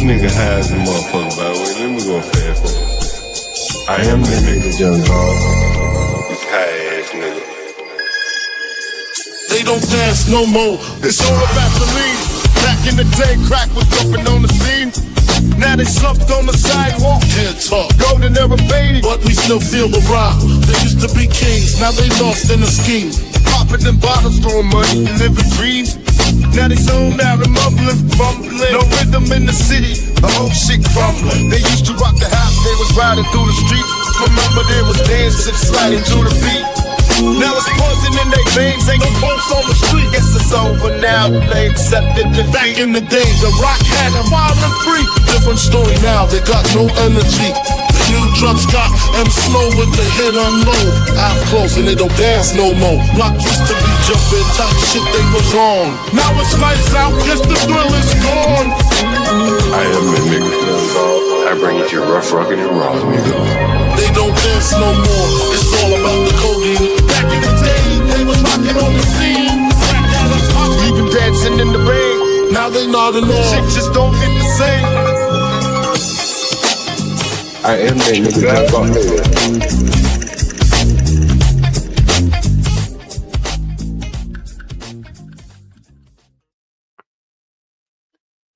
nigga high as a motherfucker, by the way. Let me go fast forward. I am the nigga, Young Galt. This high ass nigga. They don't dance no more. It's all about the lean. Back in the day, crack was jumping on the scene. Now they slumped on the sidewalk. Can't talk. Golden era faded, but we still feel the rock. They used to be kings, now they lost in the scheme. Popping them bottles, throwing money, living dreams. Now they zoned out and mumbling, fumbling. No rhythm in the city, the whole shit crumbling. They used to rock the house, they was riding through the streets. Remember there was dancing, sliding to the beat. Now it's poison in their veins, ain't no pulse on the street. Guess it's over now, they accepted defeat. Back in the day, the rock had them wild and free. Different story now, they got no energy. The new drugs got them slow with the hit unload. Eyes closed and they don't dance no more. Rock used to be jumping, type shit they was on. Now it's lights out, guess the thrill is gone. I am the nigga, Young Galt. I bring it to you rough, rugged, and raw, nigga. They don't dance no more, it's all about the codeine. Back in the day, they was rocking on the scene. Even dancing in the rain. Now they nodding off. Shit just don't hit the same. I am that nigga, Young Galt.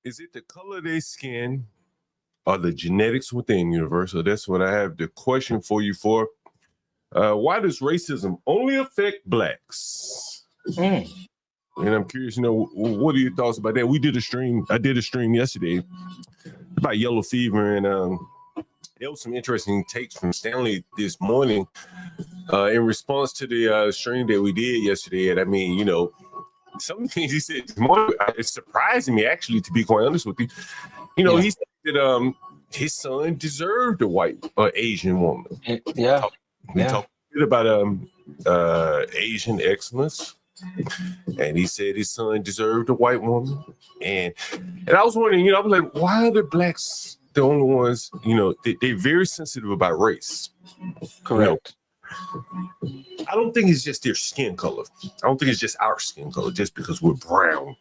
Is it the color of their skin or the genetics within Universal? That's what I have the question for you for. Why does racism only affect blacks? And I'm curious, what are your thoughts about that? We did a stream. I did a stream yesterday about yellow fever, and there was some interesting takes from Stanley this morning in response to the stream that we did yesterday. And I mean, some of the things he said this morning, it's surprising me, actually, to be quite honest with you. He said that his son deserved a white or Asian woman. Yeah. We talked a bit about Asian excellence, and he said his son deserved a white woman. And I was wondering, I was like, why are the blacks the only ones? They're very sensitive about race. Correct. I don't think it's just their skin color. I don't think it's just our skin color, just because we're brown,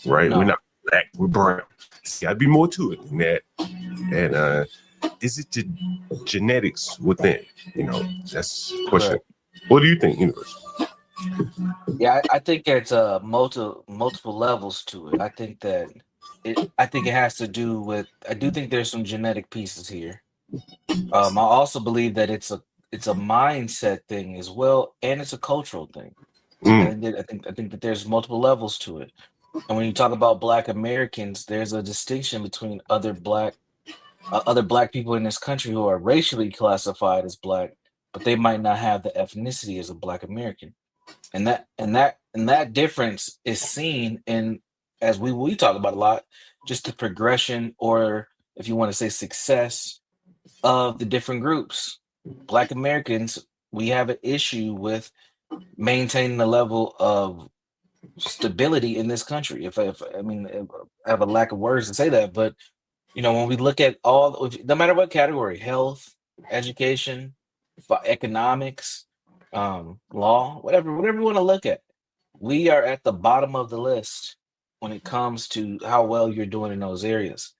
right? No. We're not black, we're brown. There's got to be more to it than that. And is it the genetics within? That's the question. Right. What do you think, Universe? Yeah, I think there's multiple levels to it. I think that it has to do with. I do think there's some genetic pieces here. I also believe that it's a mindset thing as well, and it's a cultural thing. And I think that there's multiple levels to it. And when you talk about Black Americans, there's a distinction between other black people in this country who are racially classified as black, but they might not have the ethnicity as a Black American. And that difference is seen in, as we talk about a lot, just the progression, or if you want to say success, of the different groups. Black Americans, we have an issue with maintaining the level of stability in this country. I have a lack of words to say that, but when we look at no matter what category, health, education, economics, law, whatever you want to look at, we are at the bottom of the list when it comes to how well you're doing in those areas.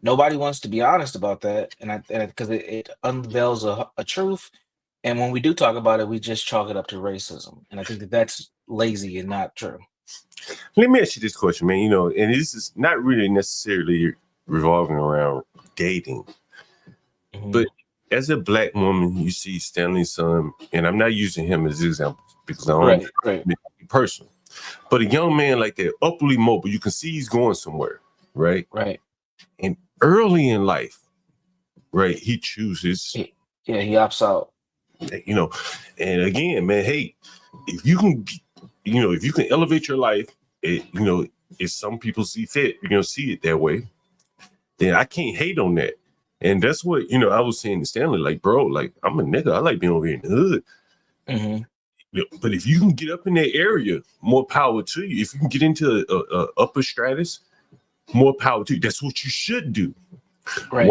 Nobody wants to be honest about that, and because it unveils a truth. And when we do talk about it, we just chalk it up to racism, and I think that that's lazy and not true. Let me ask you this question, man. And this is not really necessarily revolving around dating, but as a Black woman, you see Stanley's son, and I'm not using him as an example because I don't want to be personal, but a young man like that, upwardly mobile, you can see he's going somewhere, right? Right. And early in life, right, he chooses. He opts out. And again, man, hey, if you can elevate your life, if some people see fit, see it that way, then I can't hate on that. And that's what, I was saying to Stanley, like, bro, like, I'm a nigga. I like being over here in the hood. But if you can get up in that area, more power to you. If you can get into a upper stratus, more power to you. That's what you should do. Right.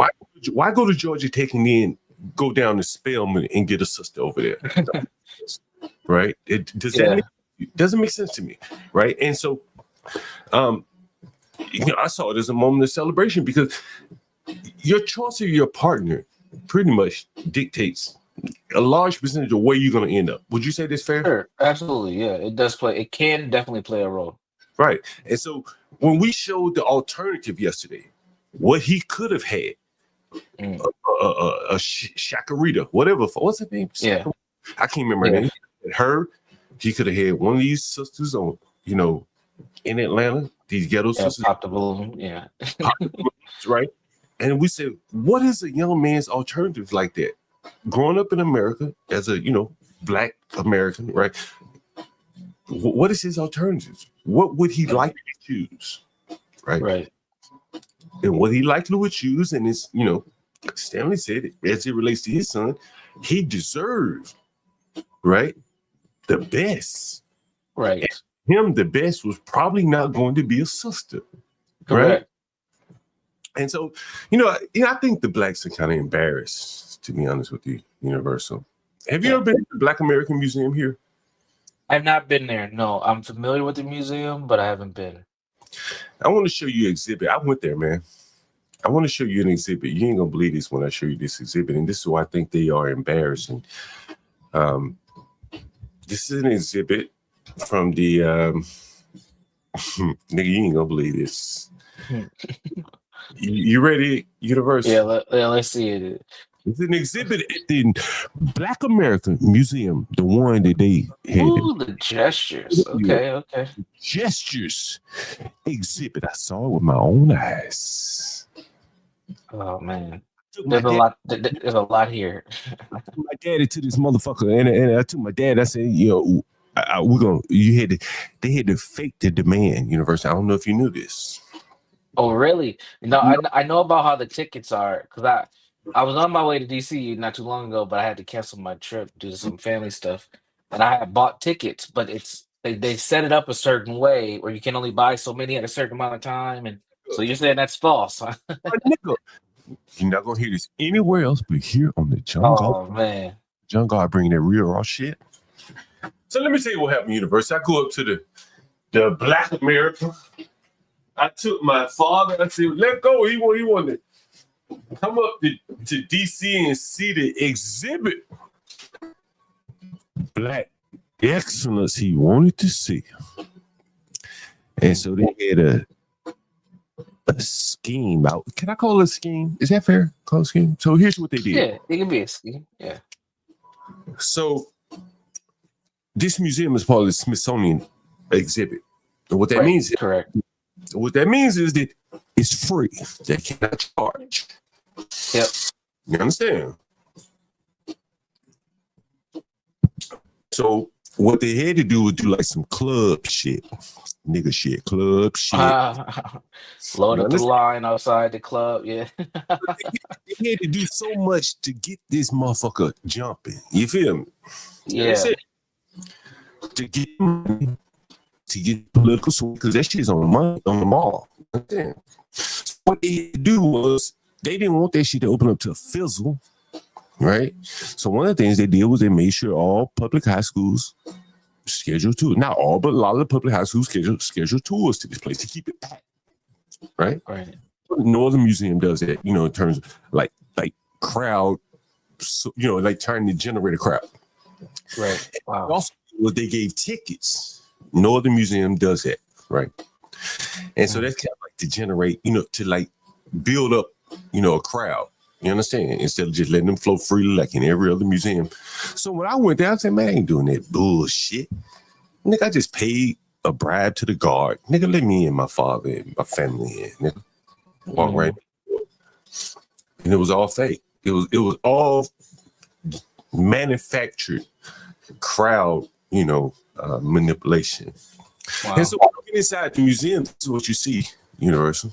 Why go to Georgia Tech and then go down to Spelman and get a sister over there? Right? Doesn't make sense to me. Right? And so I saw it as a moment of celebration because your choice of your partner pretty much dictates a large percentage of where you're going to end up. Would you say that's fair? Sure, absolutely, yeah. It does play. It can definitely play a role. Right. And so when we showed the alternative yesterday, what he could have had, Mm. a Shakarita, whatever. What's her name? Yeah. I can't remember her name. He could have had one of these sisters on, in Atlanta, these ghetto sisters. Pop the balloon. Yeah. Right. And we said, what is a young man's alternative like that? Growing up in America as a, Black American, right? What is his alternatives? What would he like to choose? Right. And what he likely would choose, and it's, Stanley said, as it relates to his son, he deserved, right, the best. Right. And the best was probably not going to be a sister. Correct. Right. And so, I think the Blacks are kind of embarrassed, to be honest with you, Universal. Have you ever been to the Black American Museum here? I've not been there. No, I'm familiar with the museum, but I haven't been. I want to show you an exhibit. I went there, man. I want to show you an exhibit. You ain't gonna believe this when I show you this exhibit, and this is why I think they are embarrassing. This is an exhibit from the nigga. You ain't gonna believe this. You ready, Universal? Yeah, let's see it. It's an exhibit at the Black American Museum, the one that they had. Ooh, the gestures. Okay. Gestures exhibit. I saw it with my own eyes. Oh man, there's a lot here. I took my daddy to this motherfucker, and I took my dad. I said, they had to fake the demand, Universal. I don't know if you knew this. Oh really? No, I know about how the tickets are because I was on my way to DC not too long ago, but I had to cancel my trip due to some family stuff, and I had bought tickets, but they set it up a certain way where you can only buy so many at a certain amount of time, and so you're saying that's false, huh? Nigga, you're not gonna hear this anywhere else but here on the John Galt. Oh man, John Galt bringing that real raw shit. So let me tell you what happened, Universal. I go up to the Black America. I took my father. I said, "Let go." He wanted to come up to DC and see the exhibit. Black excellence he wanted to see. And so they had a scheme out. Can I call it a scheme? Is that fair? Call it a scheme? So here's what they did. yeah, it can be a scheme. Yeah. So this museum is part of the Smithsonian exhibit. And what that means is, correct. What that means is that it's free. They cannot charge. Yep. You understand? So what they had to do was do like some club shit. Nigga shit. Club shit. Load up the line outside the club. Yeah. They had to do so much to get this motherfucker jumping. You feel me? Yeah. To get money, to get political swing, because that shit's on the mall. So what they had to do was they didn't want that shit to open up to a fizzle, right? So one of the things they did was they made sure all public high schools scheduled tours. Not all, but a lot of the public high schools scheduled tours to this place to keep it packed, right? Right. The Northern Museum does that, in terms of like crowd, like trying to generate a crowd. Right. Wow. Also, they gave tickets. Northern Museum does that, right? And so that's kind of like to generate, to like build up, a crowd. You understand? Instead of just letting them flow freely like in every other museum. So when I went there, I said, man, I ain't doing that bullshit. Nigga, I just paid a bribe to the guard. Nigga, let me and my father and my family in. Nigga, walk right. And it was all fake. It was all manufactured crowd, manipulation. Wow. And so walking inside the museum, this is what you see, Universal.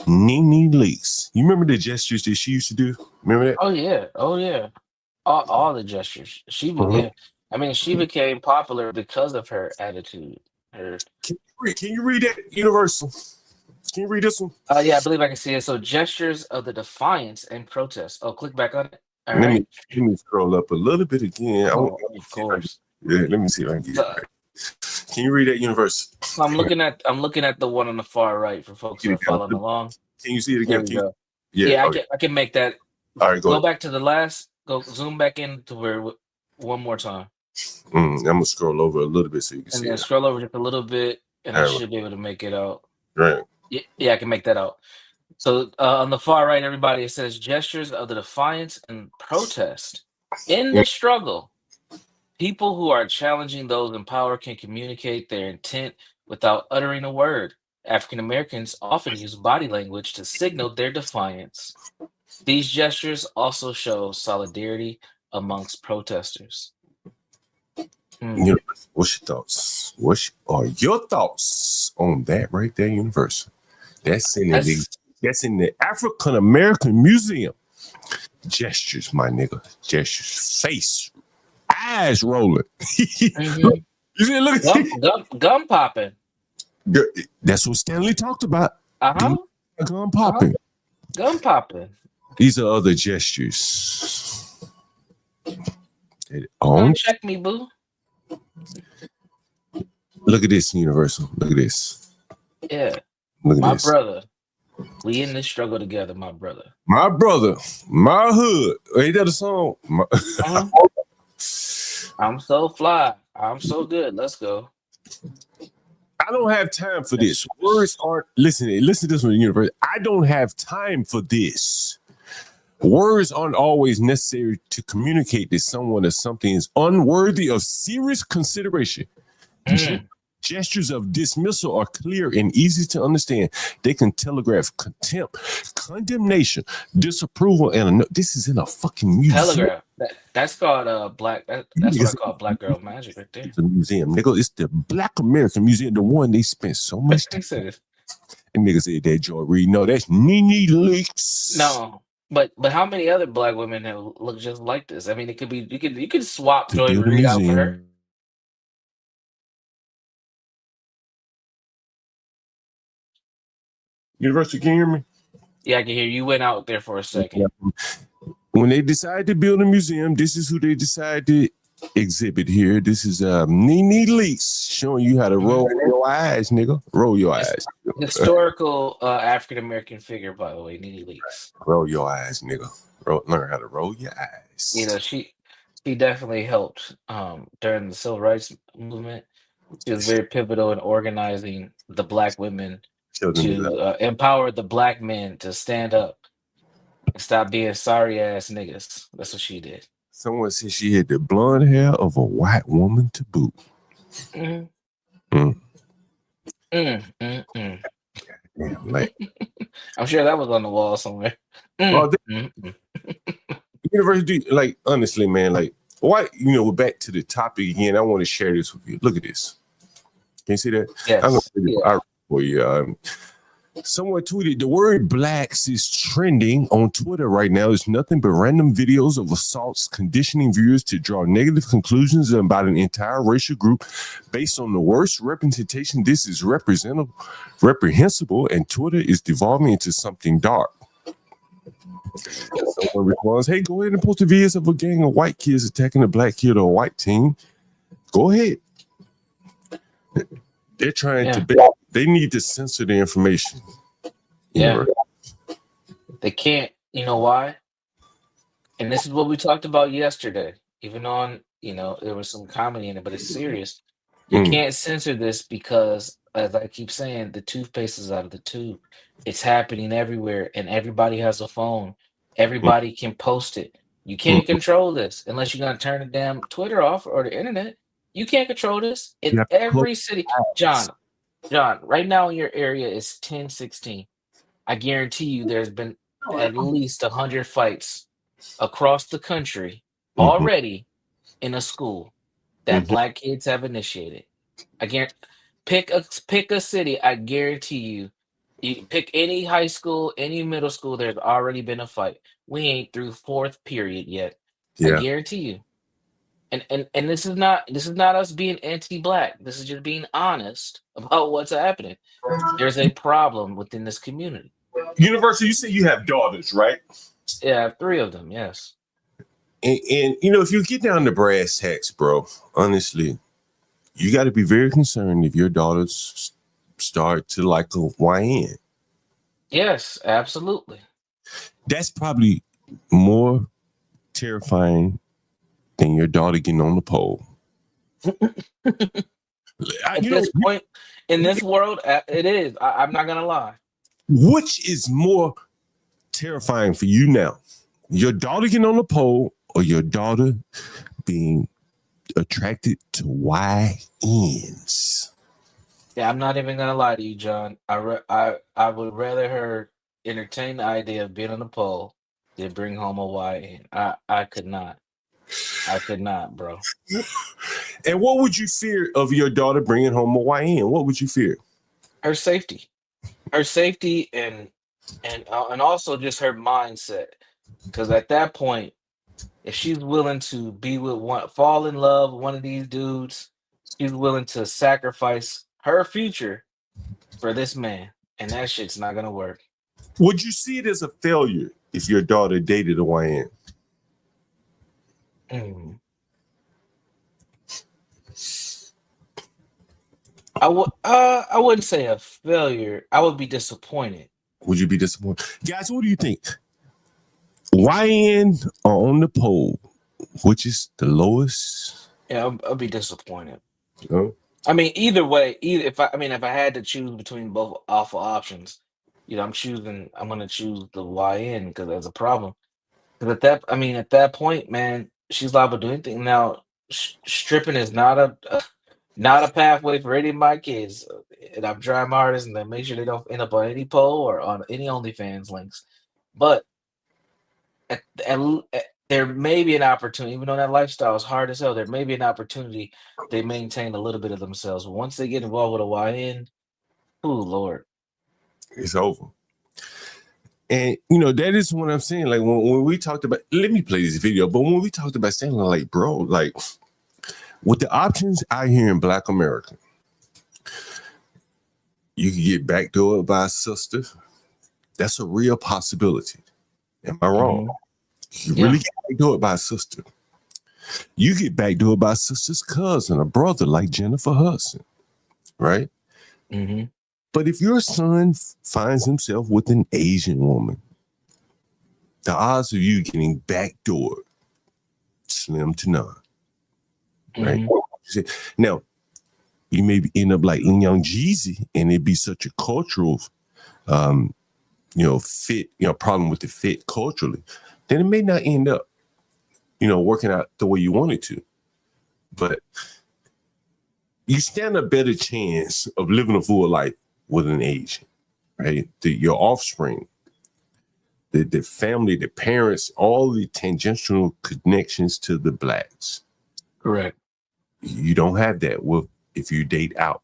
Nene Leakes. You remember the gestures that she used to do? Remember that? Oh yeah. All the gestures. She became popular because of her attitude. Can you read that, Universal? Can you read this one? Yeah, I believe I can see it. So gestures of the defiance and protest. Oh, click back on it. All let right. me scroll up a little bit again. Of course. Yeah, let me see if I can get it right. Can you read that universe? I'm looking at the one on the far right for folks who are following along. Can you see it There again? we go. Yeah, Yeah, okay. I can make that. All right, Go back to the last. Go zoom back in to where one more time, I'm gonna scroll over a little bit so you can and see then it. scroll over just a little bit, and I All right. should be able to make it out. Right. Yeah, I can make that out. So on the far right, everybody, it says gestures of the defiance and protest in the struggle. People who are challenging those in power can communicate their intent without uttering a word. African Americans often use body language to signal their defiance. These gestures also show solidarity amongst protesters. Universe, what's your thoughts? What are your thoughts on that right there, Universe? That's in the African American Museum. Gestures, my nigga. Gestures. Face. Eyes rolling. Look, you see, look. Gum popping. That's what Stanley talked about. Uh-huh. Gum popping. Gum popping. These are other gestures. Don't check me, boo. Look at this, Universal. Look at this. Yeah. Look at my this. Brother. We in this struggle together, my brother. My brother. My hood. Ain't that a song? I'm so fly. I'm so good. Let's go. I don't have time for this. Words aren't listen to this one, Universe. I don't have time for this. Words aren't always necessary to communicate that someone or something is unworthy of serious consideration. Gestures of dismissal are clear and easy to understand. They can telegraph contempt, condemnation, disapproval, and this is in a fucking museum. Telegraph. That's called black. That's what I call black girl magic right there. It's a museum, nigga. It's the Black American Museum, the one they spent so much time. And niggas said that Joy Reid. No, that's Nene Leakes. No, but how many other black women have look just like this? I mean, it could be you could swap Joy Reid out for her. University, can you hear me? Yeah, I can hear you. You went out there for a second. When they decide to build a museum, this is who they decide to exhibit here. This is Nene Leakes showing you how to roll your eyes, nigga. Roll your eyes. Historical African American figure, by the way, Nene Leakes. Roll your eyes, nigga. Learn how to roll your eyes. You know, she definitely helped during the civil rights movement. She was very pivotal in organizing the black women to empower the black men to stand up and stop being sorry ass niggas. That's what she did. Someone said she had the blonde hair of a white woman to boot. Damn, like, I'm sure that was on the wall somewhere. University, like, honestly, man, like, why, we're back to the topic again. I want to share this with you. Look at this. Can you see that? Yes. I'm gonna for you. Someone tweeted the word blacks is trending on Twitter right now. It's nothing but random videos of assaults, conditioning viewers to draw negative conclusions about an entire racial group based on the worst representation. This is reprehensible, and Twitter is devolving into something dark. Someone responds, hey, go ahead and post the videos of a gang of white kids attacking a black kid or a white team. Go ahead. They're trying to they need to censor the information. Yeah. They can't, you know why? And this is what we talked about yesterday. Even on, there was some comedy in it, but it's serious. You can't censor this because, as I keep saying, the toothpaste is out of the tube. It's happening everywhere, and everybody has a phone. Everybody can post it. You can't control this unless you're going to turn the damn Twitter off or the internet. You can't control this in every city. John, right now in your area is 10-16. I guarantee you there's been at least 100 fights across the country already in a school that black kids have initiated. I guarantee, pick a city. I guarantee you pick any high school, any middle school, there's already been a fight. We ain't through fourth period yet. I guarantee you. And this is not us being anti-black. This is just being honest about what's happening. There's a problem within this community. University, you say you have daughters, right? Yeah, I have 3 of them, yes. And if you get down to brass tacks, bro, honestly, you got to be very concerned if your daughters start to like a YN. Yes, absolutely. That's probably more terrifying than your daughter getting on the pole. At this point in this world, it is. I'm not gonna lie. Which is more terrifying for you now? Your daughter getting on the pole or your daughter being attracted to YNs? Yeah, I'm not even gonna lie to you, John. I would rather her entertain the idea of being on the pole than bring home a YN. I could not. I could not, bro. And what would you fear of your daughter bringing home a YN? What would you fear? Her safety, and also just her mindset. Because at that point, if she's willing to be with fall in love with one of these dudes, she's willing to sacrifice her future for this man, and that shit's not gonna work. Would you see it as a failure if your daughter dated a YN? Mm. I wouldn't say a failure. I would be disappointed. Would you be disappointed? Guys, what do you think? YN or on the pole? Which is the lowest? Yeah, I'll be disappointed. Oh. I mean, either way, if I had to choose between both awful options, I'm gonna choose the YN because there's a problem. Because at that point, man, she's liable to do anything. Now, stripping is not a pathway for any of my kids, and I'm trying my hardest and then make sure they don't end up on any pole or on any OnlyFans links. But there may be an opportunity, even though that lifestyle is hard as hell. There may be an opportunity they maintain a little bit of themselves. But once they get involved with a YN, oh Lord, it's over. And that is what I'm saying. Like when we talked about, let me play this video. But when we talked about Stanley, like, bro, like with the options out here in Black America, you can get backdoored by a sister. That's a real possibility. Am I wrong? You really get backdoored by a sister. You get backdoored by a sister's cousin, a brother like Jennifer Hudson, right? Mm-hmm. But if your son finds himself with an Asian woman, the odds of you getting backdoored slim to none, right? Mm-hmm. Now, you may end up like Young Jeezy, and it'd be such a cultural, fit, problem with the fit culturally, then it may not end up, working out the way you want it to. But you stand a better chance of living a full life with an Asian, right? Your offspring, the family, the parents, all the tangential connections to the Blacks. Correct. You don't have that if you date out.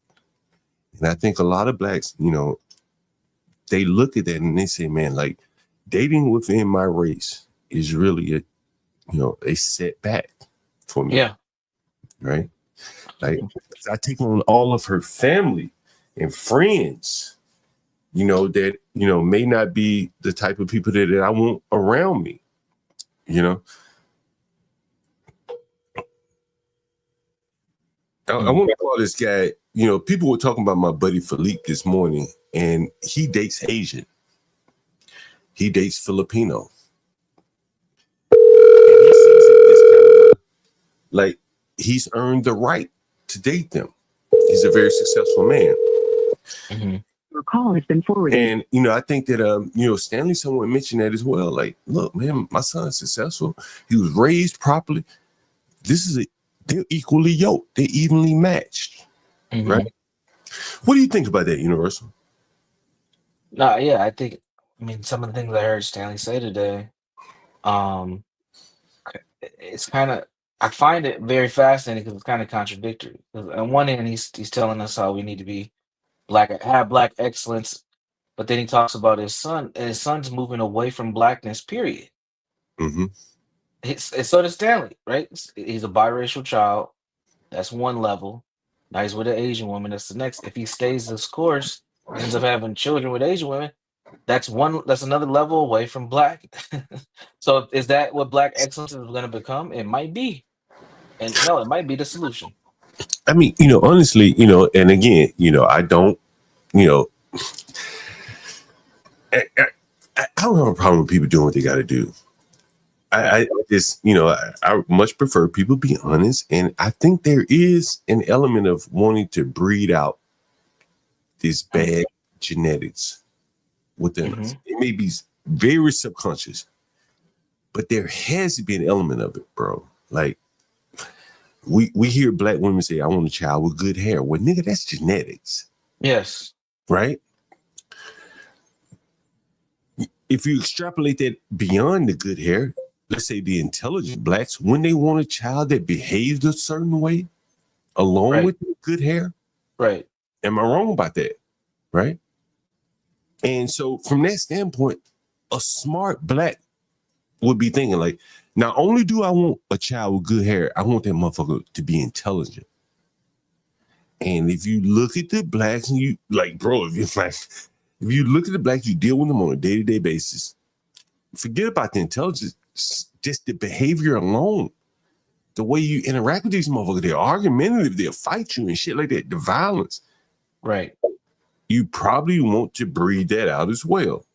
And I think a lot of Blacks, they look at that and they say, man, like dating within my race is really a setback for me. Yeah. Right? Like I take on all of her family and friends, that, may not be the type of people that I want around me, I want to call this guy, people were talking about my buddy Philippe this morning, and he dates Asian. He dates Filipino. And he sees it as kind of like he's earned the right to date them. He's a very successful man. Mm-hmm. Your call has been forwarded. And, I think that, Stanley, someone mentioned that as well. Like, look, man, my son is successful. He was raised properly. They're equally yoked. They're evenly matched. Mm-hmm. Right? What do you think about that, Universal? No, yeah, some of the things I heard Stanley say today, it's kind of, I find it very fascinating because it's kind of contradictory. On one hand, he's telling us how we need to be have Black excellence, but then he talks about his son, and his son's moving away from Blackness, period. Mm-hmm. So does Stanley, right? He's a biracial child. That's one level. Now he's with an Asian woman. That's the next. If he stays this course, ends up having children with Asian women, that's another level away from Black. So is that what Black excellence is going to become? It might be. And no, it might be the solution. I mean, honestly, and again, I don't, you know, I don't have a problem with people doing what they got to do. I just, I much prefer people be honest. And I think there is an element of wanting to breed out this bad genetics within us. It may be very subconscious, but there has to be an element of it, bro. Like, we hear black women say, I want a child with good hair. Well, nigga, that's genetics. Yes. Right? If you extrapolate that beyond the good hair, let's say the intelligent blacks, when they want a child that behaves a certain way, along with the good hair, right? Am I wrong about that? Right? And so from that standpoint, a smart black would be thinking like, not only do I want a child with good hair, I want that motherfucker to be intelligent. And if you look at the blacks and you like, bro, if you look at the blacks, you deal with them on a day-to-day basis. Forget about the intelligence, just the behavior alone. The way you interact with these motherfuckers, they're argumentative, they'll fight you and shit like that. The violence. Right. You probably want to breed that out as well.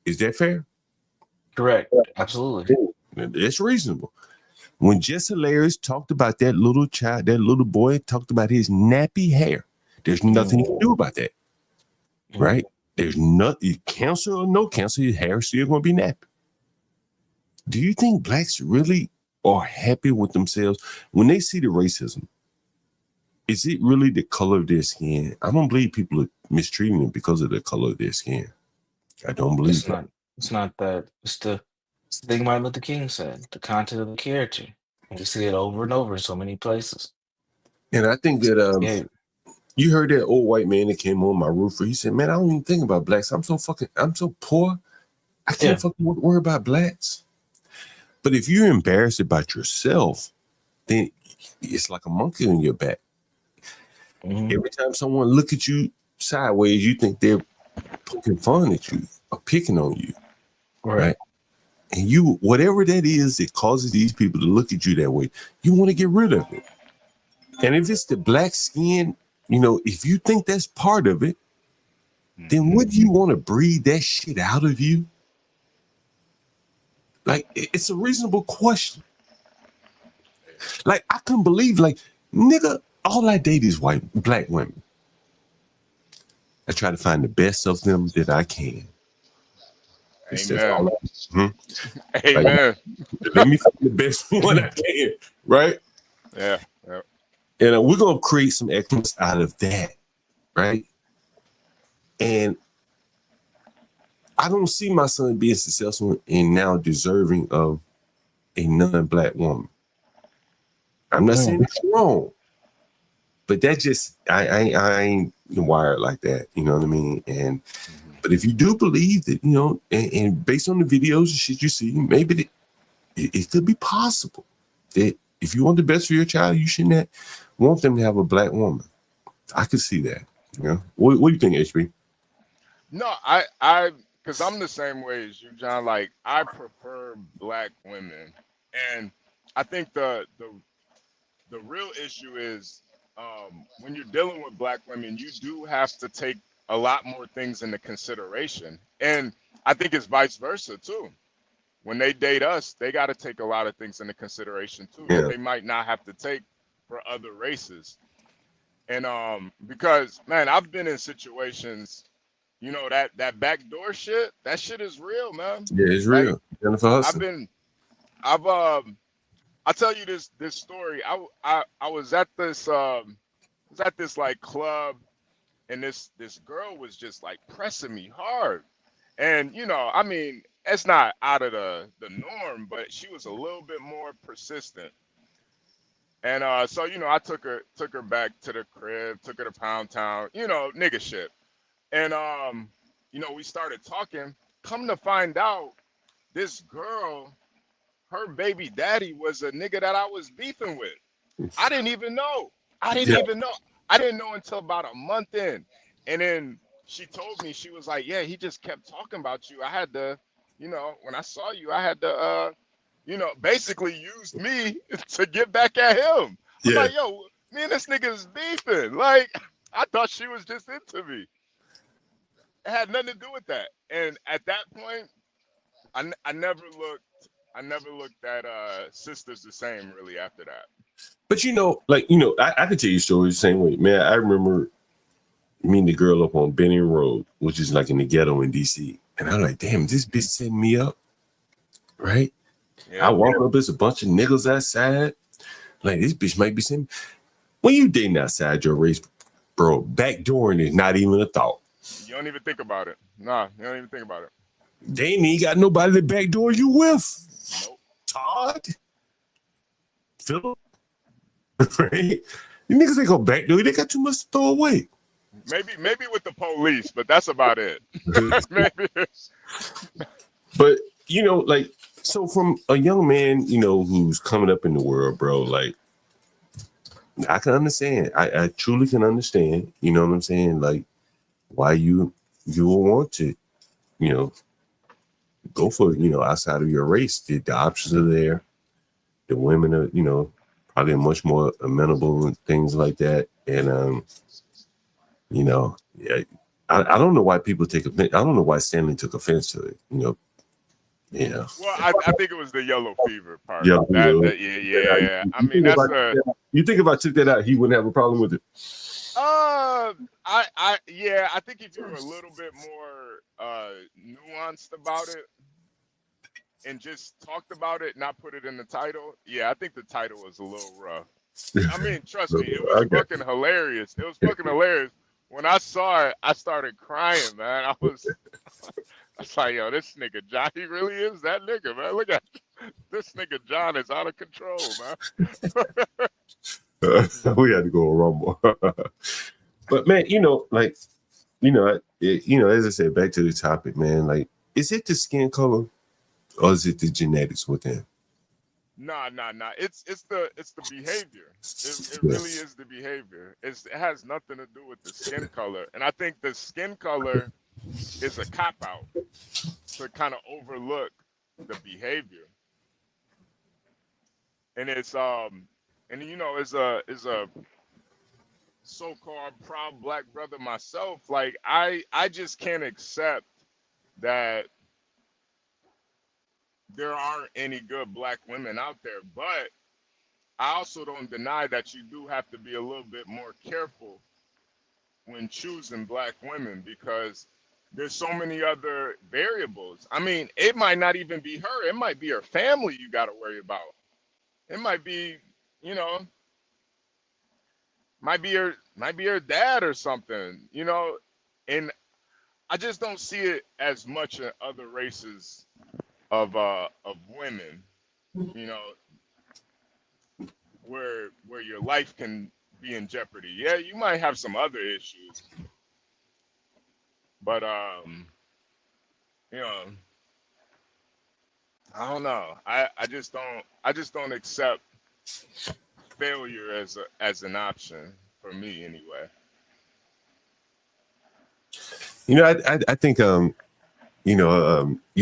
Is that fair? Correct. Absolutely. It's reasonable. When Jesse Hilarious talked about that little child, that little boy talked about his nappy hair, there's nothing you can do about that. Right? There's nothing, cancer or no cancer, his hair is still going to be nappy. Do you think blacks really are happy with themselves when they see the racism? Is it really the color of their skin? I don't believe people are mistreating them because of the color of their skin. I don't believe that. It's not that. It's the thing Martin Luther King said, the content of the character. And we see it over and over in so many places. And I think that you heard that old white man that came on my roof. He said, man, I don't even think about blacks. I'm so poor. I can't fucking worry about blacks. But if you're embarrassed about yourself, then it's like a monkey on your back. Every time someone look at you sideways, you think they're poking fun at you or picking on you. Right? And you, whatever that is that causes these people to look at you that way, you want to get rid of it. And if it's the black skin, if you think that's part of it, then would you want to breed that shit out of you? Like, it's a reasonable question. Like, I couldn't believe, like, nigga, all I date is black women. I try to find the best of them that I can. Amen. Amen. Like, let me find the best one I can, right? Yeah. And we're going to create some excellence out of that, right? And I don't see my son being successful and now deserving of a non-black woman. I'm not saying it's wrong, but that just, I ain't wired like that, you know what I mean? And but if you do believe that, and based on the videos and shit you see, maybe it could be possible that if you want the best for your child, you shouldn't want them to have a black woman. I could see that. What do you think, HB? No, I because I'm the same way as you, John. Like, I prefer black women, and I think the real issue is when you're dealing with black women, you do have to take a lot more things into consideration, and I think it's vice versa too. When they date us, they got to take a lot of things into consideration too that they might not have to take for other races. And because, man, I've been in situations, that backdoor shit, that shit is real, man. Yeah, it's real. Jennifer Hudson. I'll tell you this story. I was at this like club, and this girl was just like pressing me hard. And I mean, it's not out of the norm, but she was a little bit more persistent. And so I took her back to the crib, took her to Pound Town, nigga shit. And we started talking. Come to find out, this girl, her baby daddy was a nigga that I was beefing with. I didn't even know. I didn't know until about a month in. And then she told me, she was like, yeah, he just kept talking about you. I had to, when I saw you, I had to, basically used me to get back at him. I'm like, yo, Me and this nigga is beefing. Like, I thought she was just into me. It had nothing to do with that. And at that point, I never looked at sisters the same really after that. But I could tell you stories the same way, man. I remember meeting the girl up on Benning Road, which is like in the ghetto in DC, and I'm like, damn, this bitch setting me up, right? Yeah. I walk up, there's a bunch of niggas outside. Like, this bitch might be saying, when you dating outside your race, bro, backdooring is not even a thought. You don't even think about it. Nah, you don't even think about it. They ain't got nobody to backdoor you with. Nope. Todd, Philip, right? You niggas ain't gonna backdoor. They got too much to throw away. Maybe with the police, but that's about it. Maybe. But like, so from a young man, who's coming up in the world, bro, like, I can understand. I truly can understand. You know what I'm saying? Like, why you will want to, go for outside of your race. The options are there. The women are, probably much more amenable and things like that. And yeah, I don't know why people take offense. I don't know why Stanley took offense to it. Yeah. Well, I think it was the yellow fever part. Yeah. I mean, that's you think if I took that out, he wouldn't have a problem with it? I think if you were a little bit more nuanced about it and just talked about it, not put it in the title. Yeah, I think the title was a little rough. I mean, trust me, it was fucking hilarious. It was fucking hilarious. When I saw it, I started crying, man. I was like, yo, this nigga John, he really is that nigga, man. Look at this nigga John is out of control, man. We had to go a rumble. But man, as I said, back to the topic, man, like, is it the skin color or is it the genetics within? Nah. It's the behavior. It really is the behavior. It has nothing to do with the skin color. And I think the skin color is a cop out to kind of overlook the behavior. And it's as a so-called proud black brother myself, like I just can't accept that there aren't any good black women out there. But I also don't deny that you do have to be a little bit more careful when choosing black women because there's so many other variables. I mean, it might not even be her. It might be her family you got to worry about. It might be, might be her dad or something, and I just don't see it as much in other races of women, where your life can be in jeopardy. Yeah, you might have some other issues, but I don't know. I just don't accept failure as an option for me anyway. I think you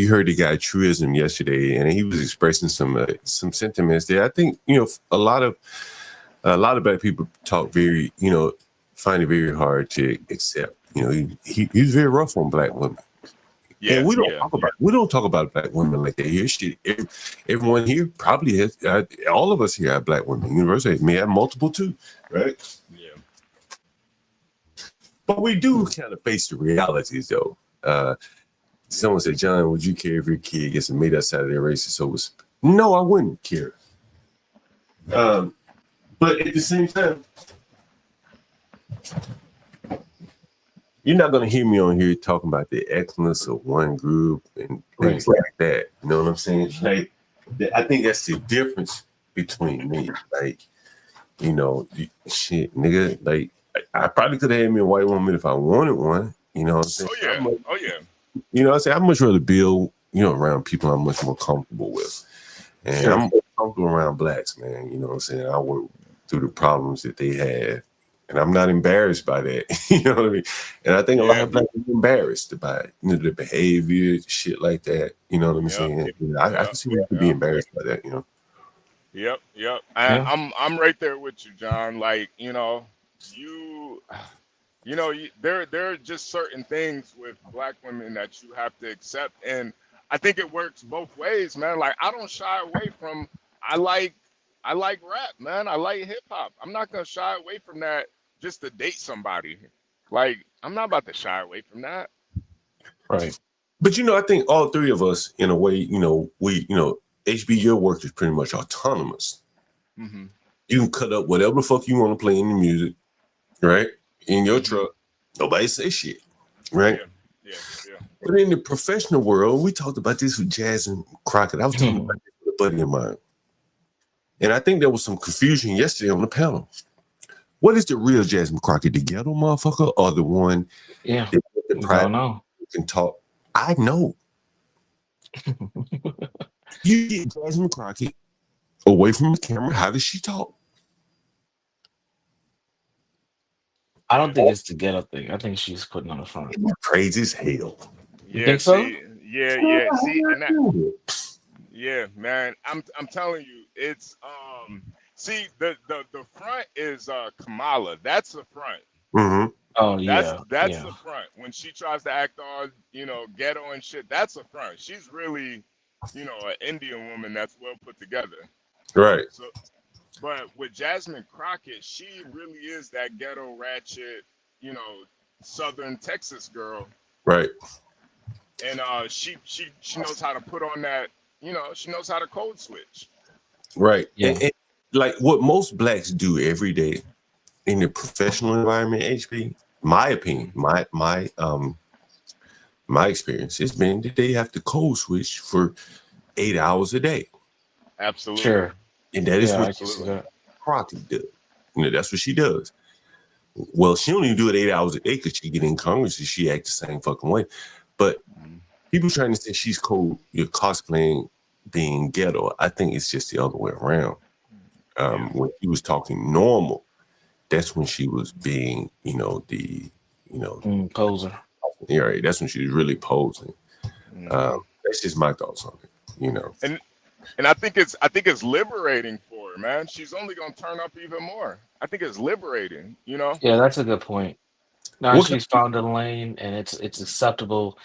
heard the guy Truism yesterday, and he was expressing some sentiments there. I think a lot of black people talk very find it very hard to accept. He's very rough on black women. Yeah, and we don't talk about black women like that here. Shit, everyone here probably has. All of us here have black women. University may have multiple too, right? Yeah. But we do kind of face the realities, though. Someone said, "John, would you care if your kid gets made outside of their race?" So no, I wouldn't care. But at the same time, you're not going to hear me on here talking about the excellence of one group and things like that. You know what I'm saying? Like, I think that's the difference between me. Like, shit, nigga. Like, I probably could have had me a white woman if I wanted one. You know what I'm saying? Oh yeah. I say I'd much rather build, around people I'm much more comfortable with. And I'm more comfortable around blacks, man. You know what I'm saying? I work through the problems that they have. And I'm not embarrassed by that. You know what I mean? And I think a lot of black people are embarrassed by the behavior, shit like that. You know what I'm saying? I can see people be embarrassed by that, Yep, yep. Yeah. I'm right there with you, John. Like, you there are just certain things with black women that you have to accept, and I think it works both ways, man. Like, I don't shy away from. I like I like rap, man. I like hip hop. I'm not gonna shy away from that just to date somebody. Like, I'm not about to shy away from that. Right. But I think all three of us, in a way, HB, your work is pretty much autonomous. Hmm. You can cut up whatever the fuck you want to play in the music, right? In your Hmm. truck, nobody say shit, right? Yeah, yeah, yeah. But in the professional world, we talked about this with Jazz and Crockett. I was talking about this with a buddy of mine. And I think there was some confusion yesterday on the panel. What is the real Jasmine Crockett? The ghetto motherfucker or the one Yeah. that the We private don't know. can talk? I know. You get Jasmine Crockett away from the camera. How does she talk? I don't think it's the ghetto thing. I think she's putting on the front. Crazy as hell. You Yeah, think so? see, yeah. See, and that, yeah, man. I'm telling you, it's see, the front is Kamala. That's the front. Mm-hmm. Oh That's yeah. that's Yeah. the front. When she tries to act all, ghetto and shit, that's the front. She's really, an Indian woman that's well put together. Right. So, but with Jasmine Crockett, she really is that ghetto ratchet, you know, Southern Texas girl, Right. and she knows how to put on that, she knows how to code switch. Right. Yeah. And like what most blacks do every day in the professional environment, HB, my opinion, my experience has been that they have to code switch for 8 hours a day. Absolutely. Sure. And that is Yeah, I what can see that. Crockett does. That's what she does. Well, she don't even do it 8 hours a day because she get in Congress and she act the same fucking way. But people trying to say she's cold, you're cosplaying being ghetto. I think it's just the other way around. When she was talking normal, that's when she was being, Poser. yeah, right. That's when she was really posing. That's just my thoughts on it. And I think it's liberating for her, man. She's only gonna turn up even more. I think it's liberating. Yeah, that's a good point. Now What she's found a lane, and it's acceptable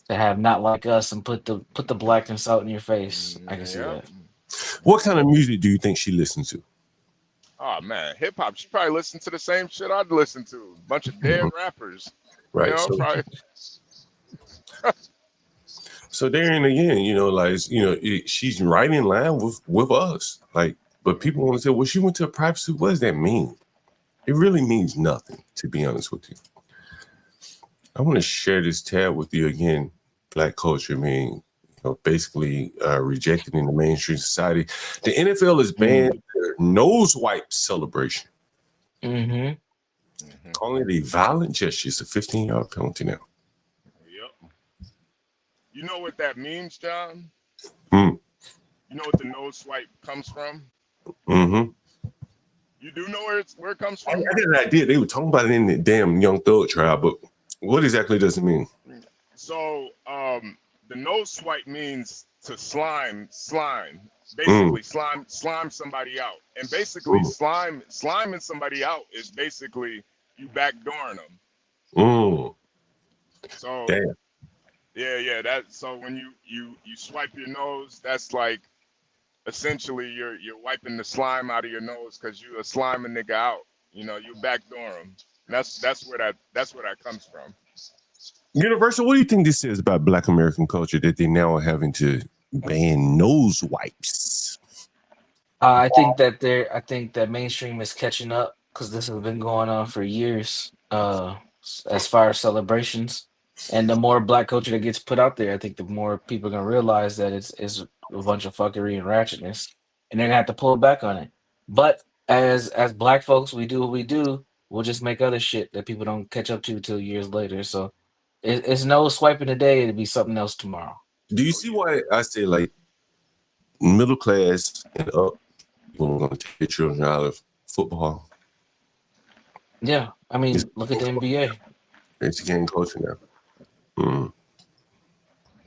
to have not like us and put the blackness out in your face. I can see Yeah. that. what kind of music do you think she listens to? Oh man, hip hop. She probably listened to the same shit I'd listen to. Bunch of dead rappers. Right. So, Probably. so there and again, she's right in line with us. Like, but people want to say, well, she went to a private school. What does that mean? It really means nothing, to be honest with you. I want to share this tab with you again. Black culture being, basically rejected in the mainstream society. The NFL has banned their nose wipe celebration, Mm-hmm. calling it a violent gesture. It's a 15-yard penalty now. Yep. You know what that means, John? Hmm. You know what the nose swipe comes from? Mm-hmm. You do know where it comes I from? got an idea. They were talking about it in the damn Young Thug trial, but what exactly does it mean? So, the nose swipe means to slime, basically slime somebody out, and basically sliming somebody out is basically you backdooring them. Mm. So, Damn. yeah. So when you swipe your nose, that's like essentially you're wiping the slime out of your nose because you a sliming nigga out. You backdoor them. That's where that comes from. Universal, what do you think this is about Black American culture that they now are having to ban nose wipes? I think that mainstream is catching up because this has been going on for years. As far as celebrations, and the more black culture that gets put out there, I think the more people are gonna realize that it's a bunch of fuckery and ratchetness, and they're gonna have to pull back on it. But as black folks, we do what we do. We'll just make other shit that people don't catch up to till years later. So it's no swiping today; it'll be something else tomorrow. Do you see why I say like middle class and up when we're going to take your children out of football? Yeah, I mean, look at the NBA. It's gang culture now. Mm.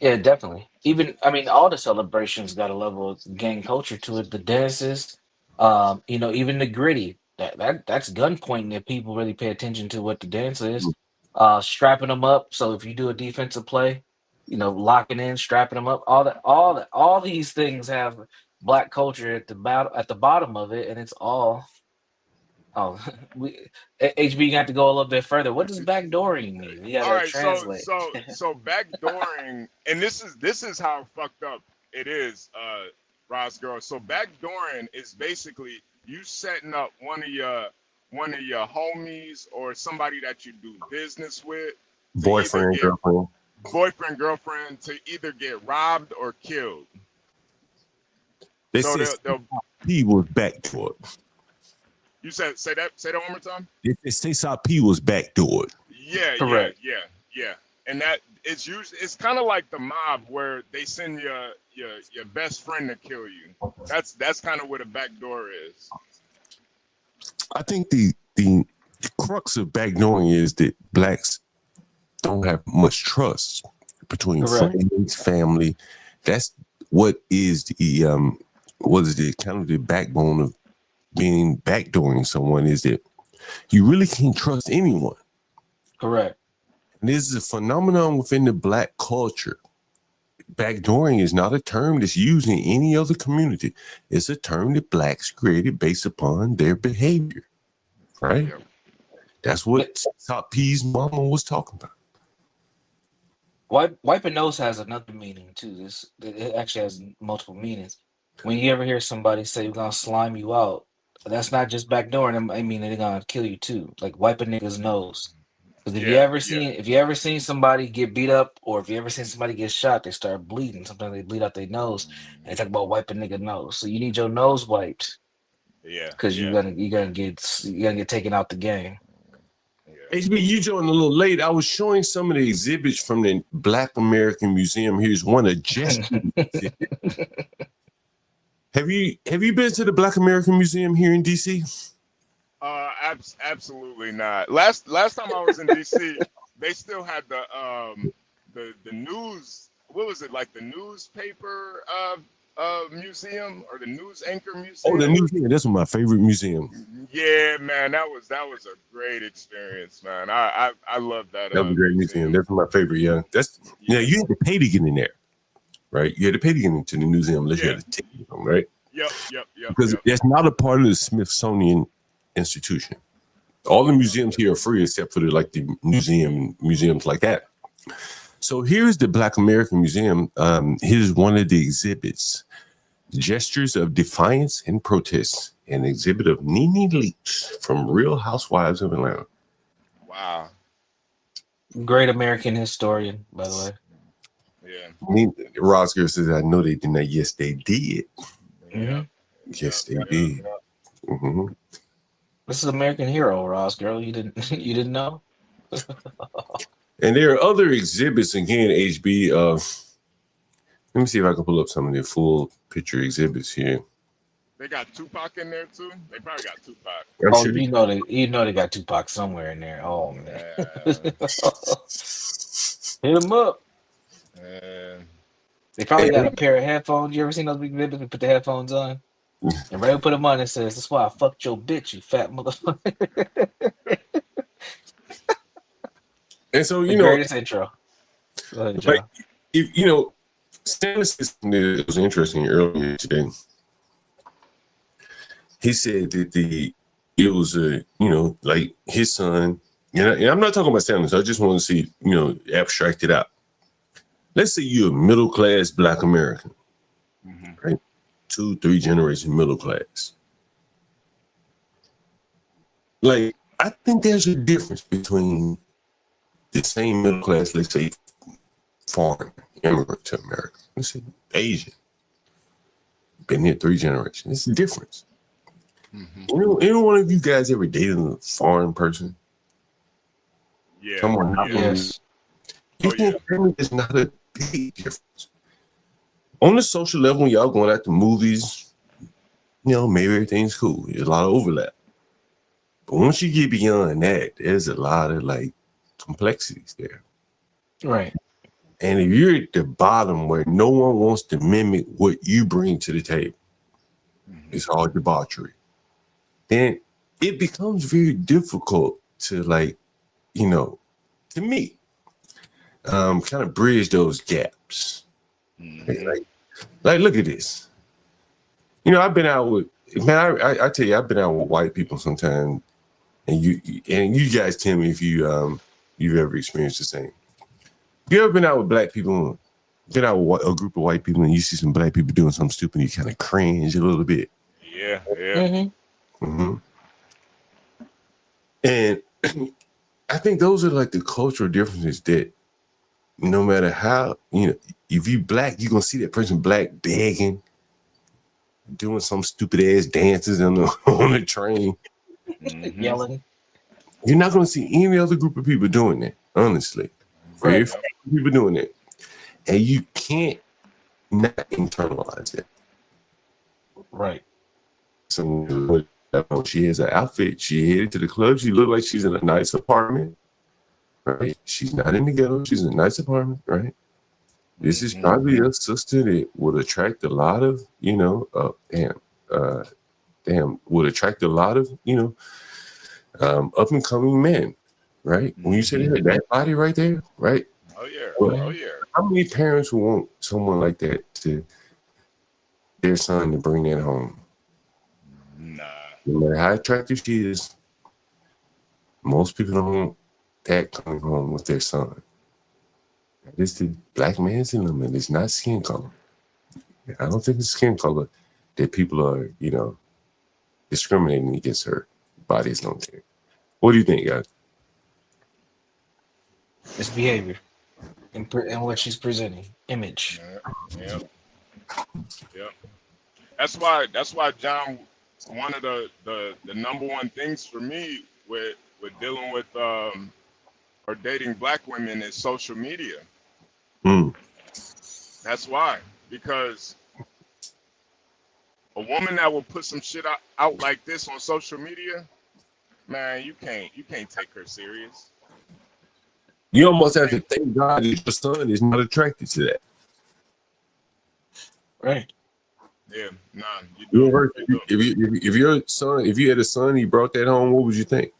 Yeah, definitely. Even I mean, all the celebrations got a level of gang culture to it. The dances, even the gritty. That's gun pointing if people really pay attention to what the dance is. Strapping them up. So if you do a defensive play, locking in, strapping them up. All these things have black culture at the bottom of it, and it's all. Oh, HB, you have to go a little bit further. What does backdooring mean? We All gotta right, so translate. so so backdooring, and this is how fucked up it is, Ross girl. So backdooring is basically you setting up one of your homies or somebody that you do business with to either Boyfriend, get girlfriend. boyfriend, girlfriend, to either get robbed or killed. They So said they'll P was backdoored. you said say that one more time. They say P was backdoored. Yeah, yeah, Correct. yeah, yeah. And that it's kind of like the mob where they send your best friend to kill you. That's kind of what a backdoor is. I think the crux of backdooring is that blacks don't have much trust between Correct. friends, family. That's what is the kind of the backbone of being backdooring someone, is that you really can't trust anyone. Correct. And this is a phenomenon within the black culture. Backdooring is not a term that's used in any other community. It's a term that blacks created based upon their behavior, right? Yep. That's what Top P's mama was talking about. Wiping nose has another meaning too. It actually has multiple meanings. When you ever hear somebody say we're gonna slime you out, that's not just backdooring them. I mean they're gonna kill you too. Like wipe a nigga's nose. Because Yeah, yeah, if you ever seen somebody get beat up, or if you ever seen somebody get shot, they start bleeding. Sometimes they bleed out their nose, and they talk about wiping nigga nose. So you need your nose wiped yeah, because yeah, you're gonna get taken out the game. yeah. HB, you joined a little late. I was showing some of the exhibits from the Black American Museum. Here's one of Justin. Have you been to the Black American Museum here in DC? Absolutely not. Last time I was in DC, they still had the news. What was it, like the newspaper museum or the news anchor museum? Oh, the museum. That's my favorite museum. Yeah, man, that was a great experience, man. I love that. That was a great museum. That's my favorite. Yeah, you had to pay to get in there, right? You had to pay to get into the museum unless you had a ticket, right? Yep. Because that's not a part of the Smithsonian institution. All the museums here are free except for the museums like that. So here's the Black American Museum. Here's one of the exhibits: Gestures of Defiance and Protest, an exhibit of Nene Leakes from Real Housewives of Atlanta. Wow. Great American historian, by the way. Yeah. Rosger says, "I know they did not." Yes, they did. Mhm. Yes, they did. Mm-hmm. This is American Hero, Ross. Girl, you didn't you didn't know? And there are other exhibits again, HB. Let me see if I can pull up some of the full picture exhibits here. They got Tupac in there too. They probably got Tupac. I'm Oh, sure you know they got Tupac somewhere in there. Oh man. Yeah. Hit him up. Man. They probably got a pair of headphones. You ever seen those big exhibits? They put the headphones on. And Ray put them on and says, "That's why I fucked your bitch, you fat motherfucker." And so, The greatest intro. Go ahead, Joe. like, Stanley said something that was interesting earlier today. He said that it was like his son, and I'm not talking about Stanley, so I just want to see, abstract it out. Let's say you're a middle class Black American, right? 2-3 generation middle class. Like, I think there's a difference between the same middle class, let's say, foreign immigrant to America. Let's say Asian. Been here 3 generations. It's a difference. Any one of you guys ever dated a foreign person? Yeah. Someone not from Yes. You think there's not a big difference? On the social level, when y'all going out to movies, maybe everything's cool. There's a lot of overlap. But once you get beyond that, there's a lot of complexities there. Right. And if you're at the bottom where no one wants to mimic what you bring to the table, it's all debauchery, then it becomes very difficult to, like, you know, to me, kind of bridge those gaps. Like, look at this. You know, I've been out with, man, I tell you, I've been out with white people sometimes, and you guys tell me if you've ever experienced the same. You ever been out with black people, been out with a group of white people, and you see some black people doing something stupid, and you kind of cringe a little bit? Yeah. And I think those are like the cultural differences that no matter how, you know, if you black, you're going to see that person black begging, doing some stupid ass dances on the train. Yelling. You're not going to see any other group of people doing that, honestly. Very few people doing it. And you can't not internalize it. Right. So she has an outfit. She headed to the club. She looked like she's in a nice apartment. Right? She's not in the ghetto. She's in a nice apartment, right? This is probably a sister that would attract a lot of, you know, would attract a lot of, you know, up and coming men, right? When you say that body right there, right? Oh yeah. Well, Oh yeah. how many parents would want someone like that to their son to bring that home? Nah. No matter how attractive she is, most people don't want that coming home with their son. It's the black man's in them, and it's not skin color. I don't think it's skin color that people are, you know, discriminating against her. Bodies don't care. What do you think, guys? It's behavior and what she's presenting, image. Yeah. That's why John, one of the number one things for me with dealing with or dating black women is social media. That's why, because a woman that will put some shit out like this on social media, man, you can't take her serious. You almost have to thank God that your son is not attracted to that. Right. Yeah, nah. You do. If your son, if you had a son, he brought that home, what would you think?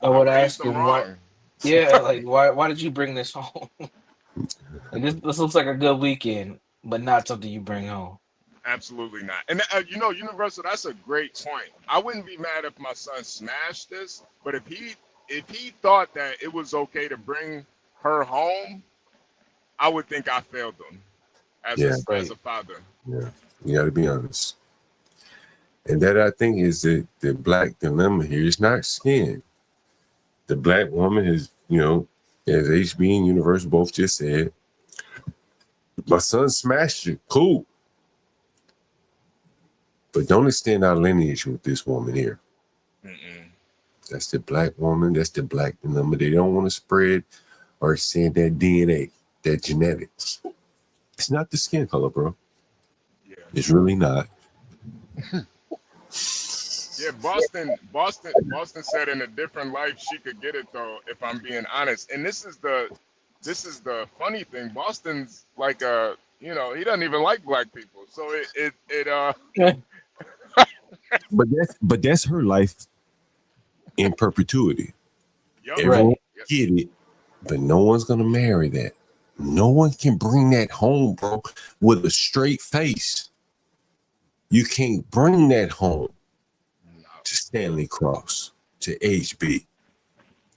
I would ask him why. Yeah, like why did you bring this home? Like, this looks like a good weekend, but not something you bring home. Absolutely not. And you know, Universal, that's a great point. I wouldn't be mad if my son smashed this, but if he thought that it was okay to bring her home, I would think I failed him as a father. Yeah, you got to be honest. And that, I think, is the black dilemma here. It's not skin. The black woman is, you know, as HB and Universal both just said, my son smashed you. Cool. But don't extend our lineage with this woman here. That's the black woman. That's the black dilemma. They don't want to spread or send that DNA, that genetics. It's not the skin color, bro. Yeah. It's really not. Yeah, Boston said in a different life she could get it though, if I'm being honest. And this is the funny thing. Boston's like you know, he doesn't even like black people. So But that's her life in perpetuity. Yep. Everyone get it, but no one's gonna marry that. No one can bring that home, bro, with a straight face. You can't bring that home to Stanley Cross, to HB,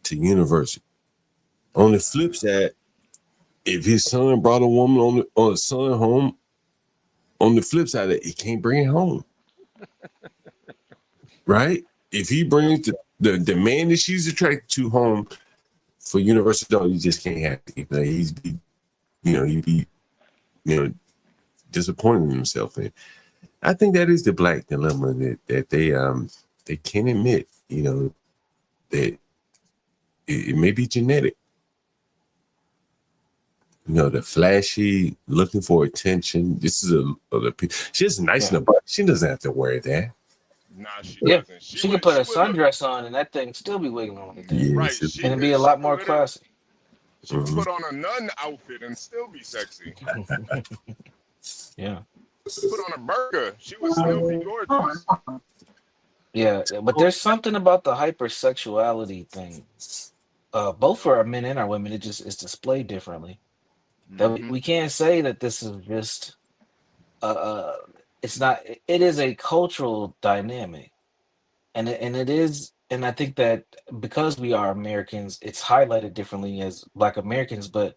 to University. On the flip side, if his son brought a woman on a son home, on the flip side, he can't bring it home. Right? If he brings the man that she's attracted to home for University, you just can't have it. Like, he'd be disappointing himself in. I think that is the black dilemma that they can't admit, you know, that it may be genetic. You know, the flashy, looking for attention. This is she's nice enough, but she doesn't have to wear that. Nah, she doesn't. She could put a sundress on and that thing still be wiggling on the thing. Yeah, right. And it'd be a lot more classy. She could put on a nun outfit and still be sexy. Yeah. Put on a burqa, she would still be gorgeous. Yeah, but there's something about the hypersexuality thing. Both for our men and our women, it's displayed differently. That we can't say that this is just it's not. It is a cultural dynamic, and it is. And I think that because we are Americans, it's highlighted differently as Black Americans, but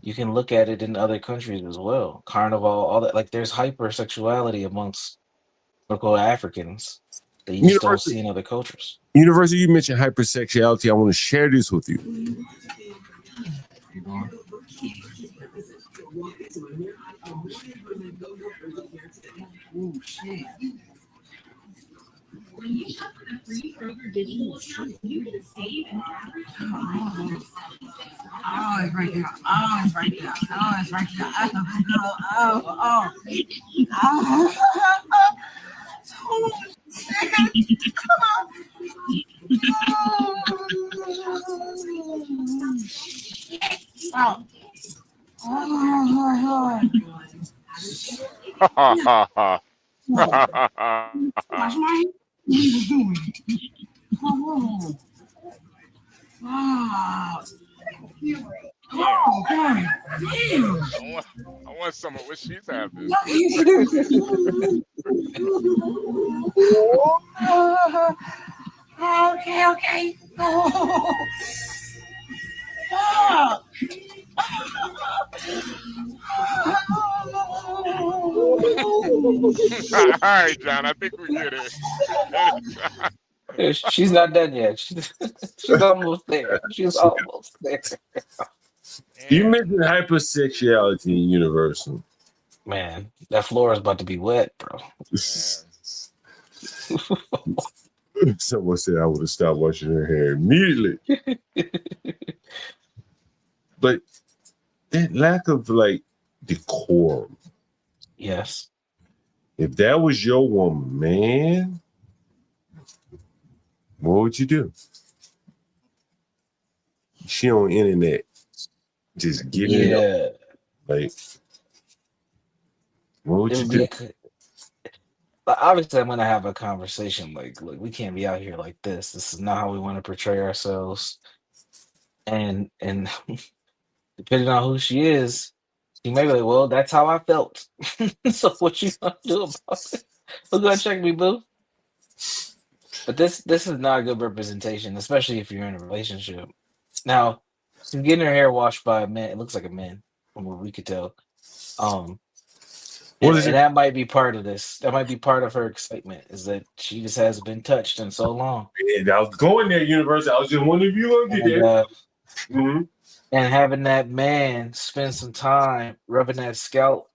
you can look at it in other countries as well. Carnival, all that. Like there's hypersexuality amongst local Africans that you just don't see in other cultures. University, you mentioned hypersexuality. I want to share this with you. Oh shit. When you shop for the free Kroger digital account, you can save an average of Oh, it's right there. Oh, it's right there. Oh, it's right there. Oh. Come on. Watch my what are you doing? Oh. Wow. Oh, God. Damn. I want some of what she's having. Okay. Oh. Oh. All right, John, I think we get it. She's not done yet. She's almost there. She's almost there. You mentioned hypersexuality in Universal. Man, that floor is about to be wet, bro. Someone said I would have stopped washing her hair immediately. But that lack of like decorum. Yes. If that was your woman, man, what would you do? She on internet, just giving it up. Like, what would you do? Obviously, I'm gonna have a conversation. Like, look, we can't be out here like this. This is not how we want to portray ourselves. And depending on who she is, she may be like, "Well, that's how I felt." So what you gonna do about it? Who's gonna check me, boo? But this is not a good representation, especially if you're in a relationship. Now, she's getting her hair washed by a man. It looks like a man, from what we could tell. And that might be part of this. That might be part of her excitement, is that she just hasn't been touched in so long. And I was going there, Universal. I was just wondering if you were going to get there. And having that man spend some time rubbing that scalp,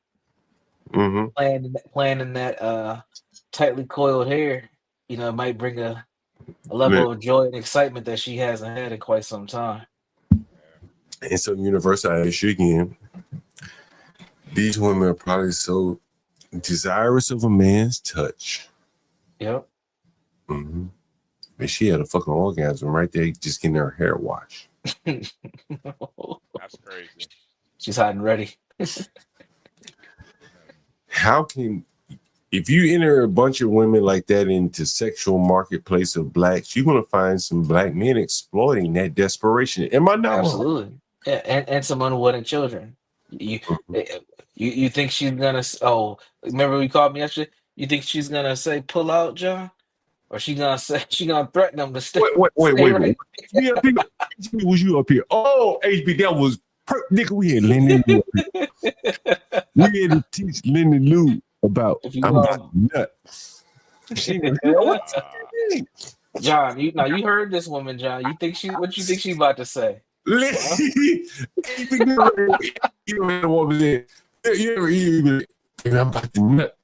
playing in that tightly coiled hair, it might bring a level of joy and excitement that she hasn't had in quite some time. And so, Universal, I ask you again, these women are probably so desirous of a man's touch. Yep. And she had a fucking orgasm right there, just getting her hair washed. That's crazy. She's hot and ready. If you enter a bunch of women like that into sexual marketplace of blacks, you're gonna find some black men exploiting that desperation. Am I not Absolutely. wrong? Yeah, and some unwanted children. You think she's gonna? Oh, remember we called me yesterday? You think she's gonna say pull out, John, or she gonna threaten them to stay? Wait. Right? Was you up here? Oh, HB, that was nigga. We had Lenny Lou. We had to teach Lenny Lou about I'm about to nut. John, you heard this woman, John. What you think she about to say? You I'm about to nut.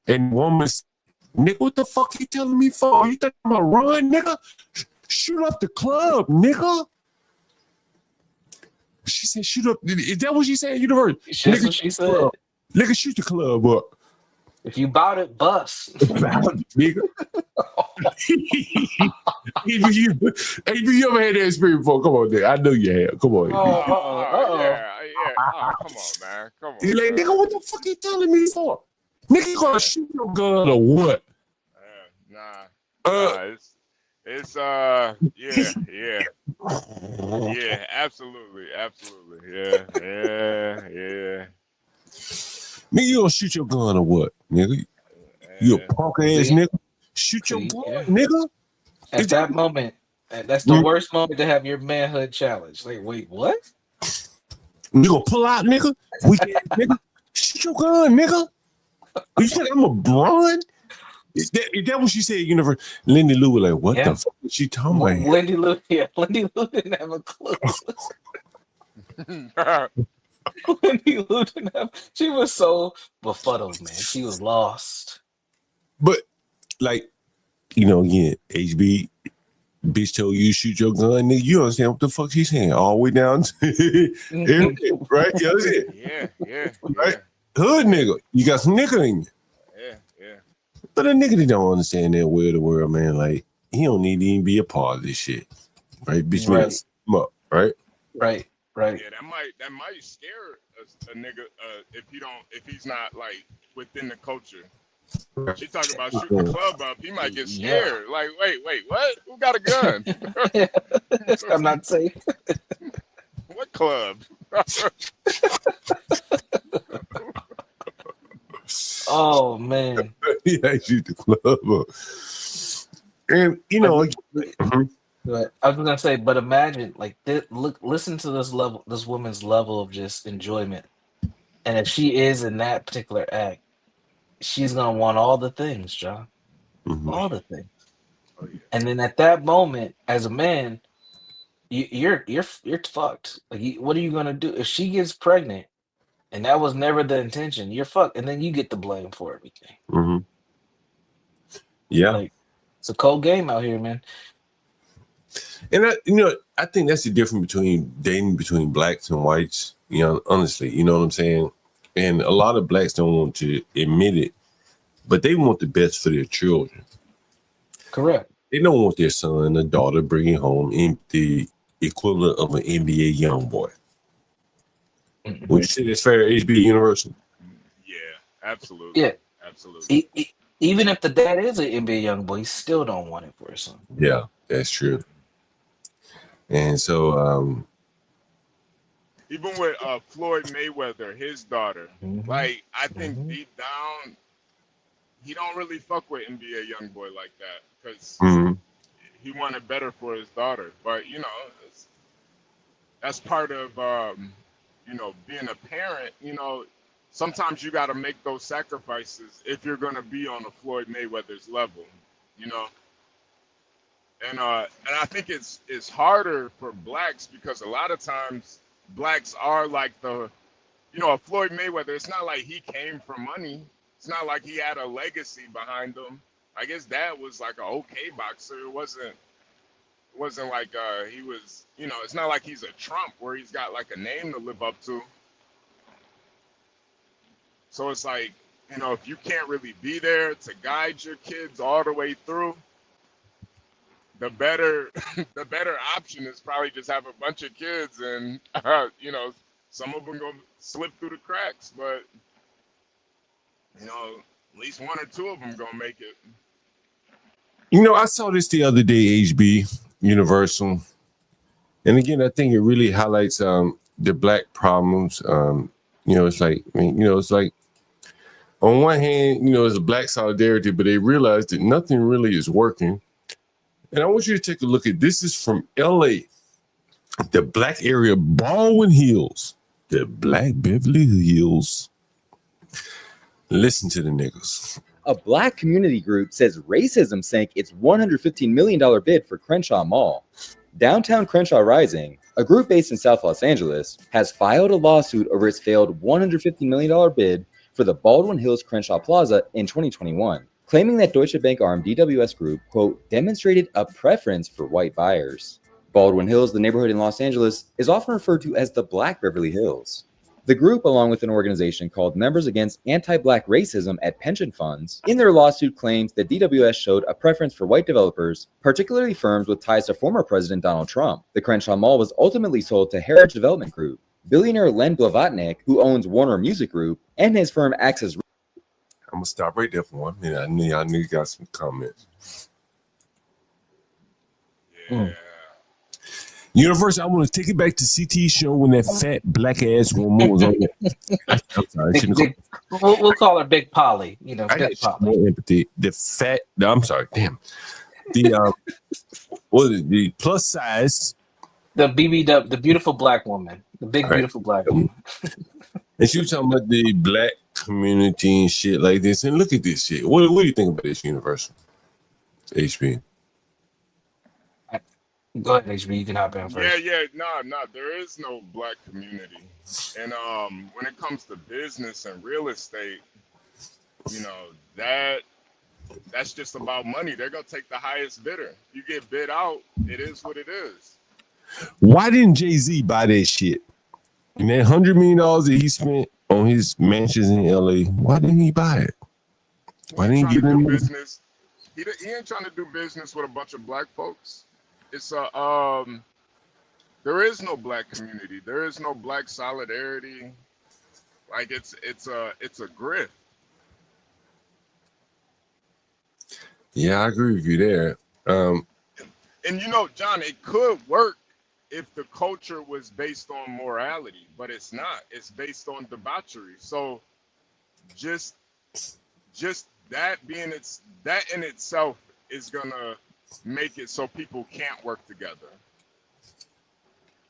And woman, nigga, what the fuck you telling me for? You think I'm gonna run, nigga? Shoot up the club, nigga. She said, shoot up. Is that what she said? Universe? That's what she said. Nigga, shoot the club up. If you bout it, bust. Nigga. you ever had that experience before? Come on, nigga. I know you have. Come on. Yeah. Oh, come on, man. Come on. You're like, man. nigga, what the fuck you telling me for? Nigga, you gonna shoot your gun or what? Nah. Uh, It's yeah, absolutely. Yeah. Nigga, you gonna shoot your gun or what, nigga? You a punk ass See? nigga? Shoot your See? gun, Yeah. nigga. At that moment, that's the worst moment to have your manhood challenged. Like, wait, what? You gonna pull out, nigga? Nigga, shoot your gun, nigga. You said I'm a Bron? Is that what she said? Universe. Lindy Lou was like, what the fuck is she talking about? Lindy Lou didn't have a clue. Lindy Lou didn't have. She was so befuddled, man. She was lost. But like, again, HB, bitch told you shoot your gun, nigga. You understand what the fuck she's saying? All the way down to everything, right? You understand? Yeah. Right? Hood nigga. You got some nigga in you. Yeah. But a nigga that don't understand that way of the world, man, like, he don't need to even be a part of this shit. Right? Bitch, Right. man, him up, right? Right. Yeah, that might scare a nigga if he's not like within the culture. She talking about shooting the club up. He might get scared. Like, wait, what? Who got a gun? I'm not safe. What club? Oh man. Yeah, shoot the club up. And But I was gonna say, but imagine like listen to this woman's level of just enjoyment, and if she is in that particular act, she's gonna want all the things, John, all the things. Oh, yeah. And then at that moment, as a man, you're fucked. Like, what are you gonna do if she gets pregnant, and that was never the intention? You're fucked, and then you get the blame for everything. Yeah. Like, it's a cold game out here, man. And I think that's the difference between dating between blacks and whites. Honestly, you know what I'm saying? And a lot of blacks don't want to admit it, but they want the best for their children. Correct. They don't want their son or daughter bringing home the equivalent of an NBA young boy. Would you say that's fair, HB Universal? Yeah, absolutely. Yeah, absolutely. Even if the dad is an NBA young boy, he still don't want it for his son. Yeah, that's true. And so, even with Floyd Mayweather, his daughter, like I think deep down, he don't really fuck with NBA young boy like that because he wanted better for his daughter. But that's part of being a parent. Sometimes you got to make those sacrifices if you're gonna be on a Floyd Mayweather's level. And I think it's harder for blacks because a lot of times blacks are like a Floyd Mayweather. It's not like he came from money. It's not like he had a legacy behind him. Like his dad was like an okay boxer. It wasn't like he was. It's not like he's a Trump where he's got like a name to live up to. So it's like if you can't really be there to guide your kids all the way through. The better option is probably just have a bunch of kids and some of them gonna slip through the cracks, but at least one or two of them gonna make it. I saw this the other day, HB Universal, and again, I think it really highlights the black problems. It's like it's like on one hand, it's a black solidarity, but they realize that nothing really is working. And I want you to take a look at this. Is from LA, the black area, Baldwin Hills, the black Beverly Hills. Listen to the niggas. A black community group says racism sank its $115 million bid for Crenshaw Mall. Downtown Crenshaw Rising, a group based in South Los Angeles, has filed a lawsuit over its failed $150 million bid for the Baldwin Hills Crenshaw Plaza in 2021. Claiming that Deutsche Bank arm DWS Group, quote, demonstrated a preference for white buyers. Baldwin Hills, the neighborhood in Los Angeles, is often referred to as the Black Beverly Hills. The group, along with an organization called Members Against Anti-Black Racism at Pension Funds, in their lawsuit claims that DWS showed a preference for white developers, particularly firms with ties to former President Donald Trump. The Crenshaw Mall was ultimately sold to Heritage Development Group. Billionaire Len Blavatnik, who owns Warner Music Group, and his firm acts as... I'm gonna stop right there for 1 minute. I knew you got some comments. Yeah. Universe, I want to take it back to CT show when that fat black ass woman was on it. I'm sorry, I shouldn't we'll call her Big Polly. You know, I Big got Polly. more empathy. The fat. No, I'm sorry. Damn. The what is it? The plus size. The BBW, the beautiful black woman, the big Right. beautiful black woman. And she was talking about the black community and shit like this. And look at this shit. What do you think about this, Universal? HP. Go ahead, HB. You can hop in first. Yeah. No. There is no black community, and when it comes to business and real estate, you know that's just about money. They're gonna take the highest bidder. You get bid out, it is what it is. Why didn't Jay-Z buy that shit? And that $100 million that he spent on his mansions in LA, why didn't he buy it? Why didn't he give him business? He ain't trying to do business with a bunch of black folks. It's a there is no black community. There is no black solidarity. Like it's a grift. Yeah, I agree with you there. And you know, John, it could work if the culture was based on morality, but it's not. It's based on debauchery. So just that in itself is gonna make it so people can't work together.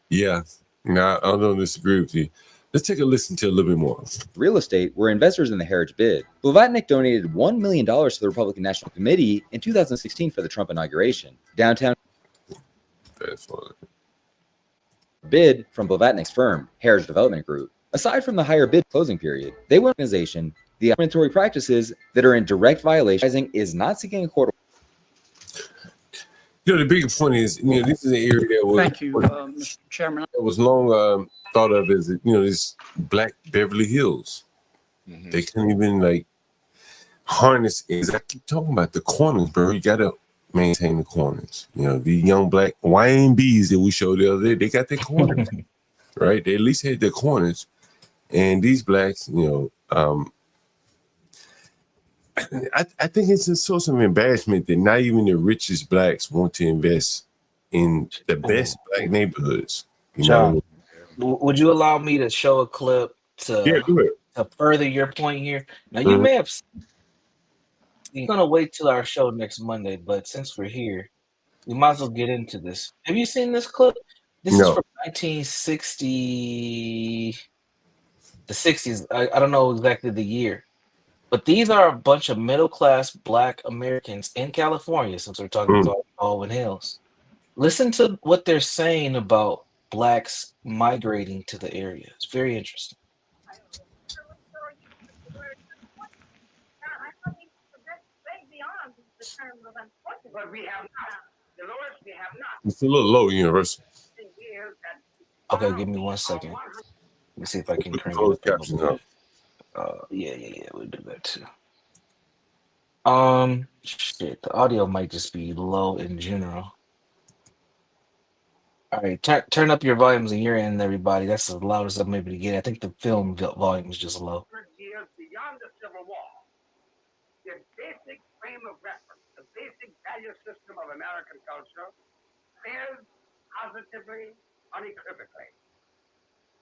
Yeah. No, I don't disagree with you. Let's take a listen to a little bit more. Real estate were investors in the Heritage bid. Blavatnik donated $1 million to the Republican National Committee in 2016 for the Trump inauguration. Downtown That's fine. bid from Blavatnik's firm, Heritage Development Group. Aside from the higher bid closing period, they were an organization. The discriminatory practices that are in direct violation is not seeking a court. You know, the bigger point is, this is an area that was, Thank you, Mr. Chairman. that was long thought of as, this black Beverly Hills. Mm-hmm. They couldn't even like harness. As I keep talking about the corners, bro. You gotta maintain the corners. The young black YNBs that we showed the other day, they got their corners, right? They at least had their corners. And these blacks, I think it's a source of embarrassment that not even the richest blacks want to invest in the best black neighborhoods. John, would you allow me to show a clip to do it. further your point here? Now, you may have seen, I'm going to wait till our show next Monday, but since we're here, we might as well get into this. Have you seen this clip? This is from 1960, the 60s. I don't know exactly the year. But these are a bunch of middle-class black Americans in California, since we're talking about Baldwin Hills. Listen to what they're saying about blacks migrating to the area. It's very interesting. But we have not. The lowest we have not. It's a little low, Universal. Okay, give me 1 second. Let me see if I can crank Close it up. captions up. Yeah, we'll do that too. Shit, the audio might just be low in general. All right, turn up your volumes on your end, everybody. That's as loud as I'm able to get. I think the film volume is just low. Years beyond the Civil War, the basic frame of reference, the basic value system of American culture fails positively, unequivocally.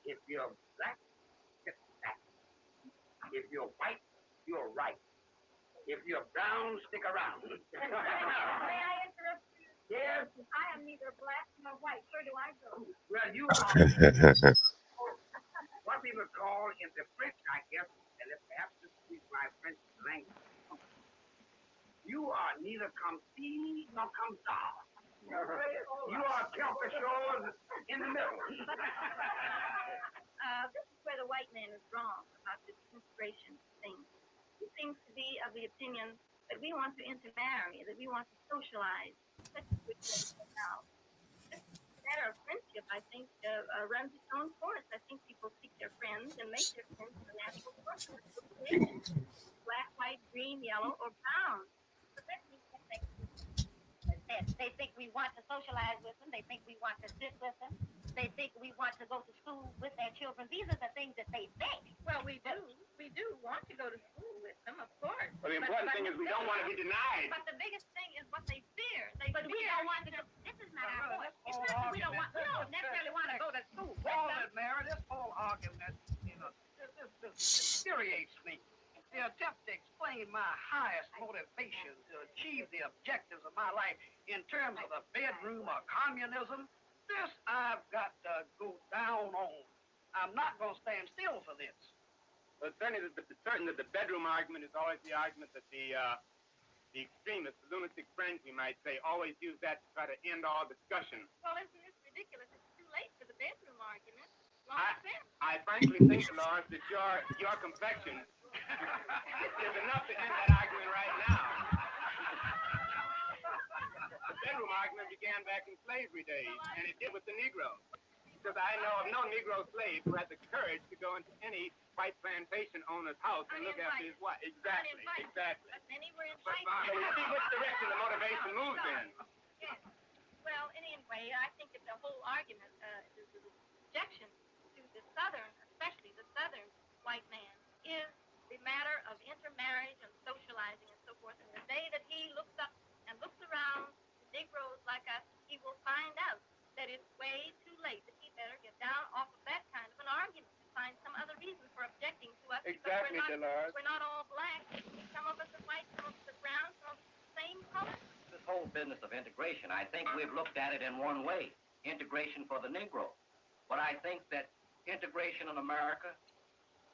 If you're black, it's black. If you're white, you're right. If you're brown, stick around. May I interrupt you? Yes. I am neither black nor white. Where do I go? Well, you are what we would call in the French, I guess, and if perhaps this is my French language. You are neither come ci nor come ça. You are quelque chose in the middle. This is where the white man is wrong about this integration thing. He seems to be of the opinion that we want to intermarry, that we want to socialize. That's what we're now. matter of friendship, I think, runs its own course. I think people seek their friends and make their friends in the natural course of association. Black, white, green, yellow, or brown. But that means that they think we want to socialize with them. They think we want to sit with them. They think we want to go to school with their children. These are the things that they think. Well, we do. We do want to go to school with them, of course. Well, the important thing is we don't want to be denied. But the biggest thing is what they fear. They fear. We don't want to go. This is not our point. It's not that we don't want. We don't necessarily want to go to school with All them. that, Mary, this whole argument, this infuriates me. The attempt to explain my highest motivation to achieve the objectives of my life in terms of the bedroom or communism, this I've got to go down on. I'm not going to stand still for this. Well, it's certain that the bedroom argument is always the argument that the extremists, the lunatic friends, we might say, always use that to try to end all discussion. Well, isn't this ridiculous? It's too late for the bedroom argument. I frankly think, Dolores, that your complexion is enough to end that argument right now. The bedroom argument began back in slavery days, and it did with the Negro. Because I know of no Negro slave who had the courage to go into any white plantation owner's house and look after his wife. Exactly. But many were So invited. you see which direction the motivation moves in. Yes. Well, anyway, I think that the whole argument is the objection to the Southern, especially the Southern white man, is the matter of intermarriage and socializing and so forth. And the day that he looks up and looks around Negroes like us, he will find out that it's way too late, that he better get down off of that kind of an argument and find some other reason for objecting to us. Exactly, Dolores. We're not all black. Some of us are white, some of us are brown, some of us are the same color. This whole business of integration, I think we've looked at it in one way, integration for the Negro. But I think that integration in America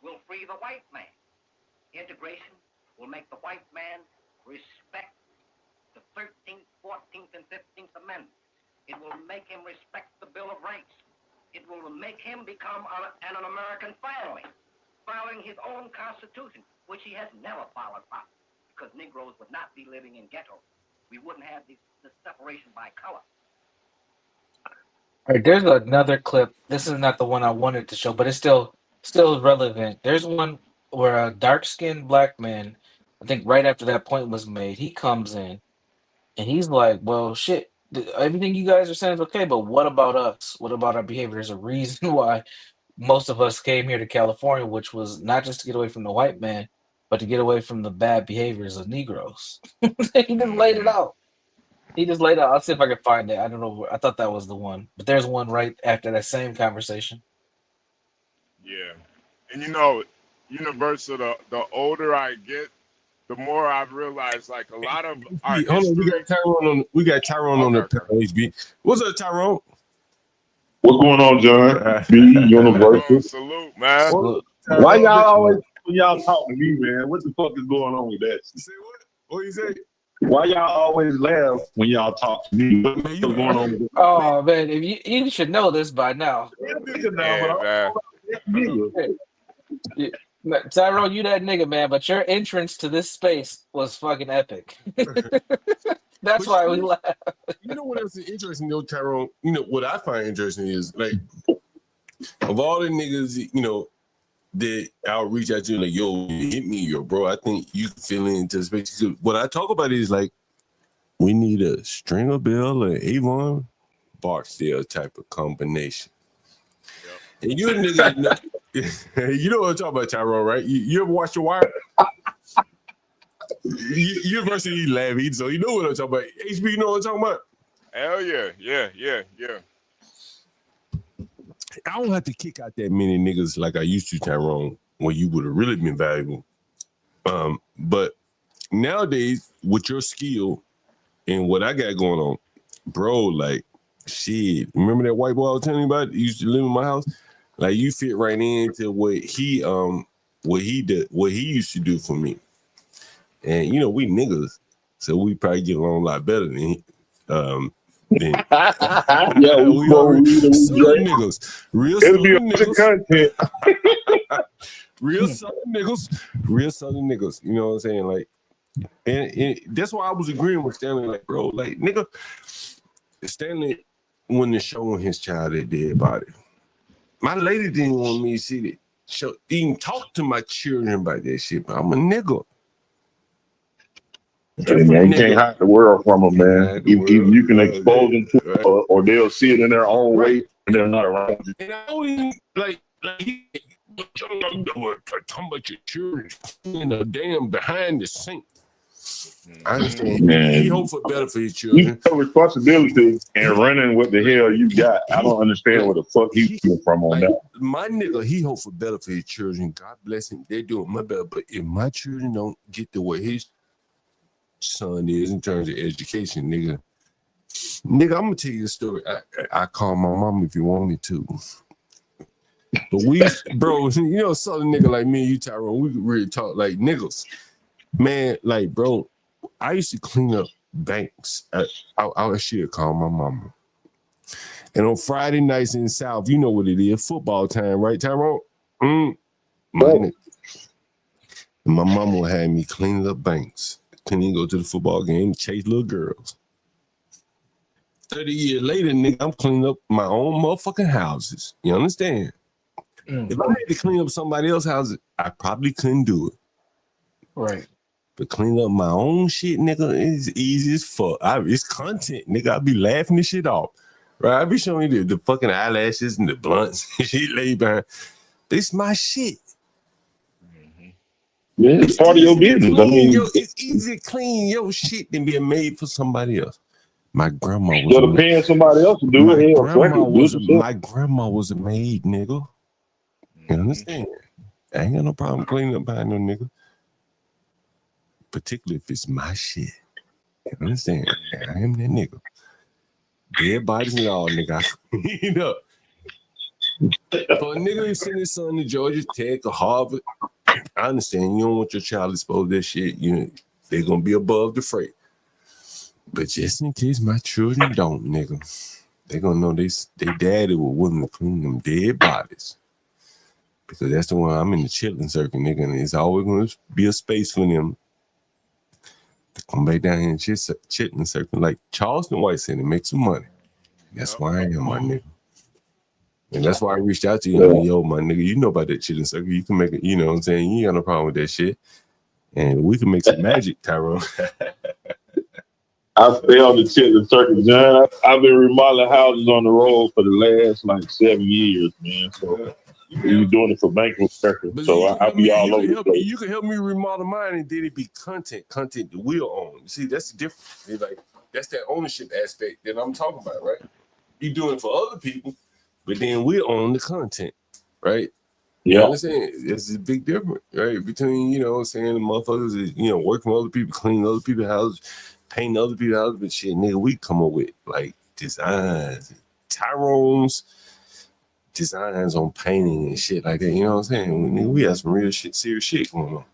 will free the white man. Integration will make the white man respect the 13th, 14th, and 15th Amendments. It will make him respect the Bill of Rights. It will make him become an American following his own Constitution, which he has never followed properly, because Negroes would not be living in ghettos. We wouldn't have this separation by color. All right, there's another clip. This is not the one I wanted to show, but it's still relevant. There's one where a dark-skinned black man, I think right after that point was made, he comes in and he's like, "Well, shit, everything you guys are saying is okay, but what about us? What about our behavior? There's a reason why most of us came here to California, which was not just to get away from the white man, but to get away from the bad behaviors of Negroes." He just laid it out. I'll see if I can find it. I don't know. I thought that was the one, but there's one right after that same conversation. Yeah. And Universal, the older I get, the more I've realized like a lot of our Hold on, we got Tyrone on the HB. What's up, Tyrone? What's going on, John? B, Universal. Salute, man. Why y'all always, when y'all talk to me, man, what the fuck is going on with that? Say what? What you say? Why y'all always laugh when y'all talk to me? What's going on with that? Oh man, if you should know this by now. Tyrone, you that nigga, man, but your entrance to this space was fucking epic. That's why we laugh. You know what else is interesting, though, Tyrone? You know what I find interesting is like of all the niggas, that I'll reach out to you like, yo, hit me, yo, bro. I think you can fill into the space. What I talk about is like, we need a Stringer Bell or Avon Barksdale type of combination. Yep. And you're a nigga, you know what I'm talking about, Tyrone, right? You ever watch The Wire? University laughing, so you know what I'm talking about. HB, you know what I'm talking about? Hell yeah. I don't have to kick out that many niggas like I used to, Tyrone, when you would have really been valuable. But nowadays, with your skill and what I got going on, bro, like, shit. Remember that white boy I was telling you about? He used to live in my house? Like, you fit right into what he used to do for me. And, we niggas, so we probably get along a lot better than he. Yeah, we Southern niggas. Real Southern niggas. Real Southern niggas. You know what I'm saying? Like, and that's why I was agreeing with Stanley. Like, bro, like, nigga, Stanley, when they're showing his child that dead body. My lady didn't want me to see that. Show, even talk to my children about that shit, but I'm a nigga. Hey, man, you can't hide the world from them, man. Either you can expose them to it, or they'll see it in their own way, and they're not around you. And I don't even like talking about your children in the damn behind the sink. I understand. Man, He hope for better for his children. You have responsibility and running what the hell you got. I don't understand where the fuck he's coming from on that. My nigga, he hope for better for his children. God bless him. They're doing my better. But if my children don't get to where his son is in terms of education, nigga, I'm gonna tell you a story. I call my mom if you want me to. But we, bro, you know, southern nigga like me and you, Tyrone, we could really talk like niggas. Man, like, bro, I used to clean up banks. I should call my mama. And on Friday nights in the South, you know what it is, football time, right, Tyrone? My mama would have me cleaning up banks. Couldn't even go to the football game, chase little girls. 30 years later, nigga, I'm cleaning up my own motherfucking houses. You understand? If I had to clean up somebody else's house, I probably couldn't do it. Right. But clean up my own shit, nigga, is easy as fuck. It's content, nigga. I be laughing this shit off. Right? I be showing you the fucking eyelashes and the blunts and shit laid behind. This my shit. Yeah, it's part of your business. I mean, it's easy to clean your shit than being made for somebody else. My grandma was instead of paying somebody else to do it. My grandma was a maid, nigga. You understand? I ain't got no problem cleaning up behind no nigga. Particularly if it's my shit. You understand? I am that nigga. Dead bodies and all, nigga. You know. For a nigga who sent his son to Georgia Tech or Harvard, I understand you don't want your child exposed to that shit. They're gonna be above the freight. But just in case my children don't, nigga, they gonna know they daddy was willing to clean them dead bodies. Because that's the one I'm in the chitlin circle, nigga, and it's always gonna be a space for them to come back down here and chitlin circle. Like Charleston White said, and make some money. That's why I am, my nigga. And that's why I reached out to you. Like, yo, my nigga, you know about that chitlin circle. You can make it, you know what I'm saying? You ain't got no problem with that shit. And we can make some magic, Tyrone. I stay on the chitlin circuit, John. I've been remodeling houses on the road for the last like 7 years, man. So we're doing it for banking circuit. So I'll be all over the place. You can help me remodel mine, and then it be content that we'll own. You see, that's the difference. It's like that's that ownership aspect that I'm talking about, right? You doing it for other people, but then we own the content, right? You know what I'm saying? It's a big difference, right? Between, you know what I'm saying, the motherfuckers that, you know, working with other people, cleaning other people's houses, painting other people's houses, but shit, nigga, we come up with like designs, Tyrone's designs on painting and shit like that. You know what I'm saying? Nigga, we have some real shit, serious shit going on.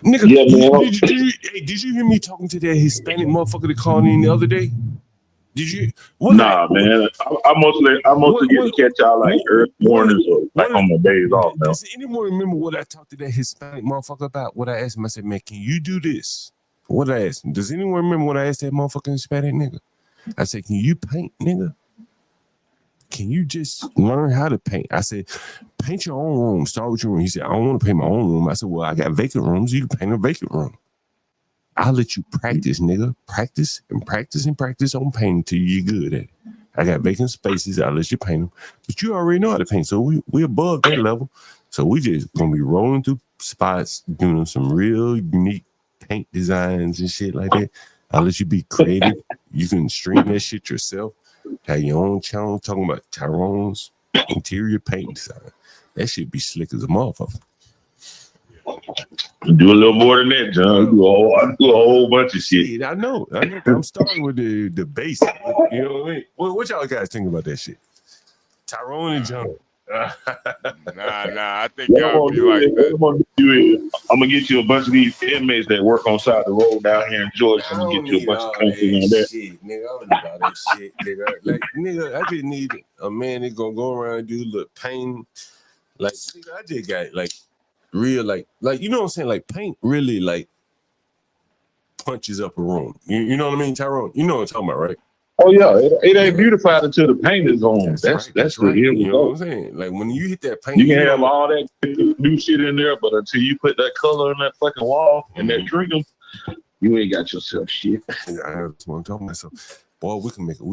Nigga, did you hear me talking to that Hispanic motherfucker that called in the other day? Did you? Nah, man. I mostly get to catch y'all like early mornings or like on my days off. Does anyone remember what I talked to that Hispanic motherfucker about? What I asked him, I said, man, can you do this? What I asked him? Does anyone remember what I asked that motherfucking Hispanic nigga? I said, can you paint, nigga? Can you just learn how to paint? I said, paint your own room. Start with your room. He said, I don't want to paint my own room. I said, well, I got vacant rooms. You can paint a vacant room. I'll let you practice, nigga. Practice and practice and practice on painting till you're good at it. I got vacant spaces. I'll let you paint them. But you already know how to paint. So we above that level. So we just going to be rolling through spots, doing some real unique paint designs and shit like that. I'll let you be creative. You can stream that shit yourself. Have your own channel talking about Tyrone's interior paint design. That shit be slick as a motherfucker. Do a little more than that, John. Do a whole bunch of shit. I know. I'm starting with the basic. You know what I mean? What y'all guys think about that shit? Tyrone and John. Nah. I think y'all be like that. I'm gonna get you a bunch of these inmates that work on side the road down here in Georgia. I'm gonna get you a bunch of countries on that. Shit, nigga, I don't need all that shit, nigga. Like, nigga, I just need a man that gonna go around and do a little painting. Like, nigga, I just got like real, like you know what I'm saying? Like paint really, like punches up a room. You know what I mean, Tyrone? You know what I'm talking about, right? Oh yeah, it ain't beautified until the paint is on. That's the right. end You know what I'm result. saying? Like when you hit that paint, You can have all that new shit in there, but until you put that color in that fucking wall and that drinking, you ain't got yourself shit. I just want to tell myself, boy, we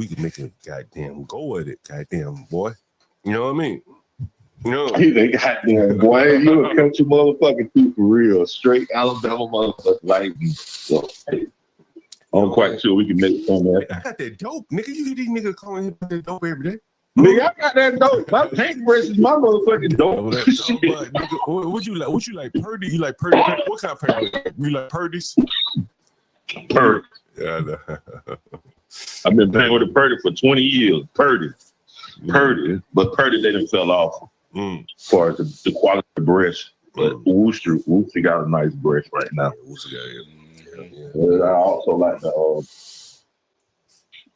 can make a goddamn go at it, goddamn boy. You know what I mean? You know, He think, goddamn boy, you a country motherfucker too for real, straight Alabama motherfucker like me. So hey, I'm quite sure we can make some of that. I got that dope, nigga. You hear these niggas calling him that dope every day? Nigga, I got that dope. My paintbrush is my motherfucking dope. Nigga, what you like? What you like, Purdy? You like Purdy? What kind of paintbrush? You like Purdy's? Purdy. Yeah, I've been playing with a Purdy for 20 years. Purdy. But Purdy they done fell off as far as the quality of the brush. But Wooster got a nice brush right now. I also like the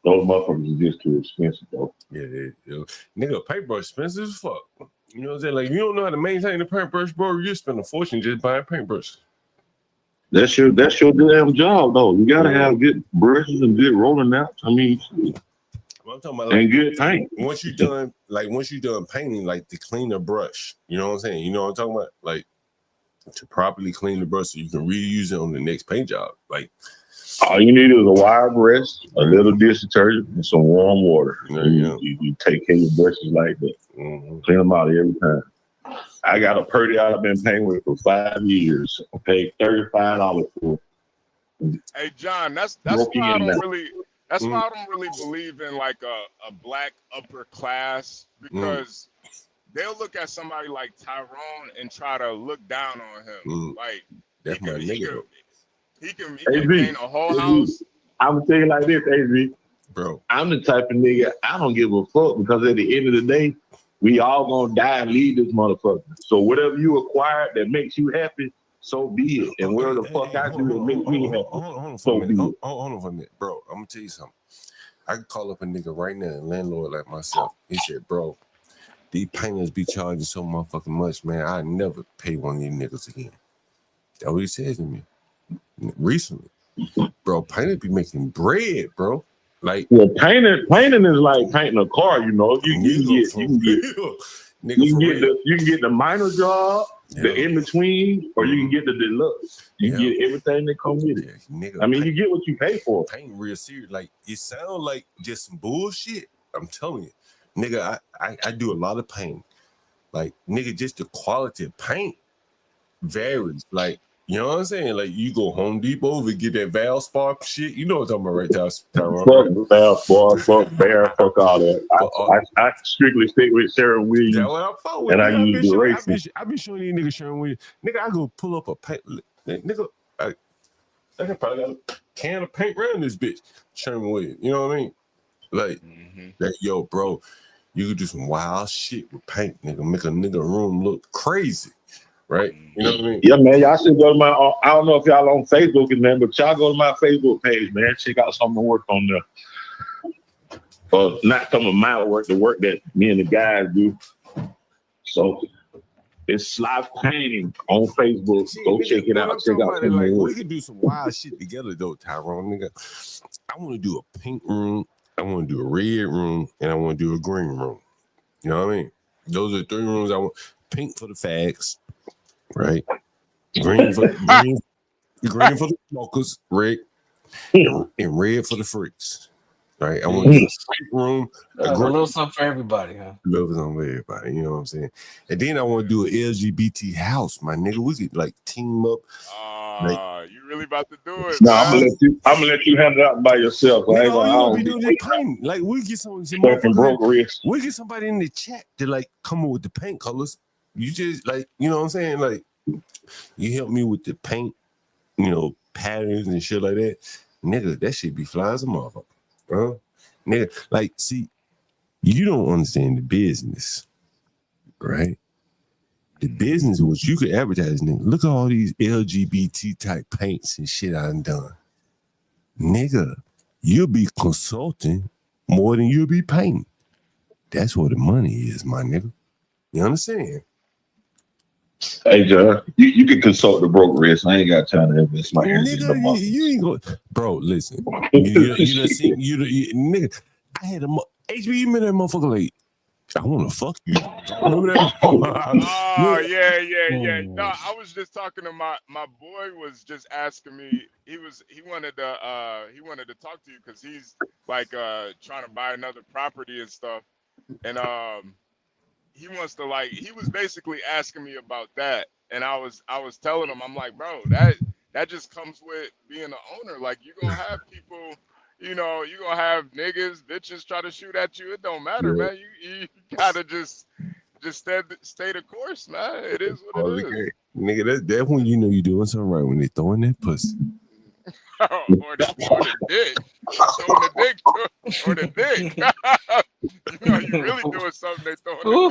those motherfuckers are just too expensive though. Yeah. Nigga, paintbrush expensive as fuck. You know what I'm saying? Like, you don't know how to maintain the paintbrush, bro. You spend a fortune just buying paintbrushes. That's your damn job though. You gotta have good brushes and good rolling outs. I mean, I'm talking about, like, and good paint. Once you're done painting, like to clean the brush. You know what I'm saying? You know what I'm talking about? Like to properly clean the brush so you can reuse it on the next paint job. Like all you need is a wire brush, a little dish detergent, and some warm water. You take care of your brushes like that. Clean them out every time. I got a Purdy I've been paying with for 5 years. I paid $35 for it. Hey John, that's why I don't really believe in like a black upper class, because they'll look at somebody like Tyrone and try to look down on him. Like that's my nigga. He can paint a whole house. I'm gonna tell you like this, AZ. Bro, I'm the type of nigga, I don't give a fuck, because at the end of the day, we all gonna die and leave this motherfucker. So whatever you acquire that makes you happy, so be it. And whatever the fuck I do that makes me happy, so be it. Hold on for a minute, bro. I'm gonna tell you something. I can call up a nigga right now, a landlord like myself. He said, bro, these painters be charging so motherfucking much, man. I never pay one of these niggas again. That's what he said to me recently. Bro, painters be making bread, bro. Like, well, painting is like painting a car, you know. You can get the minor job, the in between, or you can get the deluxe. You can get everything that comes with it. Nigga, I mean, you get what you pay for. Painting real serious. Like, it sounds like just some bullshit. I'm telling you, nigga, I do a lot of painting. Like, nigga, just the quality of paint varies. Like, you know what I'm saying? Like, you go Home Depot and get that Valspar shit. You know what I'm talking about, right, Tyrone? Fuck Valspar, fuck Bear, fuck all that. I strictly stick with Sharon Williams. That's what I thought with. And I use the racing. I been showing these niggas Sharon Williams. Nigga, I go pull up a paint. Nigga, I can probably got a can of paint around this bitch. Sharon Williams. You know what I mean? Like, that, yo, bro, you could do some wild shit with paint, nigga. Make a nigga room look crazy. Right? You know what I mean? Yeah, man. Y'all should go to my, I don't know if y'all on Facebook, man, but y'all go to my Facebook page, man. Check out some of the work on there. Not some of my work, the work that me and the guys do. So it's Sly Painting on Facebook. Go check it out. Check out like, we can do some wild shit together, though, Tyrone. Nigga, I want to do a pink room, I want to do a red room, and I want to do a green room. You know what I mean? Those are the 3 rooms I want. Pink for the fags. Right, green for the smokers, red, and red for the freaks. Right, I want a freak room, a little something for everybody, huh? Love is on everybody, you know what I'm saying? And then I want to do an LGBT house, my nigga. We could like team up. You really about to do it? No, I'm gonna let you handle it out by yourself. Nigga, all you be doing is painting. Like we get we get somebody in the chat to like come up with the paint colors. You just like, you know what I'm saying? Like, you help me with the paint, you know, patterns and shit like that. Nigga, that shit be fly as a motherfucker. Bro. Nigga, like, see, you don't understand the business, right? The business was you could advertise, nigga. Look at all these LGBT type paints and shit I done. Nigga, you'll be consulting more than you'll be painting. That's where the money is, my nigga. You understand? Hey, John, you can consult the brokerage. I ain't got time to invest my energy in the Nigga, market. you ain't going, bro. Listen, you done seen nigga. I had HB. You met that motherfucker like I want to fuck you. Remember that? Oh yeah. No, Mm. I was just talking to my boy. Was just asking me. He wanted to talk to you because he's like trying to buy another property and stuff, and he wants to like he was basically asking me about that, and I was telling him, I'm like, bro, that just comes with being an owner. Like you're gonna have people, you're gonna have niggas, bitches try to shoot at you. It don't matter, Yeah. man. You gotta just stay the course, man. It is what it is. Nigga, that's when you know you're doing something right, when they throwing that pussy. or the dick. Throwing the dick or the dick. You really doing something, they throwing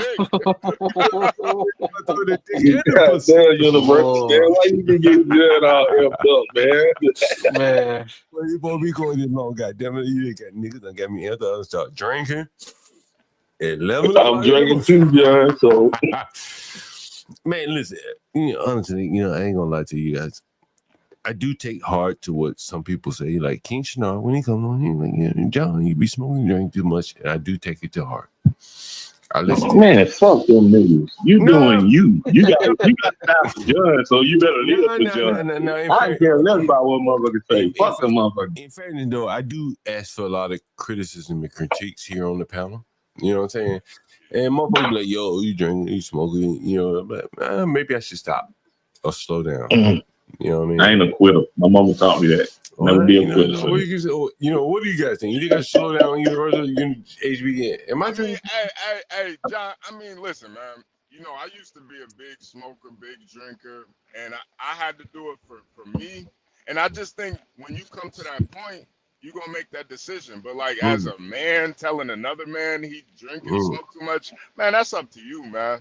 the dick. Yeah, damn, Universal, man. Why you be getting good all amped up, man? Man. Well, you supposed to be going this long, goddamn it. You got niggas done got me amped up and start drinking. At 11 I'm drinking too, John, so. Man, listen, honestly, I ain't gonna lie to you guys. I do take heart to what some people say. Like King Shinar, when he comes on here, like, yeah, John, you be smoking, drink too much, and I do take it to heart. I listen. Man, fuck them niggas. Doing you. You got time for John, so you better live for John. I don't care nothing about what motherfuckers say. Fuck them motherfuckers. In fairness, though, I do ask for a lot of criticism and critiques here on the panel. You know what I'm saying? And motherfuckers be like, yo, you drinking, you smoking, but maybe I should stop or slow down. Mm-hmm. You know what I mean? I ain't a quitter. My mama taught me that. Never be a quitter. What do you guys think? You think I should slow down Universal? You can HB? Hey, John. I mean, listen, man. I used to be a big smoker, big drinker, and I had to do it for me. And I just think when you come to that point, you're gonna make that decision. But like as a man telling another man he drink and smoke too much, man, that's up to you, man.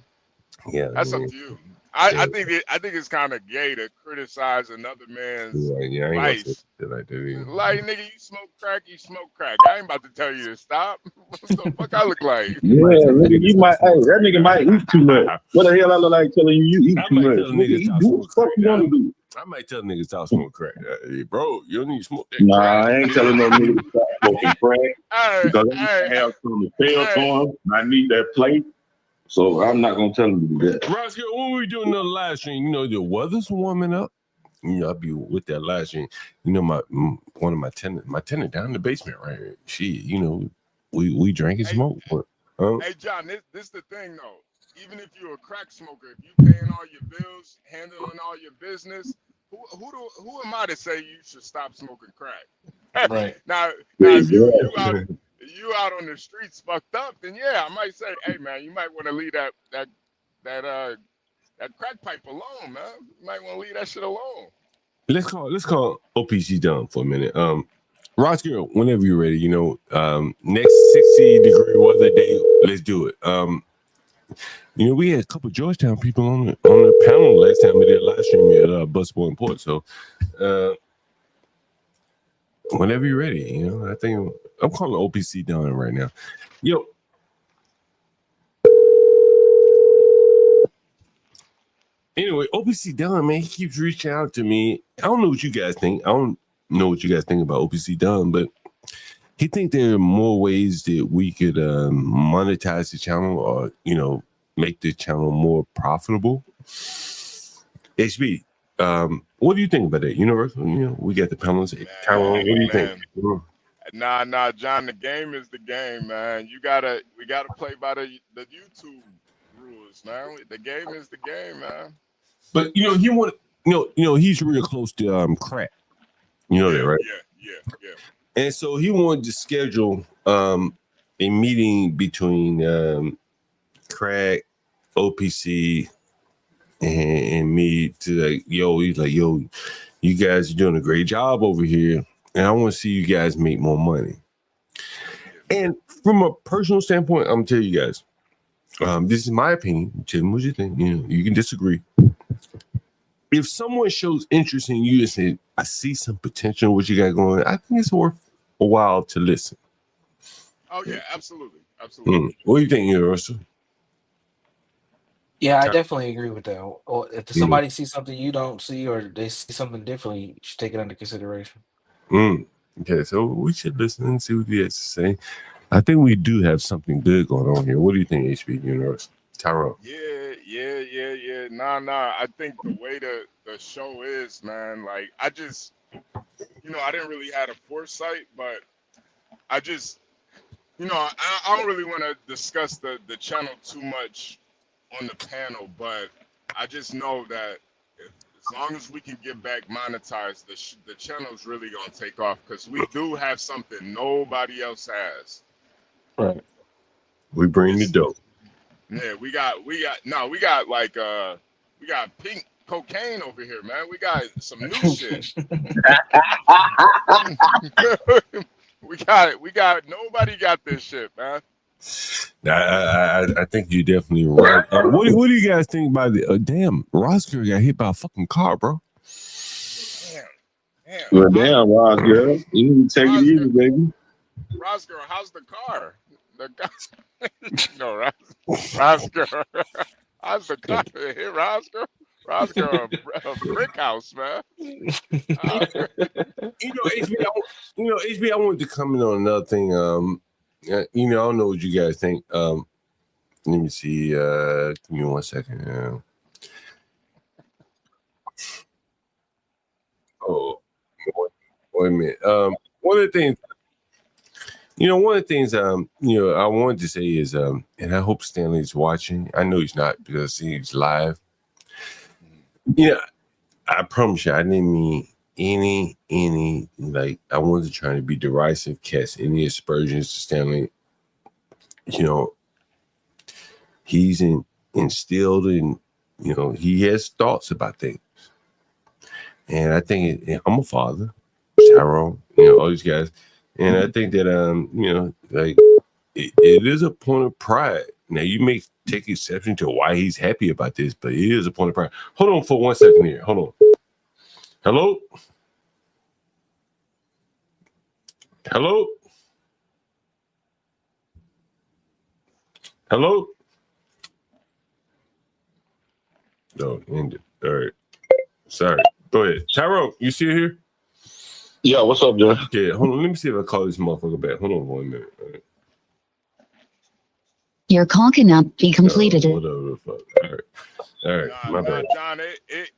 Yeah, that's up to you. I think it's kind of gay to criticize another man's vice. Like, nigga, you smoke crack. I ain't about to tell you to stop. What the fuck I look like? Yeah, nigga, that nigga might eat too much. What the hell I look like telling you eat too much? Nigga, do what the fuck you want to do. I might tell niggas stop smoking crack. Hey, bro, you don't need to smoke that crack. Nah, I ain't telling no niggas to stop smoking crack because I have something to tell to him. I need that plate. So I'm not gonna tell him to do that. Roscoe, when we doing the live stream, the weather's warming up. I'll be with that live stream. One of my tenant down in the basement right here. She, we drink and smoke. Hey John, this the thing though. Even if you're a crack smoker, if you paying all your bills, handling all your business, who am I to say you should stop smoking crack? Right. now if you out on the streets fucked up, then yeah, I might say, hey man, you might want to leave that crack pipe alone, man. You might want to leave that shit alone. Let's call OPC down for a minute. Roscoe, whenever you're ready, next 60-degree weather day, let's do it. We had a couple of Georgetown people on the panel last time we did a live stream at Busboy and Port. So whenever you're ready, I think I'm calling OPC down right now. Yo. Anyway, OPC Dunn, man, he keeps reaching out to me. I don't know what you guys think. I don't know what you guys think about OPC Dunn, but he think there are more ways that we could monetize the channel or, make the channel more profitable. HB, what do you think about that? Universal, we got the panels. What do you think? Nah, John, the game is the game, man. We gotta play by the YouTube rules, man. The game is the game, man. But he want he's real close to crack. You know that, right? Yeah. And so he wanted to schedule a meeting between crack, OPC, and me to he's like, yo, you guys are doing a great job over here, and I want to see you guys make more money. And from a personal standpoint, I'm gonna tell you guys, this is my opinion. Tell me what you think. You can disagree. If someone shows interest in you and say, I see some potential in what you got going, I think it's worth a while to listen. Oh yeah, absolutely. What do you think, Universal? Yeah, I definitely agree with that. Or if Mm. somebody sees something you don't see, or they see something differently, you should take it under consideration. Mm. Okay, so we should listen and see what he has to say. I think we do have something good going on here. What do you think, HB Universe? Tyrone. Yeah. Nah. I think the way the show is, man, like I just, I didn't really have a foresight, but I just, I don't really want to discuss the channel too much on the panel, but I just know that as long as we can get back monetized, the channel's really gonna take off because we do have something nobody else has. Right. We bring the dope. Yeah, we got we got pink cocaine over here, man. We got some new shit. we got nobody got this shit, man. I think you're definitely right. What do you guys think about the damn Roscoe got hit by a fucking car, bro? Damn. Well, damn, Ross, girl. You need to take it easy, baby. Roscoe, how's the car? The car, Roscoe, how's the car? Hey, Roscoe, a brick house, man. HB, I wanted to comment on another thing. I don't know what you guys think. Let me see. Give me 1 second. Oh, wait a minute. One of the things, I wanted to say is, and I hope Stanley's watching. I know he's not because he's live. I promise you, I didn't mean any like I wasn't trying to be derisive, cast any aspersions to Stanley. He's instilled in, he has thoughts about things. And I think I'm a father, Tyrone, all these guys. And I think that, like it is a point of pride. Now, you may take exception to why he's happy about this, but it is a point of pride. Hold on for 1 second here. Hold on. Hello? Hello? Hello? No, end it. All right. Sorry. Go ahead. Tyrone, you still here? Yeah, what's up, Joe? Okay, hold on. Let me see if I call this motherfucker back. Hold on 1 minute. All right. Your call cannot be completed. Whatever the fuck. All right. My bad. John, it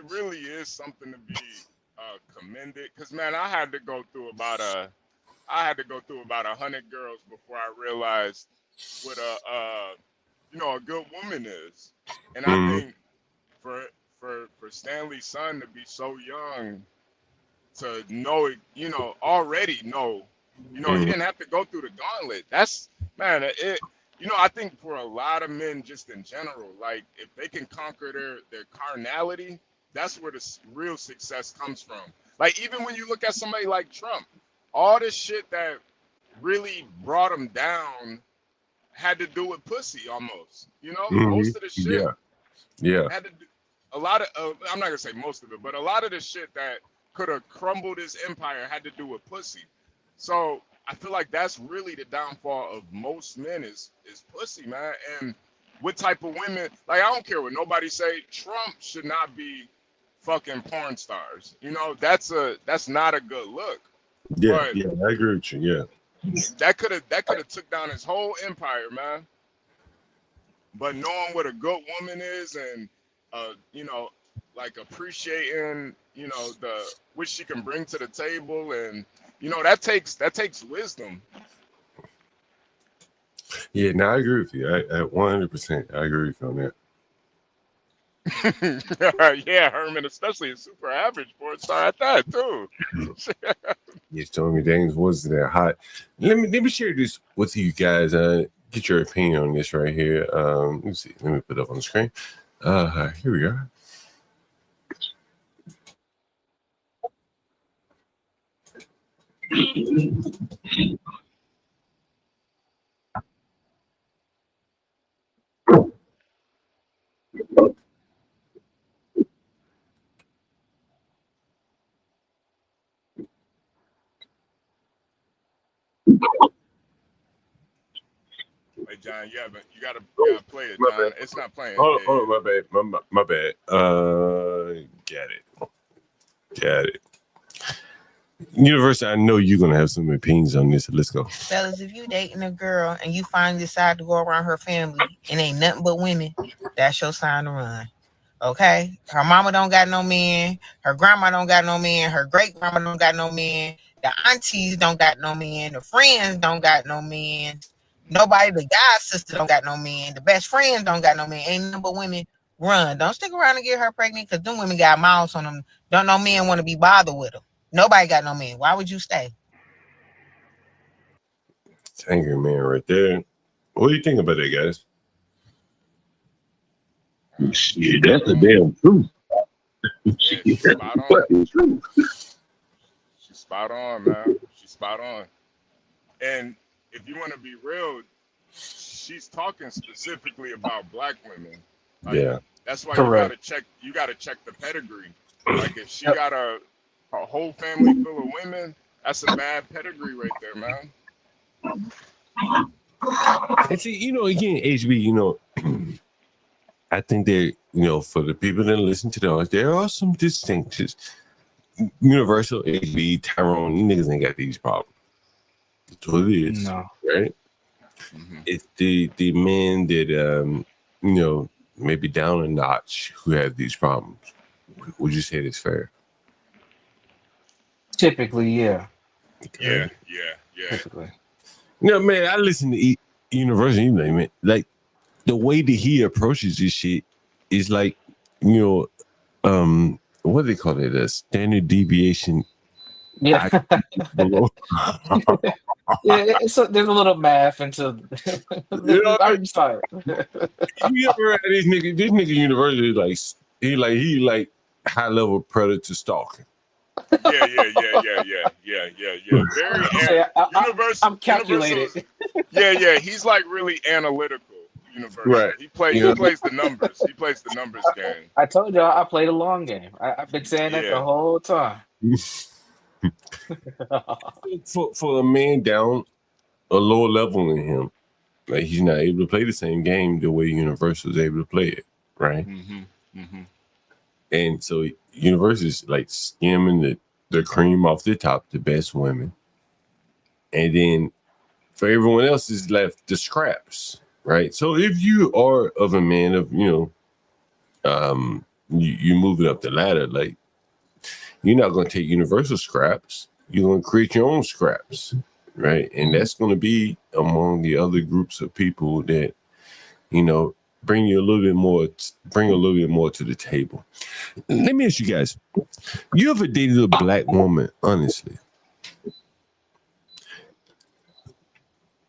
really is something to be commended. Cause man, I had to go through about 100 girls before I realized what a good woman is. And I think for Stanley's son to be so young to know it, already know, he didn't have to go through the gauntlet. That's, man, I think for a lot of men just in general, like if they can conquer their carnality, that's where the real success comes from. Like even when you look at somebody like Trump, all this shit that really brought him down had to do with pussy almost. Most of the shit had to do a lot of I'm not gonna say most of it, but a lot of the shit that could have crumbled his empire had to do with pussy. So I feel like that's really the downfall of most men is pussy, man. And what type of women, like I don't care what nobody say, Trump should not be fucking porn stars. That's not a good look. Yeah, But I agree with you. Yeah. that could have took down his whole empire, man. But knowing what a good woman is and like appreciating, what she can bring to the table, and that takes wisdom. Yeah, no, I agree with you. I 100%. I agree with you on that. Yeah, Herman, especially a super average porn star at that too. Yes, Stormy Daniels was there hot. Let me share this with you guys. Get your opinion on this right here. Let me see. Let me put it up on the screen. Here we go. Hey, John. You gotta play it, My John. bad. It's not playing. Hold Yeah, on, my bad. My bad. Got it. University, I know you're gonna have some opinions on this. Let's go. Fellas, if you dating a girl and you finally decide to go around her family and ain't nothing but women, that's your sign to run. Okay? Her mama don't got no man. Her grandma don't got no man. Her great grandma don't got no man. The aunties don't got no man. The friends don't got no man. Nobody, the god sister don't got no man. The best friends don't got no man. Ain't nothing but women. Run. Don't stick around and get her pregnant because them women got mouths on them. Don't no men want to be bothered with them. Nobody got no man. Why would you stay? Angry man right there. What do you think about that, guys? Shit, that's the damn truth. she's spot on. She's spot on, man. She's spot on. And if you want to be real, she's talking specifically about black women. Like, Yeah. That's why Correct. you gotta check the pedigree. Like if she got a whole family full of women, that's a bad pedigree right there, man. And see, again, HB, I think that, for the people that listen to those, there are some distinctions. Universal, HB, Tyrone, niggas ain't got these problems. That's what it is. No. Right? Mm-hmm. It's the men that, maybe down a notch who have these problems. Would you say that's fair? Typically, yeah. Yeah. Typically. Man, I listen to Universal, man. Like, the way that he approaches this shit is like, what do they call it? A standard deviation. Yeah. Yeah, so there's a little math into I'm sorry. You ever had this nigga University like he like high level predator stalking. Yeah. Very I'm calculated. Yeah. He's like really analytical. Universal. Right. He plays the numbers. He plays the numbers game. I told y'all I played a long game. I've been saying that the whole time. For a man down a lower level than him, like he's not able to play the same game the way Universal is able to play it, right? Mm-hmm. And so Universal is like skimming the cream off the top, the best women, and then for everyone else is left the scraps, right? So if you are of a man of you moving up the ladder, like you're not going to take Universal scraps. You're going to create your own scraps, right? And that's going to be among the other groups of people that, bring a little bit more to the table. Let me ask you guys, you ever dated a black woman, honestly,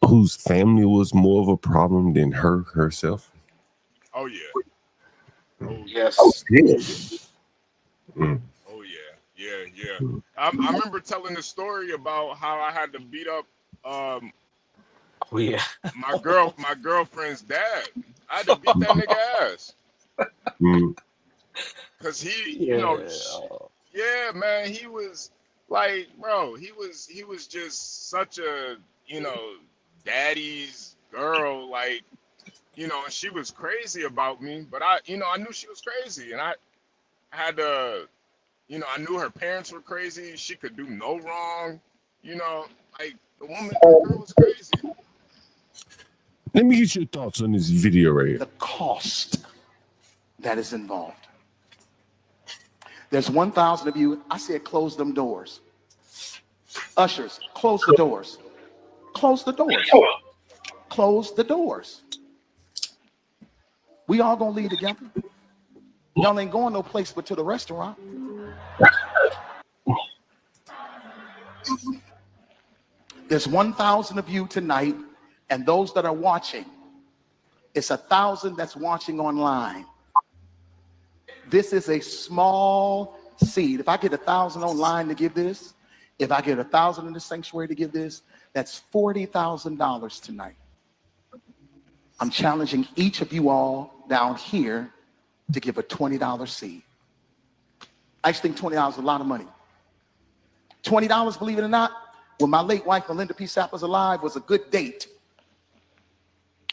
whose family was more of a problem than herself? Oh yeah. Yes. Mm. Yeah. I remember telling the story about how I had to beat up my girlfriend's dad. I had to beat that nigga ass. Cause he, man, he was like, bro, he was just such a, daddy's girl, like, and she was crazy about me, but I knew she was crazy, and I had to, I knew her parents were crazy. She could do no wrong, like the girl was crazy. Let me get your thoughts on this video right here. The cost that is involved. There's 1,000 of you. I said, close them doors. Ushers, close the doors. Close the doors. Close the doors. We all gonna leave together. Y'all ain't going no place but to the restaurant. There's 1,000 of you tonight, and those that are watching, it's 1,000 that's watching online. This is a small seed. If I get 1,000 online to give this, if I get 1,000 in the sanctuary to give this, that's $40,000 tonight. I'm challenging each of you all down here to give a $20 seed. I just think $20 is a lot of money. $20, believe it or not, when my late wife, Melinda P. Sapp, was alive, was a good date.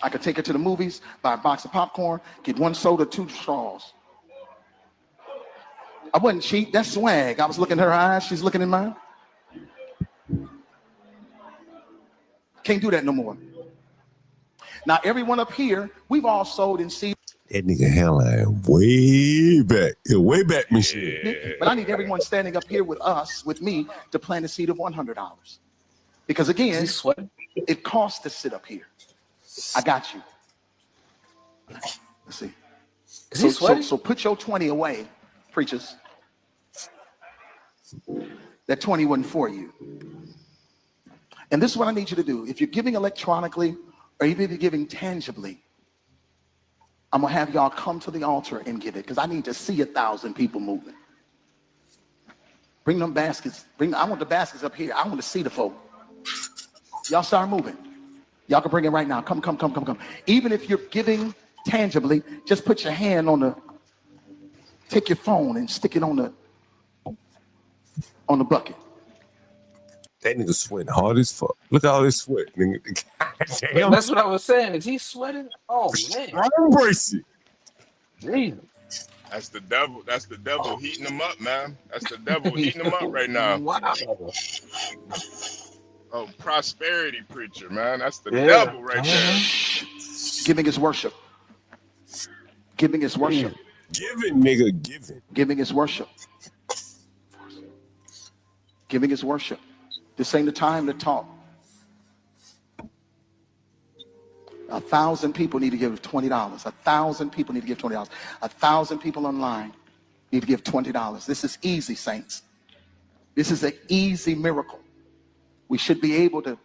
I could take her to the movies, buy a box of popcorn, get 1 soda, 2 straws. I wasn't cheap. That's swag. I was looking in her eyes. She's looking in mine. Can't do that no more. Now, everyone up here, we've all sold in seed. That nigga hairline way back machine. But I need everyone standing up here with us, with me, to plant a seed of $100. Because again, it costs to sit up here. I got you. Let's see. So put your 20 away, preachers. That 20 wasn't for you. And this is what I need you to do. If you're giving electronically or even if you're giving tangibly, I'm going to have y'all come to the altar and give it because I need to see 1,000 people moving. Bring them baskets. I want the baskets up here. I want to see the folk. Y'all start moving. Y'all can bring it right now. Come. Even if you're giving tangibly, just put your hand on take your phone and stick it on the bucket. That nigga sweating hard as fuck. Look at all this sweat, nigga. Damn. That's what I was saying. Is he sweating? Oh man. Embrace it. Jesus. That's the devil. That's the devil heating them up, man. That's the devil heating them up right now. Wow. Oh, prosperity preacher, man. That's the devil right there. Giving is worship. Giving is worship. Giving, nigga, giving. Giving is worship. Giving is worship. This ain't the time to talk. 1,000 people need to give $20. 1,000 people need to give $20. 1,000 people online need to give $20. This is easy, saints. This is an easy miracle. We should be able to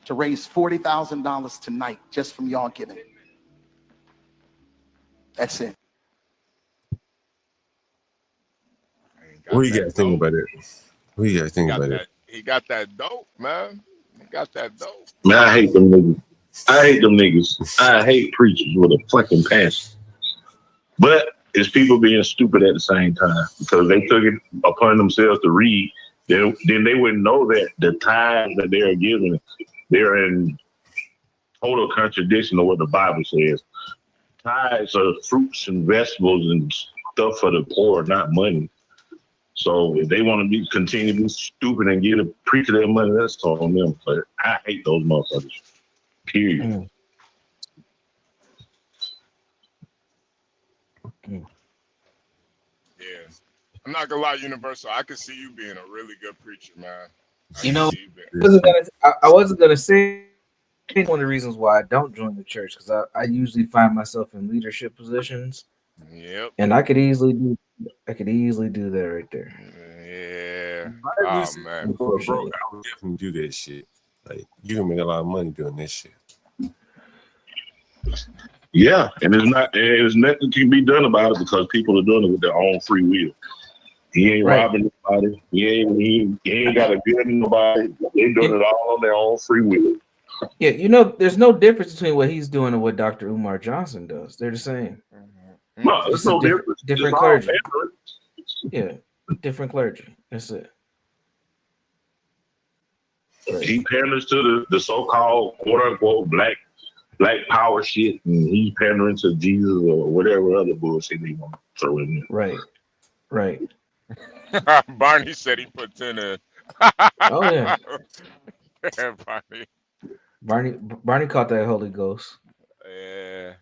raise $40,000 tonight just from y'all giving. That's it. What do you got to think about it? What do you got to think about it? He got that dope, man. He got that dope. Man, I hate them niggas. I hate preachers with a fucking passion. But it's people being stupid at the same time because they took it upon themselves to read. Then they wouldn't know that the tithe that they're giving, they're in total contradiction of what the Bible says. Tithes are fruits and vegetables and stuff for the poor, not money. So if they want to continue to be stupid and get a preacher their money, that's on them. But I hate those motherfuckers. Period. Yeah. I'm not gonna lie, Universal. I could see you being a really good preacher, man. You know, I wasn't gonna say one of the reasons why I don't join the church because I usually find myself in leadership positions. Yep. And I could easily do that right there. Yeah. Oh man. Bro, I would definitely do that shit. Like you can make a lot of money doing this shit. Yeah, and there's nothing can be done about it because people are doing it with their own free will. He ain't robbing nobody. He ain't got to get nobody. They doing it all on their own free will. Yeah, you know, there's no difference between what he's doing and what Dr. Umar Johnson does. They're the same. No, there's no difference. Different clergy. Yeah, different clergy. That's it. Right. He panders to the so-called quote-unquote black power shit, and he's pandering to Jesus or whatever other bullshit they want to throw in there. Right. Barney said he put 10 in. Oh yeah. Barney caught that Holy Ghost. Yeah.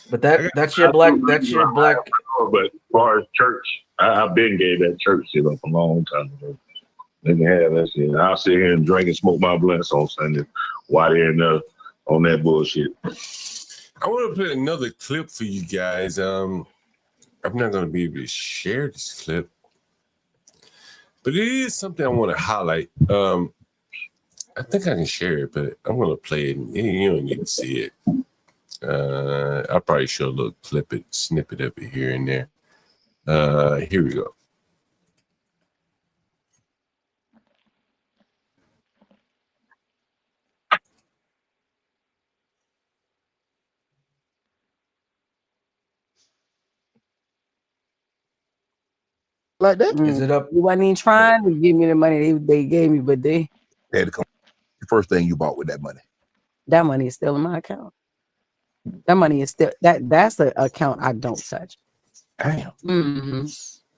But that's your black. But as far as church, I've been gave that church shit up a long time ago. They can have that shit. I'll sit here and drink and smoke my blunts on Sunday while they're on that bullshit. I want to play another clip for you guys. I'm not going to be able to share this clip, but it is something I want to highlight. I think I can share it, but I'm going to play it. And you don't need to see it. I'll probably show a little snippet of it here and there. Here we go. Like that? Is it up? You wasn't even trying to give me the money they gave me, but they had to come. first thing you bought with that money? That money is still in my account. That money is still that's an account I don't touch. Damn.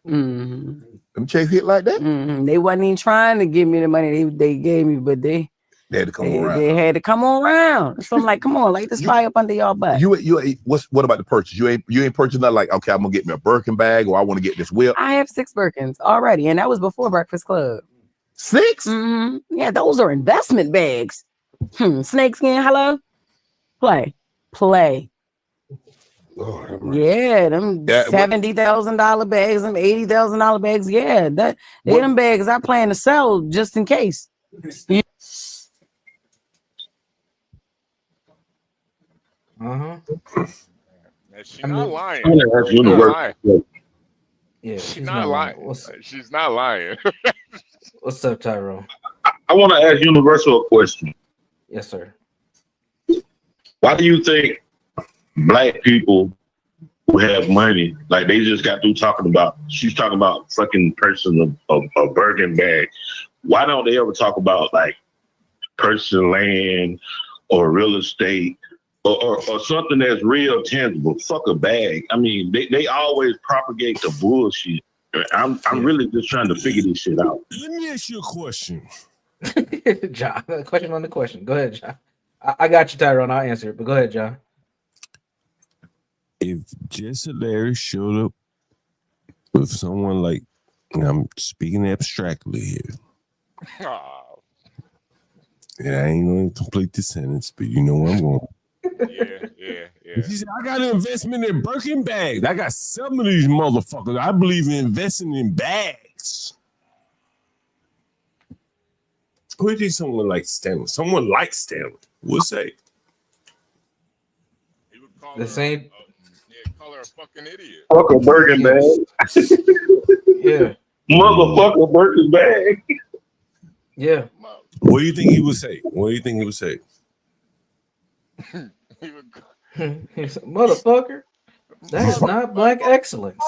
Them checks hit like that? They wasn't even trying to give me the money they gave me, but they had to come around. They had to come on around. So I'm like, come on, light this fire up under y'all butt. What about the purchase? You ain't purchased nothing like, okay, I'm gonna get me a Birkin bag, or I want to get this whip. I have 6 Birkins already, and that was before Breakfast Club. 6? Yeah, those are investment bags. Snakeskin, hello? Play. Yeah, them $70,000 bags, them $80,000 bags. Yeah, them bags I plan to sell just in case. Yeah. She's not lying. Yeah, she's not lying. She's not lying. What's up, Tyrone? I want to ask Universal a question. Yes, sir. Why do you think black people who have money, like they just got through she's talking about fucking purchasing a Birkin bag. Why don't they ever talk about like purchasing land or real estate or something that's real tangible? Fuck a bag. I mean, they always propagate the bullshit. I'm really just trying to figure this shit out. Let me ask you a question. John, a question on the question. Go ahead, John. I got you, Tyrone. I'll answer it, but go ahead, John. If Jesse Larry showed up with someone like, and I'm speaking abstractly here. Yeah, I ain't going to complete the sentence, but you know where I'm going. Yeah. She said, I got an investment in Birkin bags. I got some of these motherfuckers. I believe in investing in bags. Who do you think someone like Stanley? Someone like Stanley would say. He would call the same. Call her a fucking idiot. Fuck a Birkin bag. Yeah. Motherfucker Birkin bag. Yeah. What do you think he would say? What do you think he would say? Motherfucker. That's not black excellence.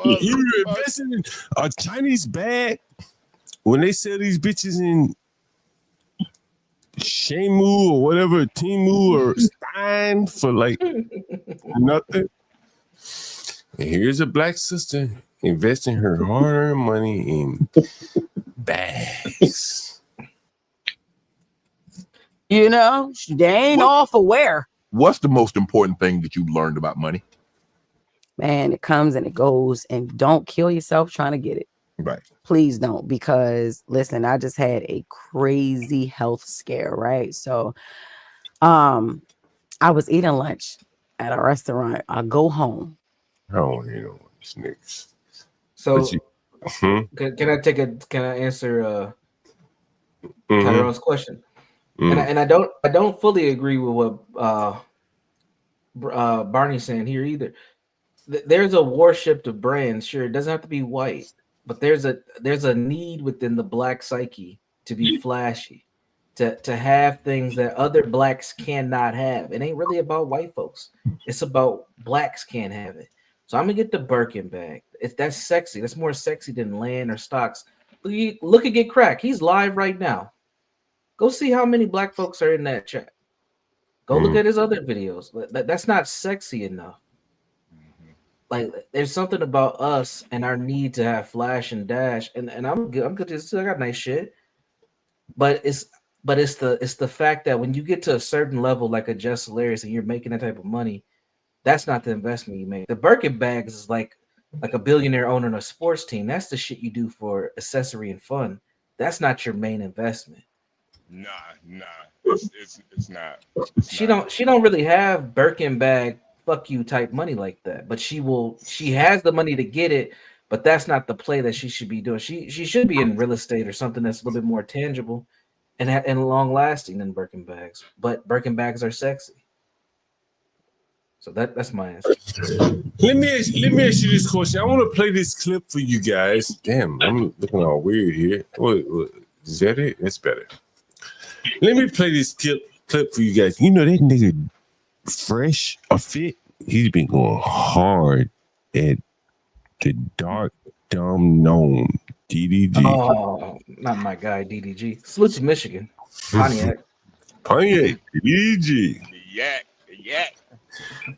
You invested in a Chinese bag when they sell these bitches in Shemu or whatever, Timu or Stein for like nothing. And here's a black sister investing her hard-earned money in bags. You know, they ain't off aware. What's the most important thing that you've learned about money? Man, it comes and it goes, and don't kill yourself trying to get it. Right. Please don't, because listen, I just had a crazy health scare, right? So I was eating lunch at a restaurant. I go home. Oh, you know, snakes. So can I answer Tyrone's question? And I don't fully agree with what Barney's saying here either. There's a worship of brands. Sure, it doesn't have to be white, but there's a need within the black psyche to be flashy, to have things that other blacks cannot have. It ain't really about white folks. It's about blacks can't have it. So I'm gonna get the Birkin bag. If that's sexy, that's more sexy than land or stocks. Look at Get Crack. He's live right now. Go see how many black folks are in that chat. Go look at his other videos. That's not sexy enough. Like, there's something about us and our need to have flash and dash. And I'm good. I got nice shit. But it's the fact that when you get to a certain level, like a Jess Hilarious, and you're making that type of money, that's not the investment you make. The Birkin bags is like a billionaire owning a sports team. That's the shit you do for accessory and fun. That's not your main investment. Nah. It's not. She don't really have Birkin bag fuck you type money like that. But she has the money to get it, but that's not the play that she should be doing. She should be in real estate or something that's a little bit more tangible and long lasting than Birkin bags. But Birkin bags are sexy. So that's my answer. Let me ask you this question. I want to play this clip for you guys. Damn, I'm looking all weird here. What, is that it? That's better. Let me play this clip for you guys. You know that nigga Fresh or Fit? He's been going hard at the Dark Dumb Gnome, DDG. Oh, not my guy, DDG. Salute to Michigan. Pontiac. Pontiac, EG. Yak.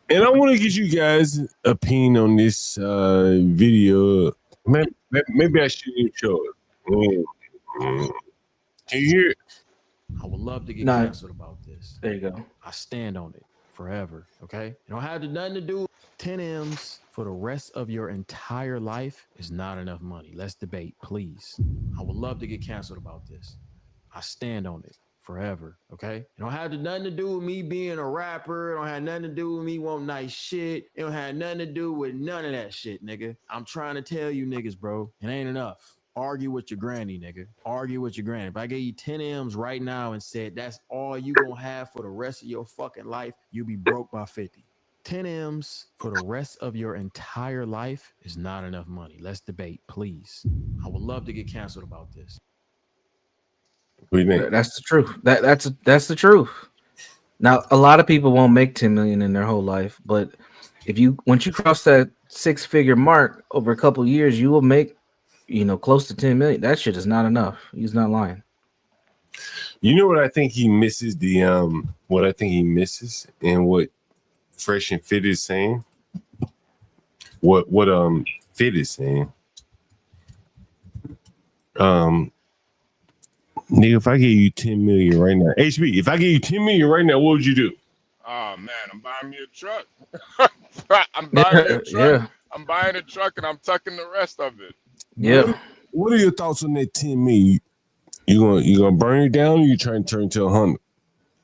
And I want to get you guys' opinion on this video. Maybe I shouldn't show it. Can you hear it? I would love to get No. canceled about this. There you go. I stand on it forever. Okay, it don't have nothing to do. 10 M's for the rest of your entire life is not enough money. Let's debate, please. I would love to get canceled about this. I stand on it forever. Okay, it don't have nothing to do with me being a rapper. It don't have nothing to do with me wanting nice shit. It don't have nothing to do with none of that shit, nigga. I'm trying to tell you niggas, bro, it ain't enough. Argue with your granny, nigga. Argue with your granny. If I gave you 10 M's right now and said that's all you gonna have for the rest of your fucking life, you'll be broke by 50. 10 M's for the rest of your entire life is not enough money. Let's debate, please. I would love to get canceled about this. What do you think? That's the truth. That's the truth. Now, a lot of people won't make 10 million in their whole life, but once you cross that 6-figure mark over a couple of years, you will make close to 10 million. That shit is not enough. He's not lying. You know what I think he misses? What I think he misses, and what Fresh and Fit is saying. What Fit is saying. Nigga, if I gave you 10 million right now, HB, if I gave you 10 million right now, what would you do? Oh man, I'm buying me a truck. I'm buying me a truck. Yeah. I'm buying a truck and I'm tucking the rest of it. Yeah. What are your thoughts on that 10 million? You gonna burn it down, or you trying to turn to 100?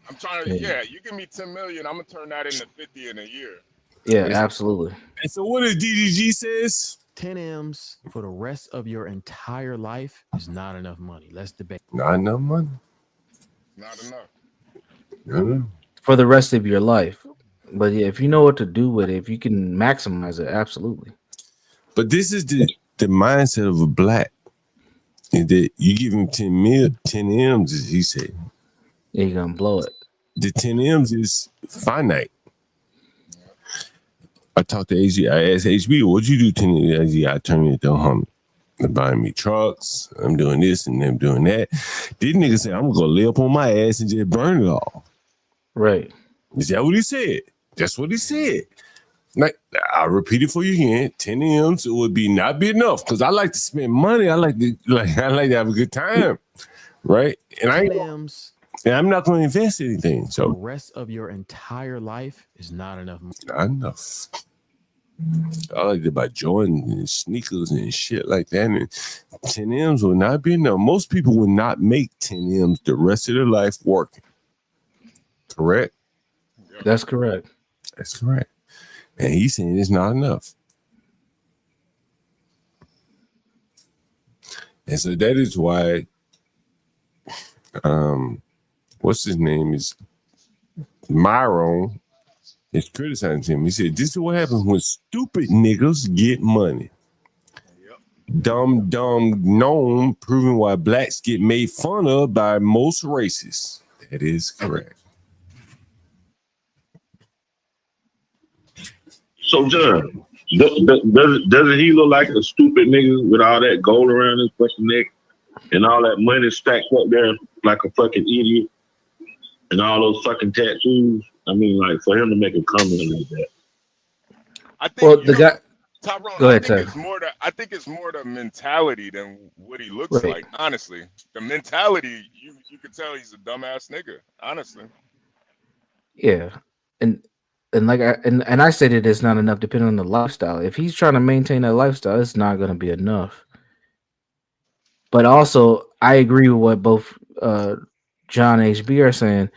I'm trying to, you give me 10 million, I'm gonna turn that into 50 in a year. Yeah, absolutely. And so what does DDG says? 10 M's for the rest of your entire life is not enough money. Let's debate. Not enough money. Not enough. For the rest of your life. But yeah, if you know what to do with it, if you can maximize it, absolutely. But this is the mindset of a black. And that you give him 10 M's, as he said. Yeah, you're gonna blow it. The 10 M's is finite. I talked to AG. I asked HB, what'd you do 10 M's? I turned it to 100. They're buying me trucks. I'm doing this and I'm doing that. These niggas say, I'm gonna lay up on my ass and just burn it all. Right. Is that what he said? That's what he said. Like, I'll repeat it for you again. 10 M's would not be enough because I like to spend money. I like to have a good time, right? And 10 M's. And I'm not going to invest anything. So the rest of your entire life is not enough money. Not enough. I like to buy Jordans and sneakers and shit like that. And 10 M's will not be enough. Most people will not make 10 M's the rest of their life working. Correct? That's correct. That's correct. And he's saying it's not enough. And so that is why, what's his name is Myron is criticizing him. He said, this is what happens when stupid niggas get money. Dumb gnome proving why blacks get made fun of by most races. That is correct. So, John, doesn't he look like a stupid nigga with all that gold around his fucking neck and all that money stacked up there like a fucking idiot and all those fucking tattoos? I mean, like, for him to make a comment like that. I think Tyrone, go ahead, I think it's more the mentality than what he looks like. Honestly, the mentality, you could tell he's a dumbass nigga. Honestly. Yeah, and I said it is not enough depending on the lifestyle. If he's trying to maintain that lifestyle, it's not going to be enough. But also, I agree with what both John and HB are saying.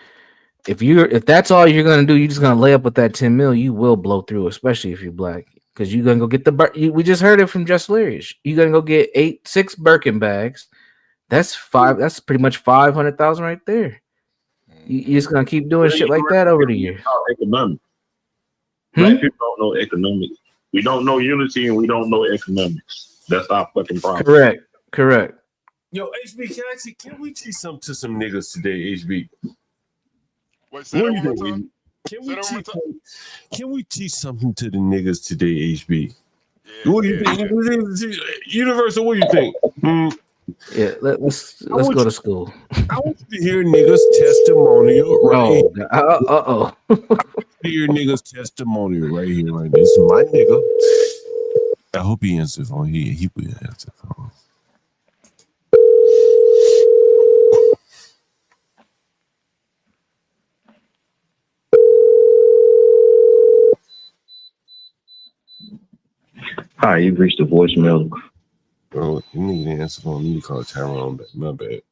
If that's all you're going to do, you're just going to lay up with that 10 mil, you will blow through, especially if you're black. Because you're going to go get we just heard it from Just Hilarious. You're going to go get 6 Birkin bags. That's pretty much 500,000 right there. You're just going to keep doing shit like that over the years. Economics. Black people don't know economics. We don't know unity and we don't know economics. That's our fucking problem. Correct. Yo, HB, can we teach something to some niggas today, HB? What do you think? Can we teach something to the niggas today, HB? What do you think? Universal, what do you think? Yeah, let's go to school. I want you to hear niggas' testimonial right Oh, uh-oh. here. Niggas' testimonial right here, right. This is my nigga. I hope he answers the phone. He will answer the phone. Hi, you've reached the voicemail. Bro, you need to answer the phone. You need to call Tyrone back. My bad.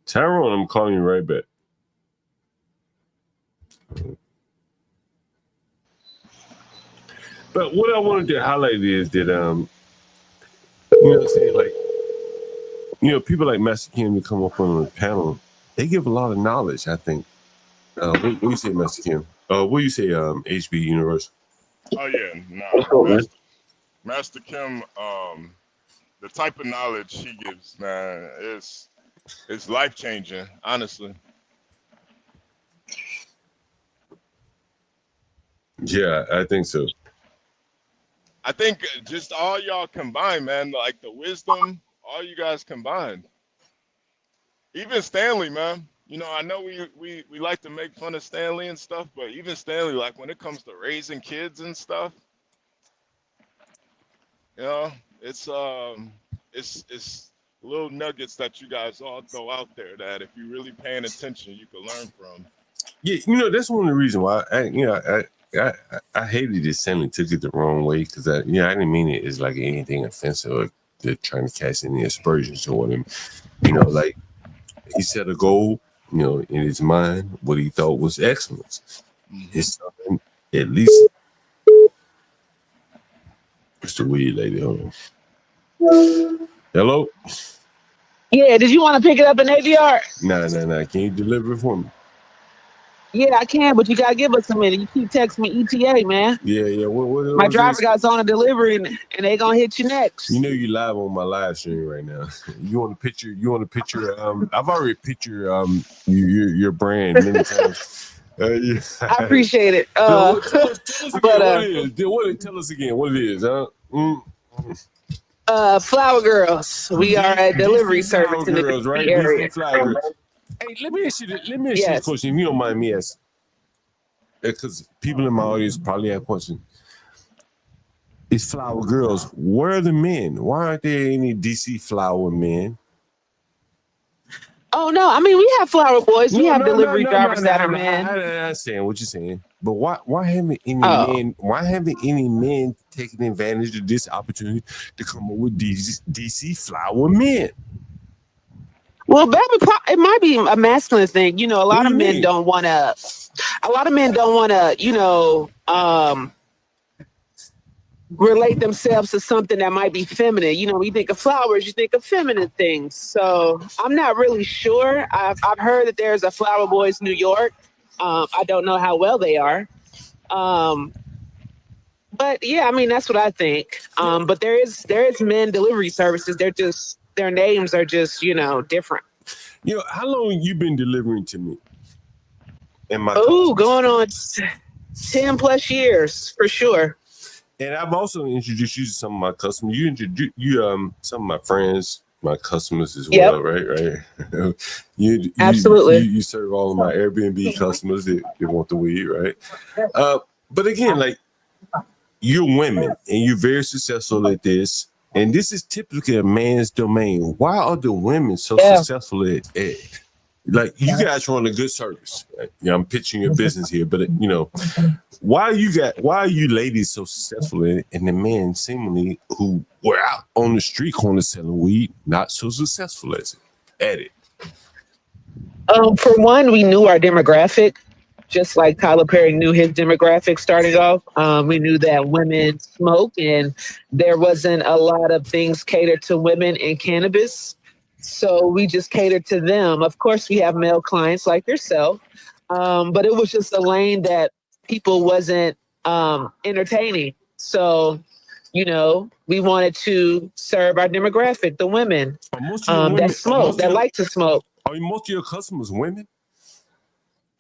Tyrone, I'm calling you right back. But what I wanted to highlight is that you know what I'm saying, like, you know, people like Master Kim to come up on the panel, they give a lot of knowledge, I think. What do you say, Master Kim? What do you say, HB Universe? Oh yeah, What's nah. up, man? Master Kim, the type of knowledge he gives, man, it's life changing, honestly. Yeah, I think so. I think just all y'all combined, man, like the wisdom, all you guys combined. Even Stanley, man. You know, I know we like to make fun of Stanley and stuff, but even Stanley, like when it comes to raising kids and stuff, you know, it's little nuggets that you guys all throw out there that if you're really paying attention, you can learn from. Yeah, you know, that's one of the reasons why I hated that Stanley took it the wrong way, because I didn't mean it as like anything offensive or they're trying to cast any aspersions toward him. You know, like he set a goal, you know, in his mind, what he thought was excellence. It's something, at least. It's the weed lady. Hold on. Hello? Yeah, did you want to pick it up in ADR? Nah. Can you deliver it for me? Yeah, I can, but you gotta give us a minute. You keep texting me ETA, man. Yeah. What My was driver this? got on a delivery and they gonna hit you next. You know you live on my live stream right now. You want a picture? I've already pictured your brand many times. Yeah. I appreciate it. Tell us again but what it is. Tell us again what it is, huh? Flower Girls. We are a delivery service in the Girls, right? DC area. DC Flower Girls. Hey, let me ask you this question, if you don't mind me asking. Because people in my audience probably have questions. It's Flower Girls. Where are the men? Why aren't there any DC Flower men? Oh no, I mean we have flower boys. We have delivery drivers that are men. I understand what you're saying, but why haven't any men? Why haven't any men taken advantage of this opportunity to come up with DC Flower men? Well, it might be a masculine thing. You know, a lot of men don't want to. You know, relate themselves to something that might be feminine. You know, when you think of flowers, you think of feminine things. So I'm not really sure. I've heard that there's a Flower Boys New York. I don't know how well they are. But yeah, I mean that's what I think. But there is men delivery services. Their names are just, you know, different. You know, how long you been delivering to me? Going on 10 plus years for sure. And I've also introduced you to some of my customers. You introduce some of my friends, my customers as well, right? Absolutely. You serve all of my Airbnb customers that want the weed, right? But again, like, you're women and you're very successful at this. And this is typically a man's domain. Why are the women so successful at like, you guys run a good service? I'm pitching your business here, but you know, why are you ladies so successful in it, and the men seemingly who were out on the street corner selling weed not so successful at it? For one, we knew our demographic, just like Tyler Perry knew his demographic starting off. We knew that women smoke and there wasn't a lot of things catered to women in cannabis. So we just catered to them. Of course, we have male clients like yourself, but it was just a lane that people wasn't entertaining. So, you know, we wanted to serve our demographic, the women, that smoke, that like to smoke. Are most of your customers women?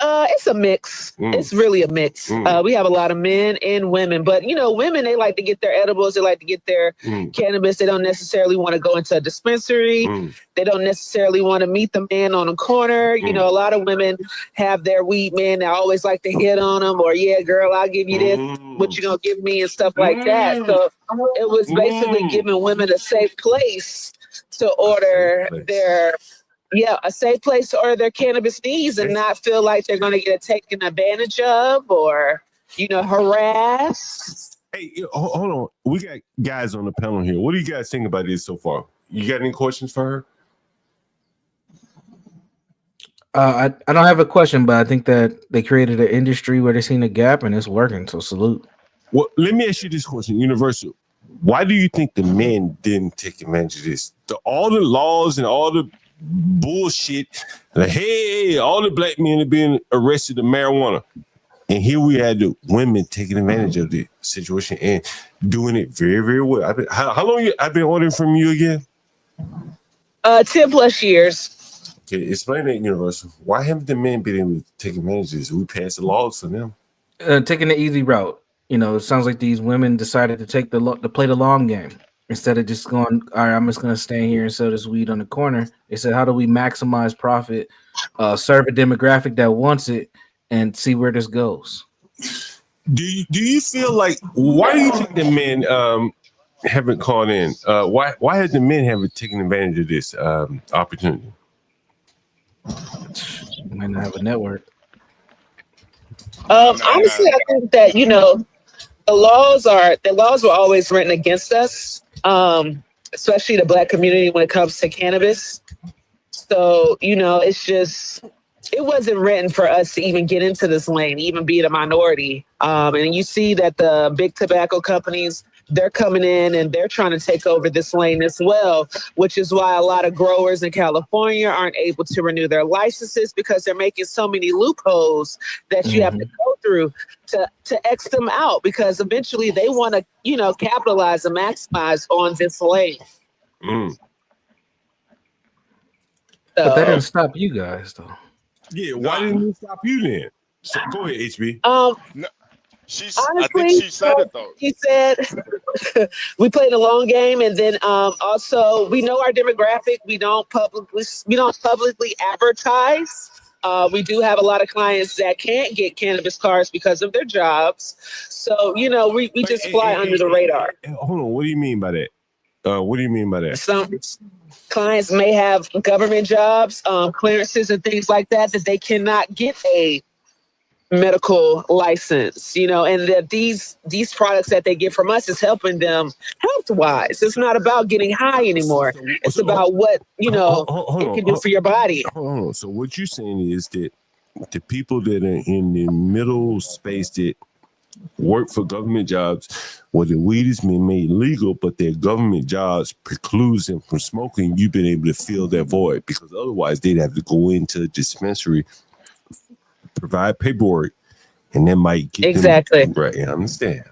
It's a mix. It's really a mix. We have a lot of men and women, but women, they like to get their edibles. They like to get their cannabis. They don't necessarily want to go into a dispensary. They don't necessarily want to meet the man on the corner. A lot of women have their weed men. They always like to hit on them, or yeah, girl, I'll give you this. What you gonna give me and stuff like that. So it was basically giving women a safe place to order a safe place to order their cannabis needs and not feel like they're going to get taken advantage of or, harassed. Hey, hold on. We got guys on the panel here. What do you guys think about this so far? You got any questions for her? I don't have a question, but I think that they created an industry where they're seeing a gap and it's working. So salute. Well, let me ask you this question, Universal. Why do you think the men didn't take advantage of this? All the laws and all the bullshit, like, hey, all the black men are being arrested of marijuana. And here we had the women taking advantage of the situation and doing it very, very well. How long I've been ordering from you again? 10 plus years. Okay, explain that, Universal. Why haven't the men been able to take advantage of this? We passed the laws for them. Taking the easy route. It sounds like these women decided to take to play the long game instead of just going, all right, I'm just going to stand here and sell this weed on the corner. They said, how do we maximize profit, serve a demographic that wants it, and see where this goes? Do you feel like, why do you think the men haven't called in? Why have the men haven't taken advantage of this opportunity? Might not have a network. Honestly, I think that the laws were always written against us, especially the black community when it comes to cannabis. So it's just it wasn't written for us to even get into this lane, even be a minority. And you see that the big tobacco companies, they're coming in and they're trying to take over this lane as well, which is why a lot of growers in California aren't able to renew their licenses because they're making so many loopholes that you have to go through to X them out because eventually they want to, capitalize and maximize on this lane. But that didn't stop you guys, though. Yeah, why didn't it stop you then? So, go ahead, HB. No, honestly, I think she said it though. She said we play the long game, and then also we know our demographic. We don't publicly advertise. We do have a lot of clients that can't get cannabis cards because of their jobs. So we just fly under the radar. Hold on, what do you mean by that? What do you mean by that? Some clients may have government jobs, clearances, and things like that they cannot get a medical license, and that these products that they get from us is helping them health-wise. It's not about getting high anymore. It's about what it can do for your body. Hold on. So what you're saying is that the people that are in the middle space that work for government jobs where the weed has been made legal, but their government jobs precludes them from smoking, you've been able to fill that void because otherwise they'd have to go into a dispensary, provide paperwork, and that might get exactly them, right. I understand,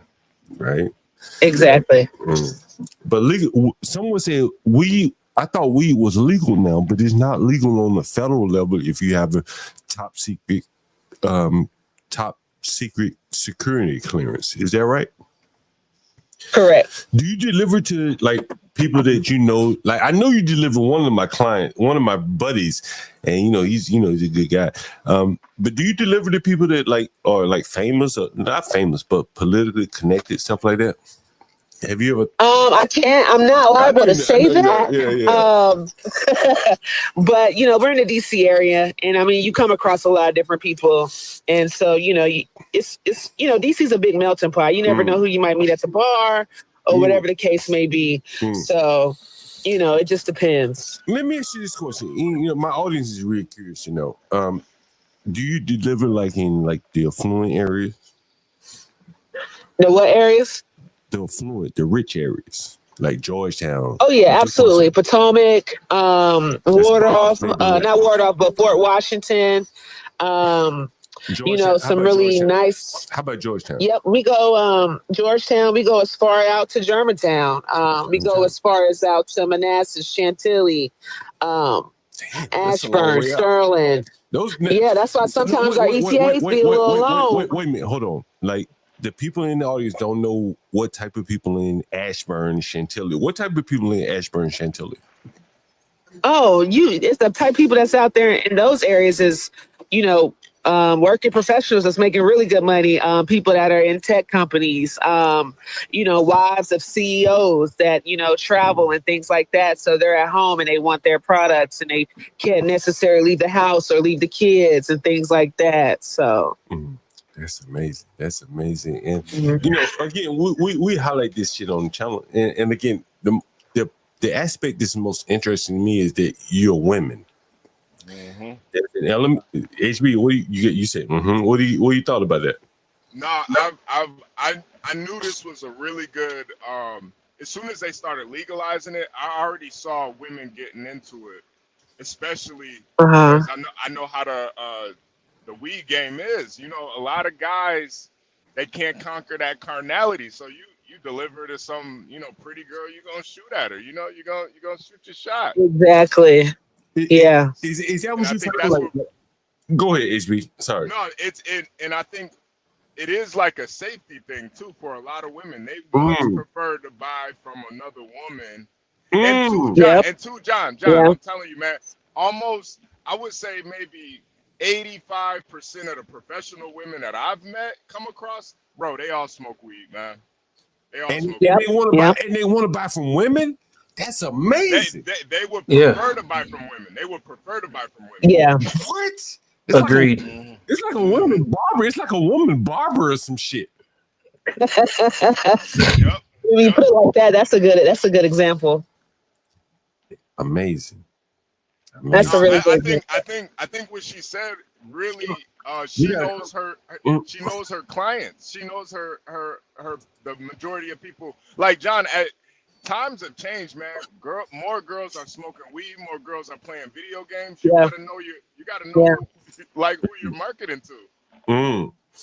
right? Exactly. But legal. Someone said I thought weed was legal now, but it's not legal on the federal level if you have a top secret security clearance. Is that right? Correct. Do you deliver to like people that like I know you deliver one of my buddies, and he's a good guy. But do you deliver to people that like are like famous or not famous but politically connected, stuff like that? Have you ever? I'm not liable to say that. Yeah. But we're in the DC area, and I mean, you come across a lot of different people, and so it's DC's a big melting pot. You never know who you might meet at the bar or whatever the case may be. So it just depends. Let me ask you this question. My audience is really curious to know. Do you deliver like in like the affluent areas? The what areas? The affluent, the rich areas, like Georgetown. Oh yeah, absolutely. Potomac, Wardolph, not Wardolph, but Fort Washington. Some really nice. How about Georgetown? Yep, we go Georgetown. We go as far out to Germantown. We go as far as out to Manassas, Chantilly, Ashburn, Sterling. Yeah, that's why sometimes our ETAs be a little low. Wait a minute, hold on. Like the people in the audience don't know what type of people in Ashburn, Chantilly. What type of people in Ashburn, Chantilly? Oh, it's the type of people that's out there in those areas is, working professionals that's making really good money. People that are in tech companies, wives of CEOs that, travel and things like that. So they're at home and they want their products and they can't necessarily leave the house or leave the kids and things like that. So. That's amazing. That's amazing. And again, we highlight this shit on the channel. And again, the aspect that's most interesting to me is that you're women. Mm-hmm. That's an element. HB, what you said? Mm-hmm. What do you thought about that? No, I knew this was a really good. As soon as they started legalizing it, I already saw women getting into it, especially because I know how the weed game is. A lot of guys, they can't conquer that carnality. So you deliver to some, pretty girl, you're gonna shoot at her. You're gonna shoot your shot. Exactly. Yeah. Is that what you feel like? Go ahead, HB. Sorry. No, and I think it is like a safety thing too for a lot of women. They much prefer to buy from another woman. And John, I'm telling you, man, almost I would say maybe 85% of the professional women that I've met come across, bro, they all smoke weed, man. They all smoke weed. They want to buy from women. That's amazing. They would prefer to buy from women. They would prefer to buy from women. Yeah. What? Agreed. It's like a woman barber. It's like a woman barber or some shit. When you put it like that, that's a good example. Amazing. That's a really good. I think what she said really she knows her clients. She knows her the majority of people. Like John, times have changed, man. More girls are smoking weed, more girls are playing video games. You gotta know like who you're marketing to.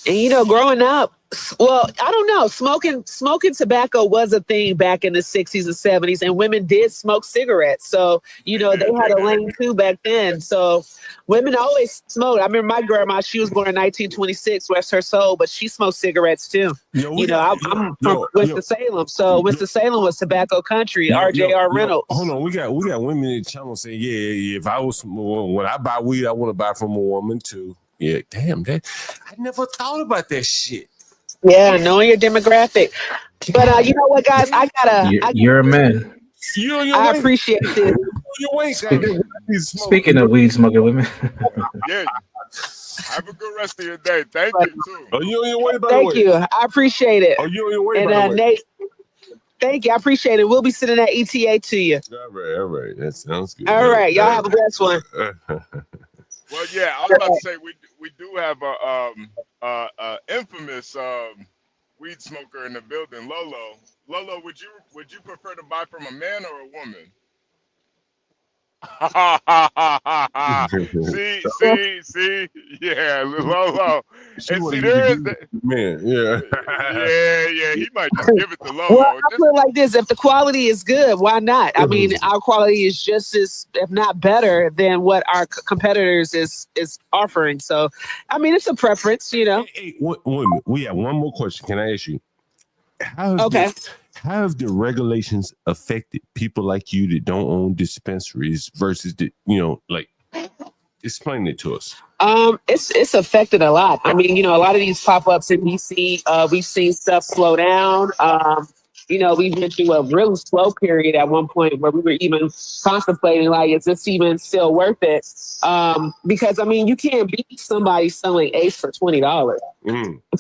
And growing up, well, I don't know, smoking tobacco was a thing back in the 60s and 70s, and women did smoke cigarettes. So, they had a lane too back then. So women always smoked. I remember my grandma, she was born in 1926, rest her soul, but she smoked cigarettes too. I'm from Winston-Salem. So Winston-Salem was tobacco country, RJR Reynolds. Hold on, we got women in the channel saying, yeah, if I was, when I buy weed, I want to buy from a woman too. Yeah, damn, I never thought about that shit. Yeah, knowing your demographic. But you know what, guys? You're a man. I appreciate this. Speaking of weed smoking women. Yeah. Have a good rest of your day. Thank you too. Are you on your way, by the Thank way? you. I appreciate it. Are you on your way, and, by the way? Nate, thank you. I appreciate it. We'll be sending that ETA to you. All right. That sounds good. All right. Y'all have a blessed one. Well, yeah, I was about to say we do have a infamous weed smoker in the building, Lolo. Lolo, would you prefer to buy from a man or a woman? see, yeah, Lolo. And see, there is man, yeah, he might just give it to Lolo. Well, I put it like this: if the quality is good, why not? I mean, our quality is just as, if not better, than what our competitors is offering. So, I mean, it's a preference, Hey, wait a minute. We have one more question. Can I ask you? How have the regulations affected people like you that don't own dispensaries versus explain it to us? It's affected a lot. I mean, a lot of these pop-ups in DC, we've seen stuff slow down. We went through a really slow period at one point where we were even contemplating, like, is this even still worth it? Because, I mean, you can't beat somebody selling Ace for $20.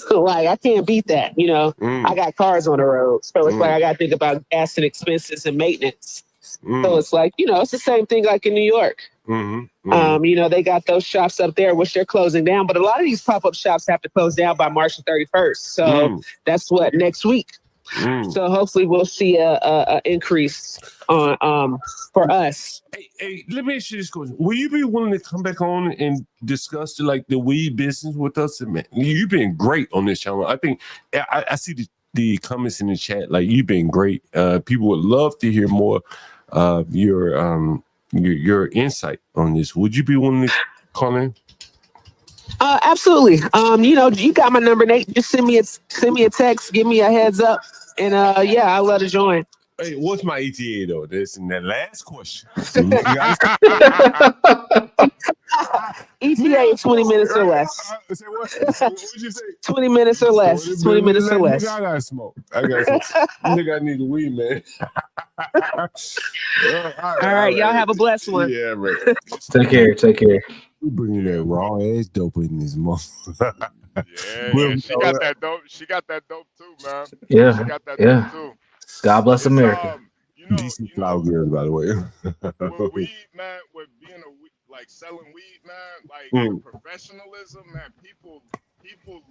Like, I can't beat that, I got cars on the road. So it's like, I got to think about gas and expenses and maintenance. So it's like, it's the same thing like in New York. They got those shops up there, which they're closing down. But a lot of these pop-up shops have to close down by March 31st. So that's next week. So hopefully we'll see a increase on for us. Hey, let me ask you this question: will you be willing to come back on and discuss the weed business with us? Man, you've been great on this channel. I think I see the comments in the chat. Like, you've been great. People would love to hear more of your insight on this. Would you be willing to call in? Absolutely. You got my number, Nate. Just send me a text, give me a heads up, and yeah, I'd love to join. Hey, what's my ETA though? This and that last question. ETA is 20 minutes or less. Say what? What'd you say? 20 minutes or less. 20 minutes or less. I got smoke. I think I need a weed, man. All right, y'all have a blessed one. Yeah, right. Take care. Take care. We bringing that raw ass dope in this month. Yeah, she got that dope. She got that dope too, man. Yeah, she got that yeah. dope too. God bless America. Decent flower girls, by the way. With weed, man, with being like selling weed, man, like professionalism, man. People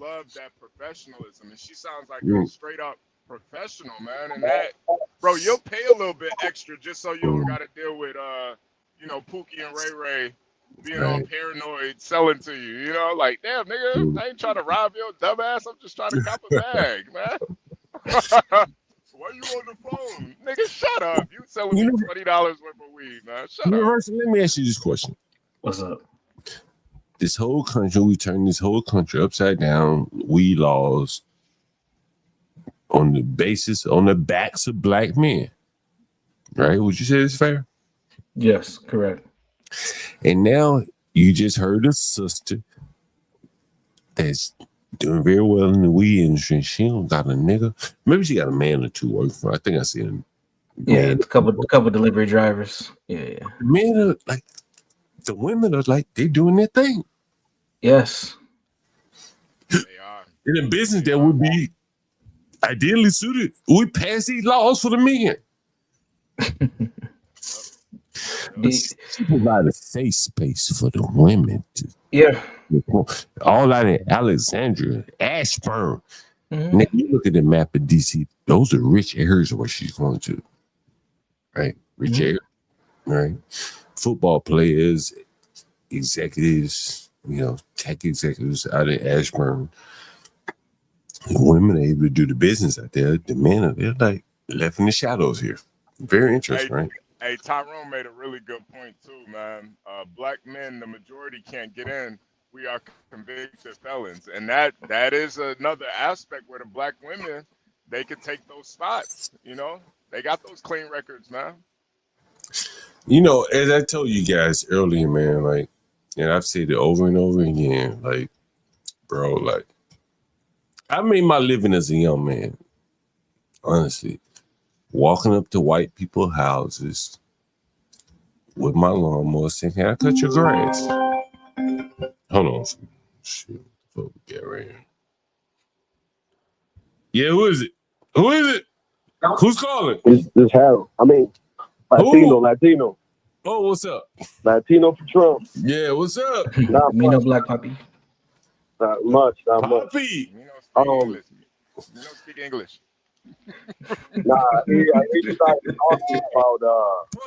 love that professionalism, and she sounds like a straight up professional, man. And that, bro, you'll pay a little bit extra just so you don't got to deal with, Pookie and Ray Ray being all paranoid selling to you. You know, like, damn, nigga, I ain't trying to rob your dumb ass. I'm just trying to cop a bag, man. Why you on the phone? Nigga, shut up. You selling me $20 worth of weed, man. Shut up. Let me ask you this question. What's up? This whole country, we turn this whole country upside down, weed laws on the backs of black men. Right? Would you say it's fair? Yes, correct. And now you just heard a sister that's doing very well in the weed industry. She don't got a nigga. Maybe she got a man or two working for her. I think I see him. Yeah, a couple delivery drivers. Yeah. The men are like, the women are like, they doing their thing. Yes. They are. In a business that would be ideally suited, we pass these laws for the men. She provide a safe space for the women. All out in Alexandria, Ashburn. Now you look at the map of DC, those are rich areas where she's going to. Right? Rich areas. Right? Football players, executives, tech executives out in Ashburn. The women are able to do the business out there. The men they're like left in the shadows here. Very interesting, right? Hey, Tyrone made a really good point too, man. Black men, the majority can't get in. We are convicted felons, and that is another aspect where the black women, they could take those spots. They got those clean records, man. As I told you guys earlier, man, like, and I've said it over and over again, like, bro, like, I made my living as a young man, honestly, walking up to white people's houses with my lawnmower saying, "Can I cut your grass?" Hold on. Shit, what we got right here? Yeah, who is it? Who is it? Who's calling? This Harold. Latino. Oh, what's up? Latino for Trump. Yeah, what's up? Not Me no black puppy. Not much. Puppy. You don't speak English. Nah, I hear you guys talking about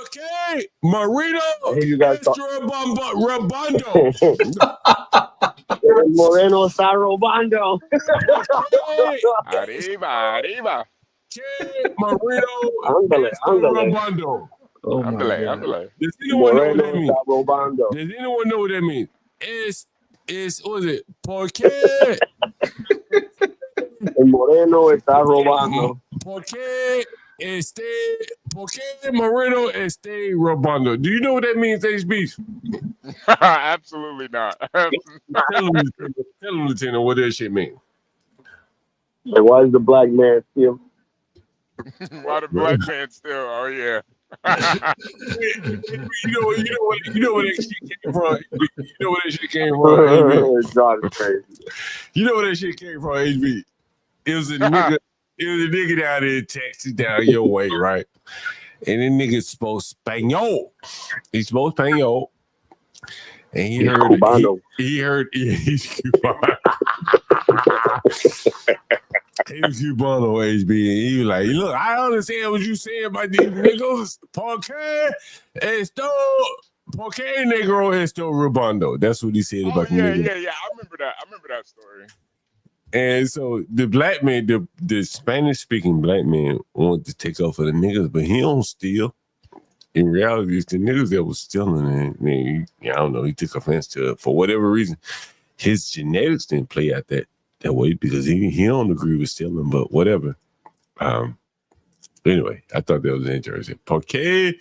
Okay, Marino. You guys Rabondo. Moreno está robando. Arriba. Marino. Ándale. Rabondo. Oh my God. Ándale. Does anyone know what that Moreno está robando. means? Does anyone know what that means? It's what is it? Porque. El Moreno está robando. Porque Moreno esté robando. Do you know what that means, HB? Absolutely not. Tell him, Lieutenant, what that shit mean. Like, why is the black man still? Why the black man still? Oh yeah. you know where that shit came from. You know where that shit came from. God is crazy. You know where that shit came from, HB. It was a nigga. It was a nigga down there in Texas, down your way, right? And the nigga spoke Spaniel. He spoke Spaniel. And he heard Cubano. He heard he's Cubano. He was Cubano, HB. And he was like, look, I understand what you saying about these niggas. Porque negro esto rubando. That's what he said about the nigga. Yeah. I remember that story. And so the black man, the Spanish-speaking black man wanted to take off for the niggas, but he don't steal. In reality, it's the niggas that was stealing, and I don't know, he took offense to it for whatever reason. his genetics didn't play out that way because he don't agree with stealing, but whatever. Anyway, I thought that was interesting. Porque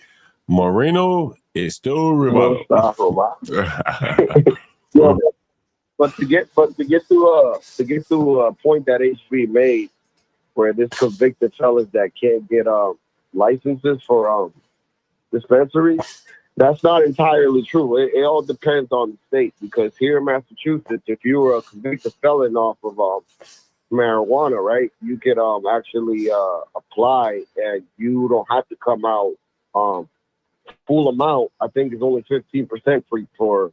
Moreno is still Rivalo. Yeah, but to get to a point that HB made, where there's convicted fellas that can't get licenses for dispensaries, that's not entirely true. It all depends on the state, because here in Massachusetts, if you were a convicted felon off of marijuana, right, you could actually apply, and you don't have to come out full amount. I think it's only 15% for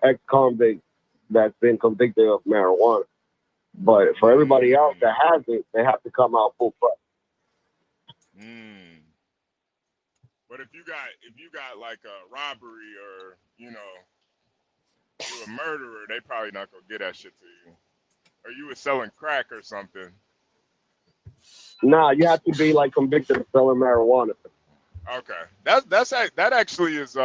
ex-convict that's been convicted of marijuana. But for everybody else that hasn't, they have to come out full price. But if you got like a robbery, or you're a murderer, they probably not gonna get that shit to you. Or you were selling crack or something. Nah, you have to be like convicted of selling marijuana. Okay, that actually is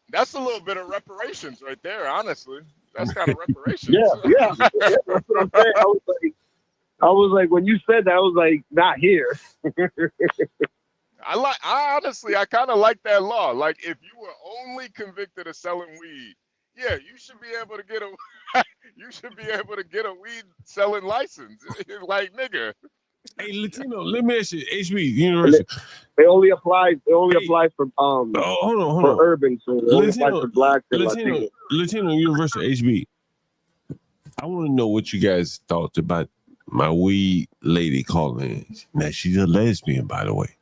that's a little bit of reparations right there. Honestly, that's kind of reparations. Yeah, that's what I'm saying. I was like, when you said that, I was like, not here. I honestly kind of like that law. Like, if you were only convicted of selling weed, yeah, you should be able to get a weed selling license. Like, nigga. Hey, Latino, let me ask you, HB University. It only applies for hold on. for urban, so it only applies for blacks and Latinos. Latino University, HB. I want to know what you guys thought about my weed lady calling. Now, she's a lesbian, by the way.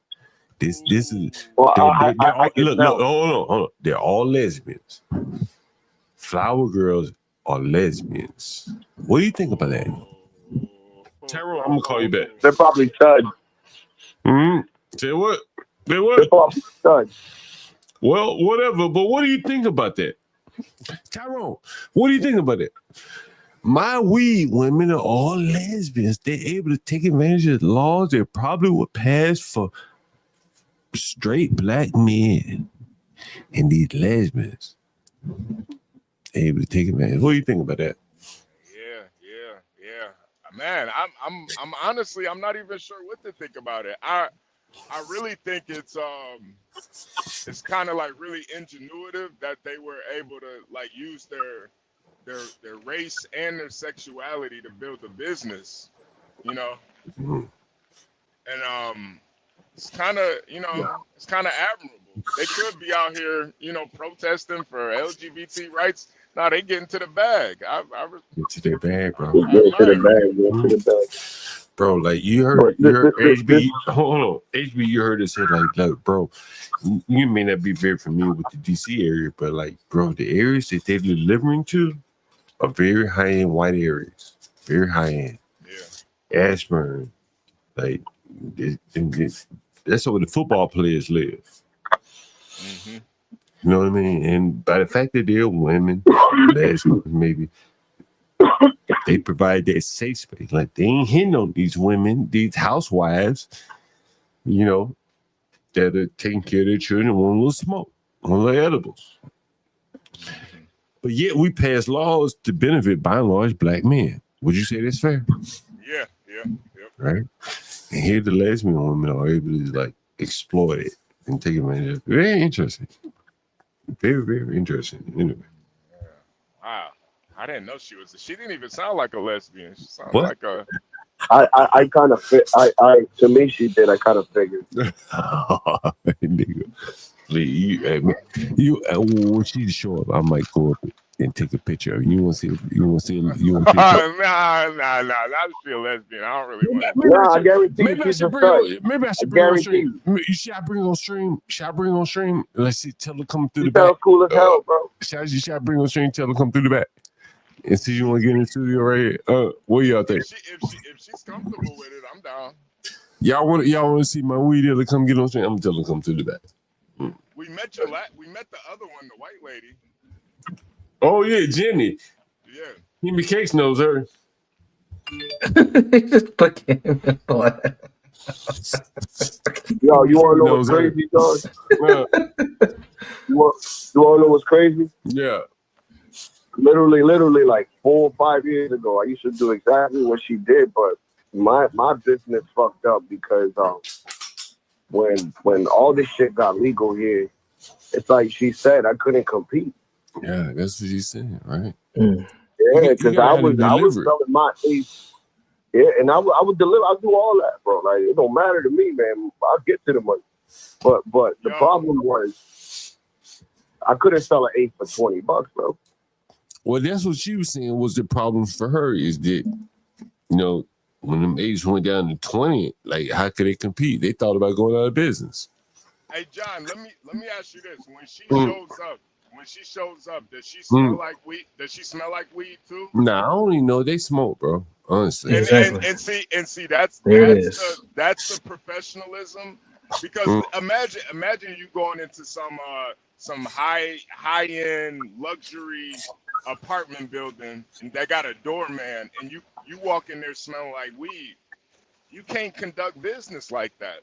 This is well, look, hold on. They're all lesbians. Flower girls are lesbians. What do you think about that? Tyrone, I'm gonna call you back. They're probably studs. Say what? They what? They're probably studs. Well, whatever. But what do you think about that, Tyrone? What do you think about it? My weed women are all lesbians. They're able to take advantage of the laws that probably would pass for straight black men, and these lesbians able to take advantage. What do you think about that? Yeah. Man, I'm honestly, I'm not even sure what to think about it. I really think it's kind of like really ingenuitive that they were able to like use their race and their sexuality to build a business, and it's kind of it's kind of admirable. They could be out here protesting for LGBT rights. No, they get into the bag. Get to their bag, bro. Get to the bag. Bro, like you heard HB. Hold on, HB. You heard it say like, bro. You may not be very familiar with the DC area, but like, bro, the areas that they're delivering to are very high end white areas, very high end. Yeah. Ashburn, like that's where the football players live. Mm-hmm. You know what I mean? And by the fact that they're women, lesbians, maybe they provide that safe space. Like they ain't hitting on these women, these housewives, that are taking care of their children and one will smoke, one will edibles. But yet we pass laws to benefit by and large black men. Would you say that's fair? Yeah. Right? And here the lesbian women are able to like exploit it and take advantage of it. Very interesting. Very, very interesting. Anyway. Wow. I didn't know she didn't even sound like a lesbian. She sounded What? like a I kind of fit. To me, she did. I kind of figured. Nigga, you when she show up, I might go up and take a picture. You want to see? Nah, not she a lesbian. I don't really want to. No, I guarantee maybe I should bring on stream. Should I bring on stream? Let's see. Tell her come through the back. Sounds cool as hell, bro. Should I bring on stream? Tell her come through the back. And see, you want to get in the studio right here? What do y'all think? If she's comfortable with it, I'm down. Y'all want to see my weed dealer come get on stream? I'm gonna tell her come through the back. We met the other one, the white lady. Oh yeah, Jenny. Yeah. Jimmy Cakes knows her. Just fucking boy. Yo, you want to know what's crazy, dog? You want to know what's crazy? Yeah. literally like 4 or 5 years ago, I used to do exactly what she did, but my business fucked up because when all this shit got legal here, it's like she said, I couldn't compete. Yeah, that's what she's saying, right? Yeah, because I was deliver it. selling my eighth. Yeah, and I would deliver. I'll do all that, bro. Like it don't matter to me, man. I'll get to the money. But the problem was I couldn't sell an eighth for $20, bro. Well, that's what she was saying was the problem for her is that, you know, when them eights went down to 20, like how could they compete? They thought about going out of business. Hey John, let me ask you this: when she shows up, does she smell like weed? Does she smell like weed too? Nah, I don't even know they smoke, bro. Honestly, And see that's the professionalism. Because imagine you going into some high end luxury apartment building and they got a doorman and you walk in there smelling like weed. You can't conduct business like that.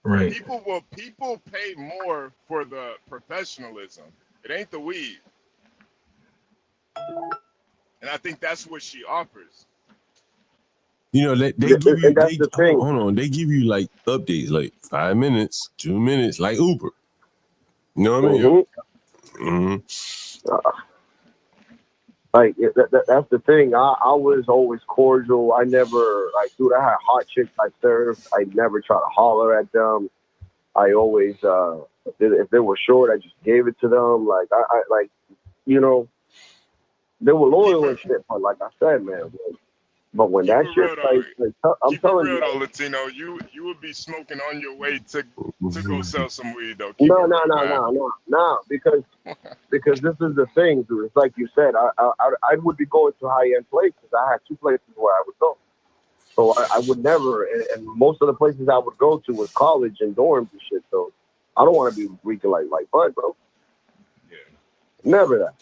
Right. People pay more for the professionalism. It ain't the weed. And I think that's what she offers. you know, they give you hold on, they give you like updates, like 5 minutes, 2 minutes, like Uber. You know what I mean? Mm-hmm. Like that's the thing. I was always cordial. I never dude. I had hot chicks I served. I never try to holler at them. I always if they were short, I just gave it to them. Like I like, you know, they were loyal and shit. But like I said, man. But when that shit, I'm telling you, though, Latino, you would be smoking on your way to go sell some weed, though. No, because this is the thing, dude. It's like you said, I would be going to high end places. I had 2 places where I would go, so I would never. And most of the places I would go to was college and dorms and shit. So I don't want to be reeking like bud, bro. Yeah, never that.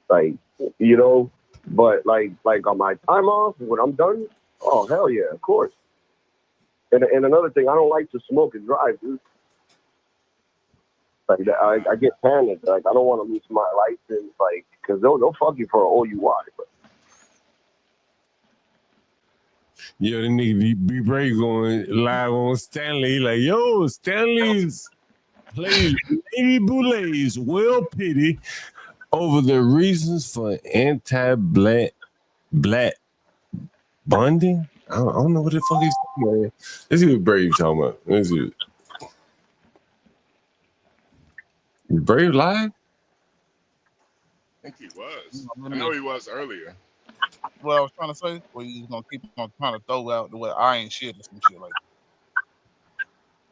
Like, you know. But like on my time off when I'm done, oh hell yeah, of course. And another thing, I don't like to smoke and drive, dude. Like I get panicked. Like I don't want to lose my license, like because they'll fuck you for an OUI. But Yeah, the nigga be brave going live on Stanley, like, yo, Stanley's plays Lady Boulez, well pity over the reasons for anti-black bonding. I don't know what the fuck he's talking about. Let's see what Brave talking about. Let's see. Is Brave live? I think he was. I know he was earlier. What I was trying to say, well, you gonna keep on trying to throw out the way I ain't shit or some shit like that.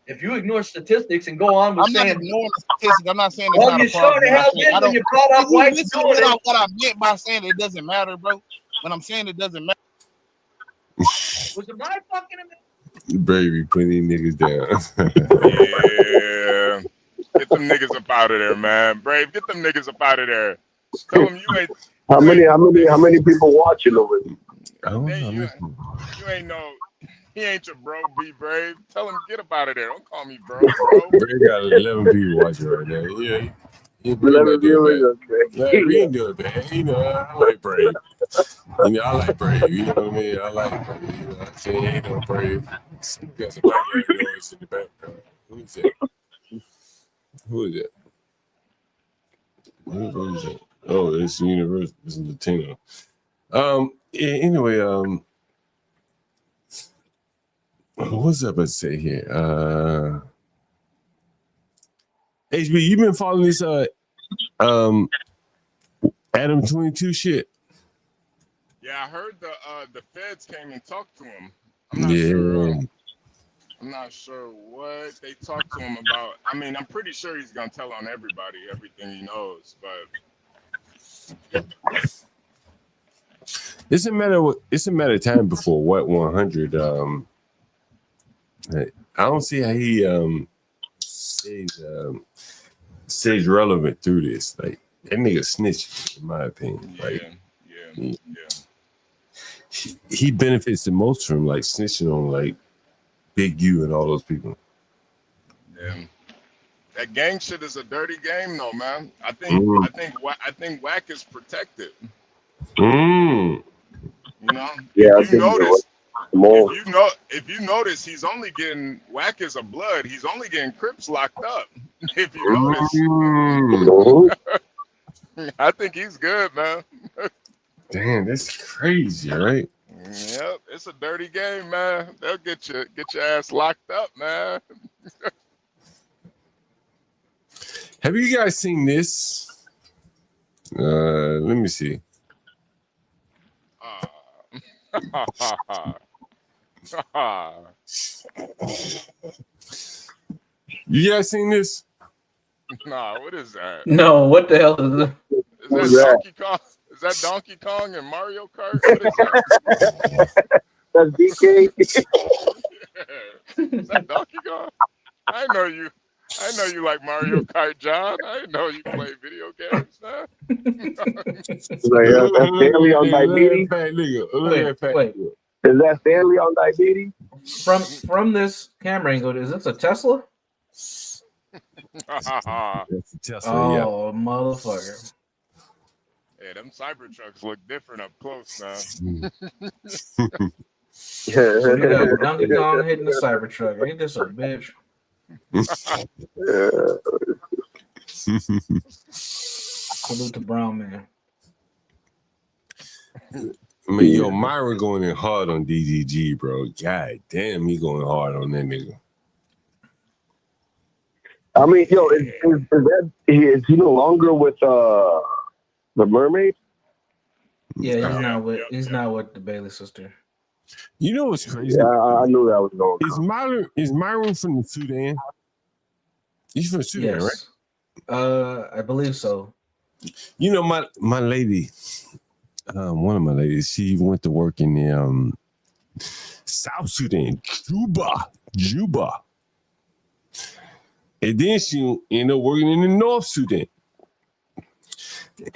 If you ignore statistics and go on with I'm saying, not ignoring the statistics. I'm not saying it's well, not you a problem. sure the hell did when you brought up You white listen what I meant by saying it doesn't matter, bro. When I'm saying it doesn't matter. Was it my fucking Brave be putting these niggas down. Yeah. Get them niggas up out of there, man. Brave, get them niggas up out of there. Tell them you ain't. how many people watching over there? I don't know. You ain't no. He ain't your bro. Be brave. Tell him get up out of there. Don't call me bro. Brave got 11 people watching right now. Yeah. Yeah, Brave 11 not doing viewers, bad. okay. Like, we ain't doing bad. You know, I like Brave. You know, I like Brave. You know what I mean? I like Brave. You know what I'm saying? Ain't no Brave. Got some background noise in the background. Who is that? Who is that? Who is that? Oh, it's Universal. This is Latino. Yeah, anyway, what's up? Let's say here. HB, you been following this Adam 22 shit? Yeah, I heard the feds came and talked to him. I'm not sure what they talked to him about. I mean, I'm pretty sure he's gonna tell on everybody everything he knows, but It's a matter of time before what 100. I don't see how he stays relevant through this. Like that nigga snitch, in my opinion. He benefits the most from like snitching on like Big U and all those people. Yeah. That gang shit is a dirty game, though, man. I think whack is protected. Mm. You know, Yeah, I if you think you're notice, right. More. if you notice, he's only getting whack as a blood. He's only getting Crips locked up. If you notice, Mhm. I think he's good, man. Damn, that's crazy, right? Yep, it's a dirty game, man. They'll get your ass locked up, man. Have you guys seen this? Let me see. You guys seen this? Nah, what is that? No, what the hell is this? Is that Donkey Kong? Is that Donkey Kong and Mario Kart? What is that? That's DK. Is that Donkey Kong? I know you like Mario Kart, John. I know you play video games, man. That's Stanley on diabetes. Wait. Is that Stanley on diabetes? From this camera angle, is this a Tesla? Oh, motherfucker. Yeah, them Cybertrucks look different up close, man. So we got Donkey Kong hitting the Cybertruck. Ain't this a bitch? Salute to Brown Man. Man, yo, Myron going in hard on DDG, bro. God damn, he going hard on that nigga. I mean, yo, is he no longer with the Mermaid? Yeah, he's not with the Bailey sister. You know what's crazy? Yeah, I knew that was going. Is Myron from the Sudan? He's from Sudan, Yes. right? I believe so. You know, my lady, one of my ladies, she went to work in the South Sudan, Juba. And then she ended up working in the North Sudan.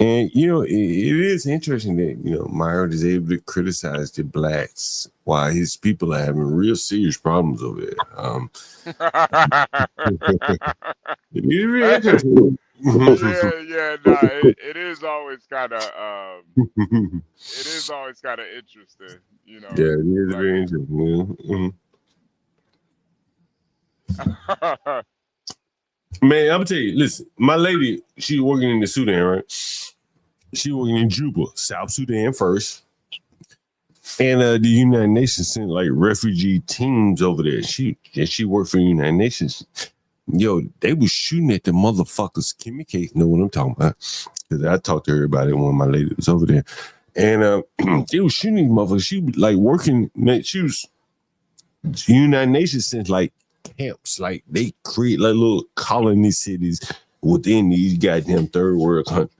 And, you know, it is interesting that, you know, Myron is able to criticize the blacks while his people are having real serious problems over there. It is really interesting. It is always kind of interesting, you know. Yeah, it is very interesting. Yeah. Man, I'm gonna tell you, listen, my lady, she working in the Sudan, right? She working in Juba, South Sudan first. And the United Nations sent like refugee teams over there. She worked for the United Nations. Yo, they was shooting at the motherfuckers. Kimmy K know what I'm talking about. Because I talked to her about it when my lady was over there. And they was shooting these motherfuckers. She was like working, she was United Nations sent like camps, like they create like little colony cities within these goddamn third world countries.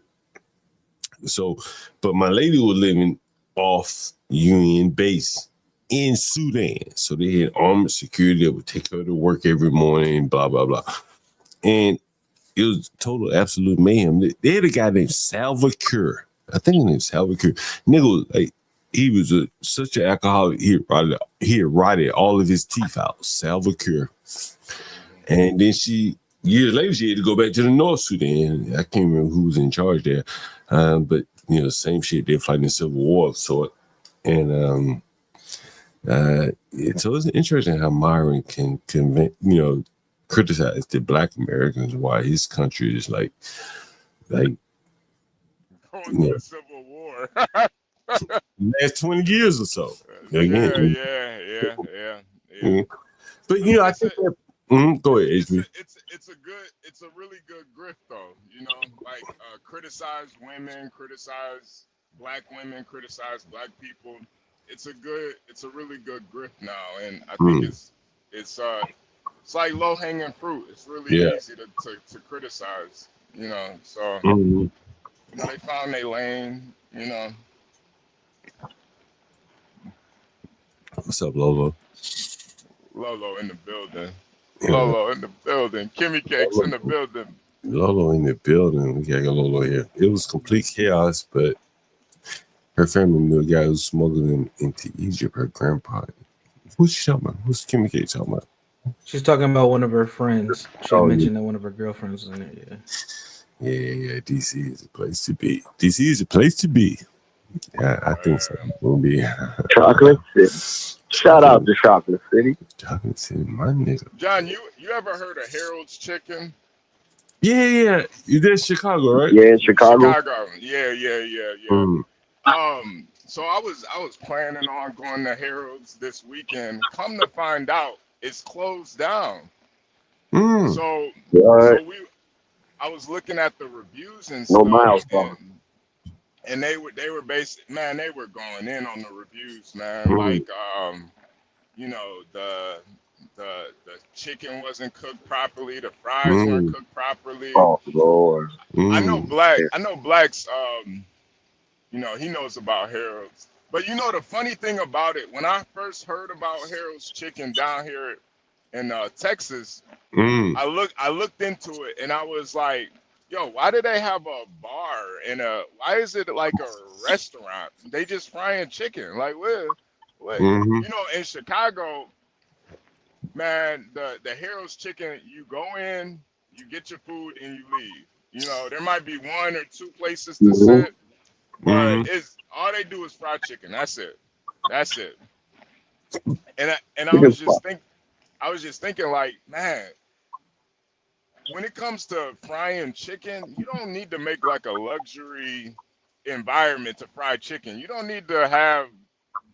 So, but my lady was living off UN base in Sudan. So they had armed security that would take her to work every morning, blah, blah, blah. And it was total absolute mayhem. They had a guy named Salva Kiir. I think his name was Salva Kiir. Nigga, like, he was such an alcoholic, he had rotted all of his teeth out. Salva Kiir. And then years later, she had to go back to the North Sudan. I can't remember who was in charge there. But, you know, same shit. They're fighting the Civil War of sort. And so it's interesting how Myron can criticize the Black Americans while his country is like going through the Civil War. last 20 years or so. Again, Yeah. But you know, I think that, go ahead, Adrian. It's a really good grift though. You know, like criticize women, criticize black women, criticize black people. It's a really good grift now, and I think it's like low hanging fruit. It's really easy to criticize. You know, so you know, they found their lane. You know. What's up, Lolo? Lolo in the building. Lolo in the building. Kimmy Cakes in the building. Lolo in the building. We got Lolo here. It was complete chaos, but her family knew a guy who smuggled them into Egypt. Her grandpa. Who's she talking about? Who's Kimmy Cakes talking about? She's talking about one of her friends. She had Oh, mentioned that one of her girlfriends was in it. Yeah. Yeah. DC is a place to be. DC is a place to be. Yeah, I think so. Will be Chocolate City. Shout out to Chocolate City. Chocolate City, my nigga. John, you ever heard of Harold's Chicken? Yeah. You did Chicago, right? Yeah, in Chicago. Yeah. Mm. So I was planning on going to Harold's this weekend. Come to find out, it's closed down. Mm. So What? I was looking at the reviews and No stuff, miles, bro. and they were basic, man. They were going in on the reviews, man. Mm. Like you know, the chicken wasn't cooked properly, the fries weren't Mm. cooked properly. Oh Lord. I know Mm. Black's you know, he knows about Harold's. But you know the funny thing about it, when I first heard about Harold's Chicken down here in Texas, Mm. I looked into it and I was like, yo, why do they have a bar and why is it like a restaurant? They just frying chicken. Like what? Mm-hmm. You know, in Chicago, man, the Harold's Chicken, you go in, you get your food and you leave. You know, there might be one or two places to Mm-hmm. sit, but it's all they do is fried chicken. That's it. And I Chicken spot. I was just thinking like, man, when it comes to frying chicken, you don't need to make like a luxury environment to fry chicken. You don't need to have,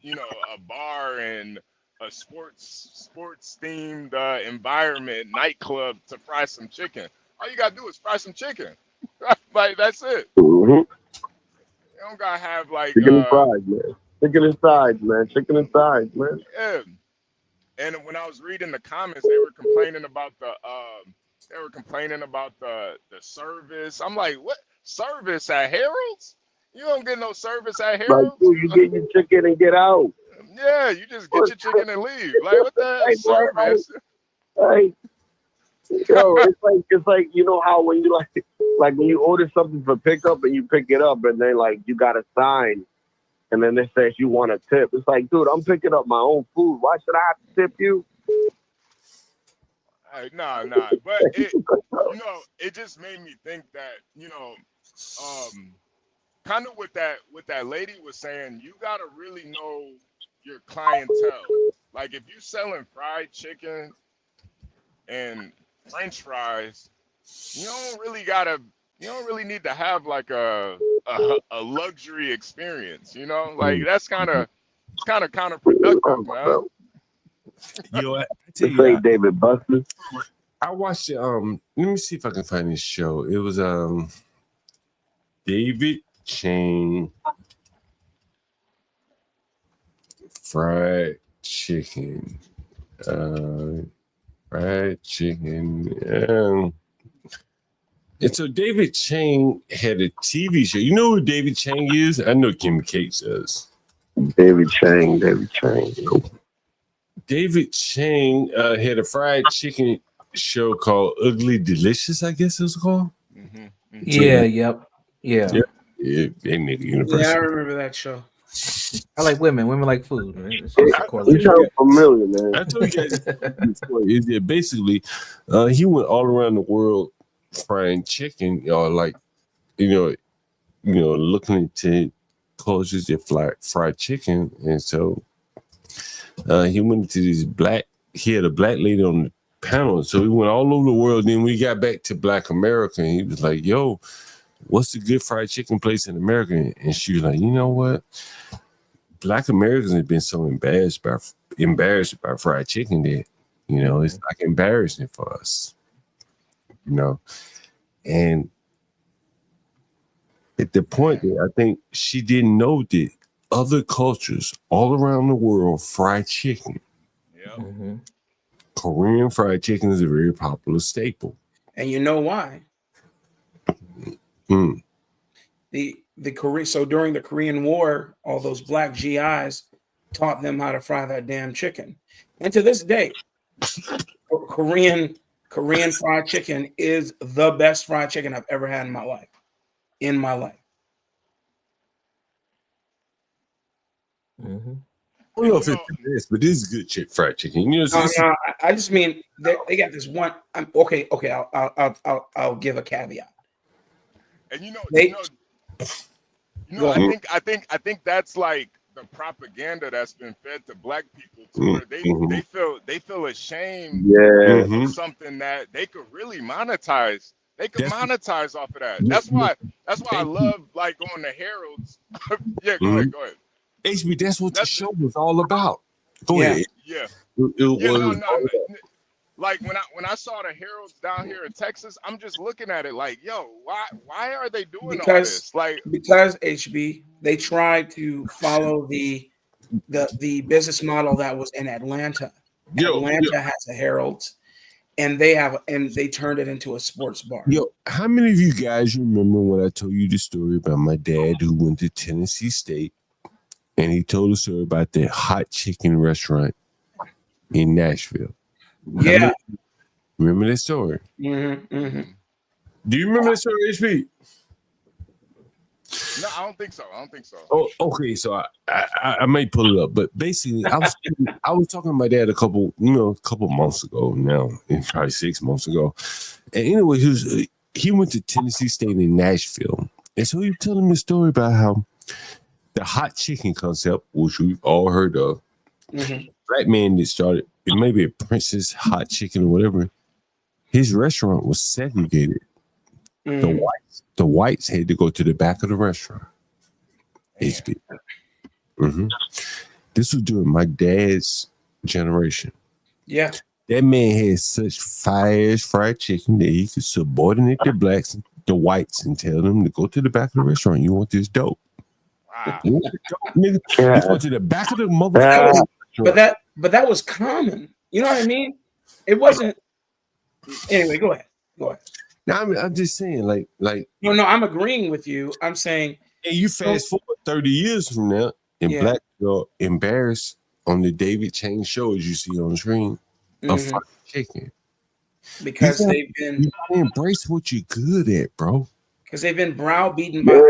you know, a bar and a sports themed environment, nightclub to fry some chicken. All you gotta do is fry some chicken. Like that's it. Mm-hmm. You don't gotta have like Chicken and fries, man. Chicken and sides, man. Chicken and sides, man. yeah. And when I was reading the comments, they were complaining about the service. I'm like, what service at Harold's? You don't get no service at Like, Harold's. dude, you get your chicken and get out. Yeah, you just get your chicken and leave. Like what the hell Hey, bro, service? hey, yo, it's like you know how when you like when you order something for pickup and you pick it up and then like you got a sign and then it says you want a tip. It's like, dude, I'm picking up my own food. Why should I have to tip you? Nah. But it, you know, it just made me think that, you know, kind of what that lady was saying, you gotta really know your clientele. Like if you selling fried chicken and French fries, you don't really need to have like a luxury experience, you know? Like that's kind of counterproductive, man. Yo, I tell This you, ain't David Buster. I watched it. Let me see if I can find this show. It was David Chang fried chicken. Fried chicken. And so David Chang had a TV show. You know who David Chang is? I know Kim Cates does. David Chang. David Chang had a fried chicken show called Ugly Delicious, I guess it was called. Mm-hmm. Yeah. Yep. Yeah. Yeah, they make a Yeah, I university. remember that show. I like women. Women like food. Man. It's You a correlation. sound familiar, man. I told you guys this story. Is that basically he went all around the world frying chicken, or like you know, looking into cultures that fried chicken, and so he went to this he had a black lady on the panel, so he went all over the world. Then we got back to Black America, and he was like, "Yo, what's the good fried chicken place in America?" And she was like, "You know what? Black Americans have been so embarrassed by fried chicken that, you know, it's like embarrassing for us, you know." And at the point that I think she didn't know that other cultures all around the world fried chicken. Yeah. Mm-hmm. Korean fried chicken is a very popular staple. And you know why? Mm. The Korean, so during the Korean War, all those black GIs taught them how to fry that damn chicken. And to this day, Korean fried chicken is the best fried chicken I've ever had in my life. Mm-hmm. I don't know if it's the best, but this is good fried chicken. You know, No, I just mean they got this one. Okay. I'll give a caveat. And They, I think that's like the propaganda that's been fed to black people to where they feel ashamed of something that they could really monetize. They could monetize off of that. That's why I love like going to Harold's. Yeah, go ahead. HB, that's what the show was all about. Go ahead. Yeah. It was. Like when I saw the Heralds down here in Texas, I'm just looking at it like, yo, why are they doing all this? Like because HB, they tried to follow the business model that was in Atlanta. Atlanta has a Herald's, and they turned it into a sports bar. Yo, how many of you guys remember when I told you the story about my dad who went to Tennessee State, and he told a story about the hot chicken restaurant in Nashville? Yeah. Remember that story? Mm-hmm. Do you remember that story, HP? No, I don't think so. Oh, okay. So I may pull it up, but basically, I was talking to my dad a couple months ago now, probably 6 months ago. And anyway, he went to Tennessee State in Nashville, and so he was telling me a story about how the hot chicken concept, which we've all heard of, black man that started. It may be a Princess Hot Chicken or whatever. His restaurant was segregated. The whites had to go to the back of the restaurant. HB. This was during my dad's generation. Yeah. That man had such fire fried chicken that he could subordinate the blacks, the whites, and tell them to go to the back of the restaurant. You want this dope? Wow. You want this dope, nigga? You go to the back of the motherfucker. But that was common. You know what I mean? It wasn't. Anyway, go ahead. Now I'm just saying, like. No, I'm agreeing with you. I'm saying. And you fast forward 30 years from now, and black girl embarrassed on the David Chang shows you see on the screen of fried chicken. Because you gotta embrace what you're good at, bro. Because they've been browbeaten by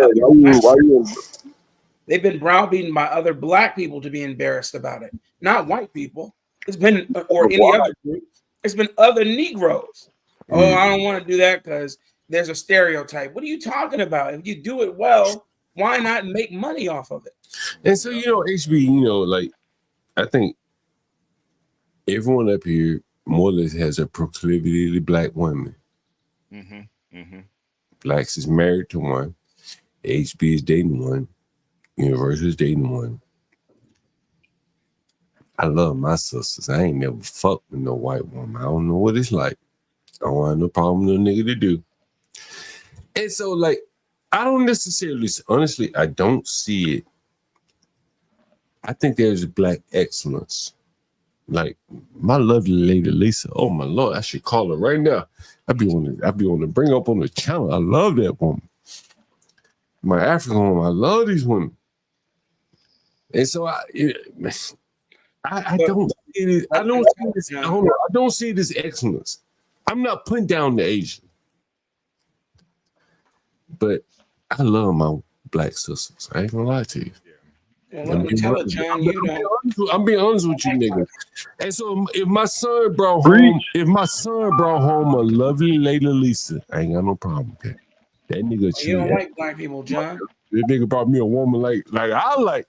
they've been browbeaten by other black people to be embarrassed about it, not white people. It's been or any other group. It's been other Negroes. Oh, I don't want to do that because there's a stereotype. What are you talking about? If you do it well, why not make money off of it? And so, HB, like, I think everyone up here more or less has a proclivity to black women. Blacks is married to one. HB is dating one. Universal is dating one. I love my sisters. I ain't never fucked with no white woman. I don't know what it's like. I don't have no problem with no nigga to do. And so, like, I don't necessarily, honestly, I don't see it. I think there's black excellence. Like, my lovely lady Lisa, oh my Lord, I should call her right now. I'd be on to bring up on the channel. I love that woman. My African woman, I love these women. And so I don't see it. I don't see it as excellence. I'm not putting down the Asian, but I love my black sisters. I ain't gonna lie to you. Well, let me tell it, John. I'm being honest with you, nigga. And so if my son brought home a lovely lady Lisa, I ain't got no problem with that. That nigga cheat. You don't like black people, John. That nigga brought me a woman like I like.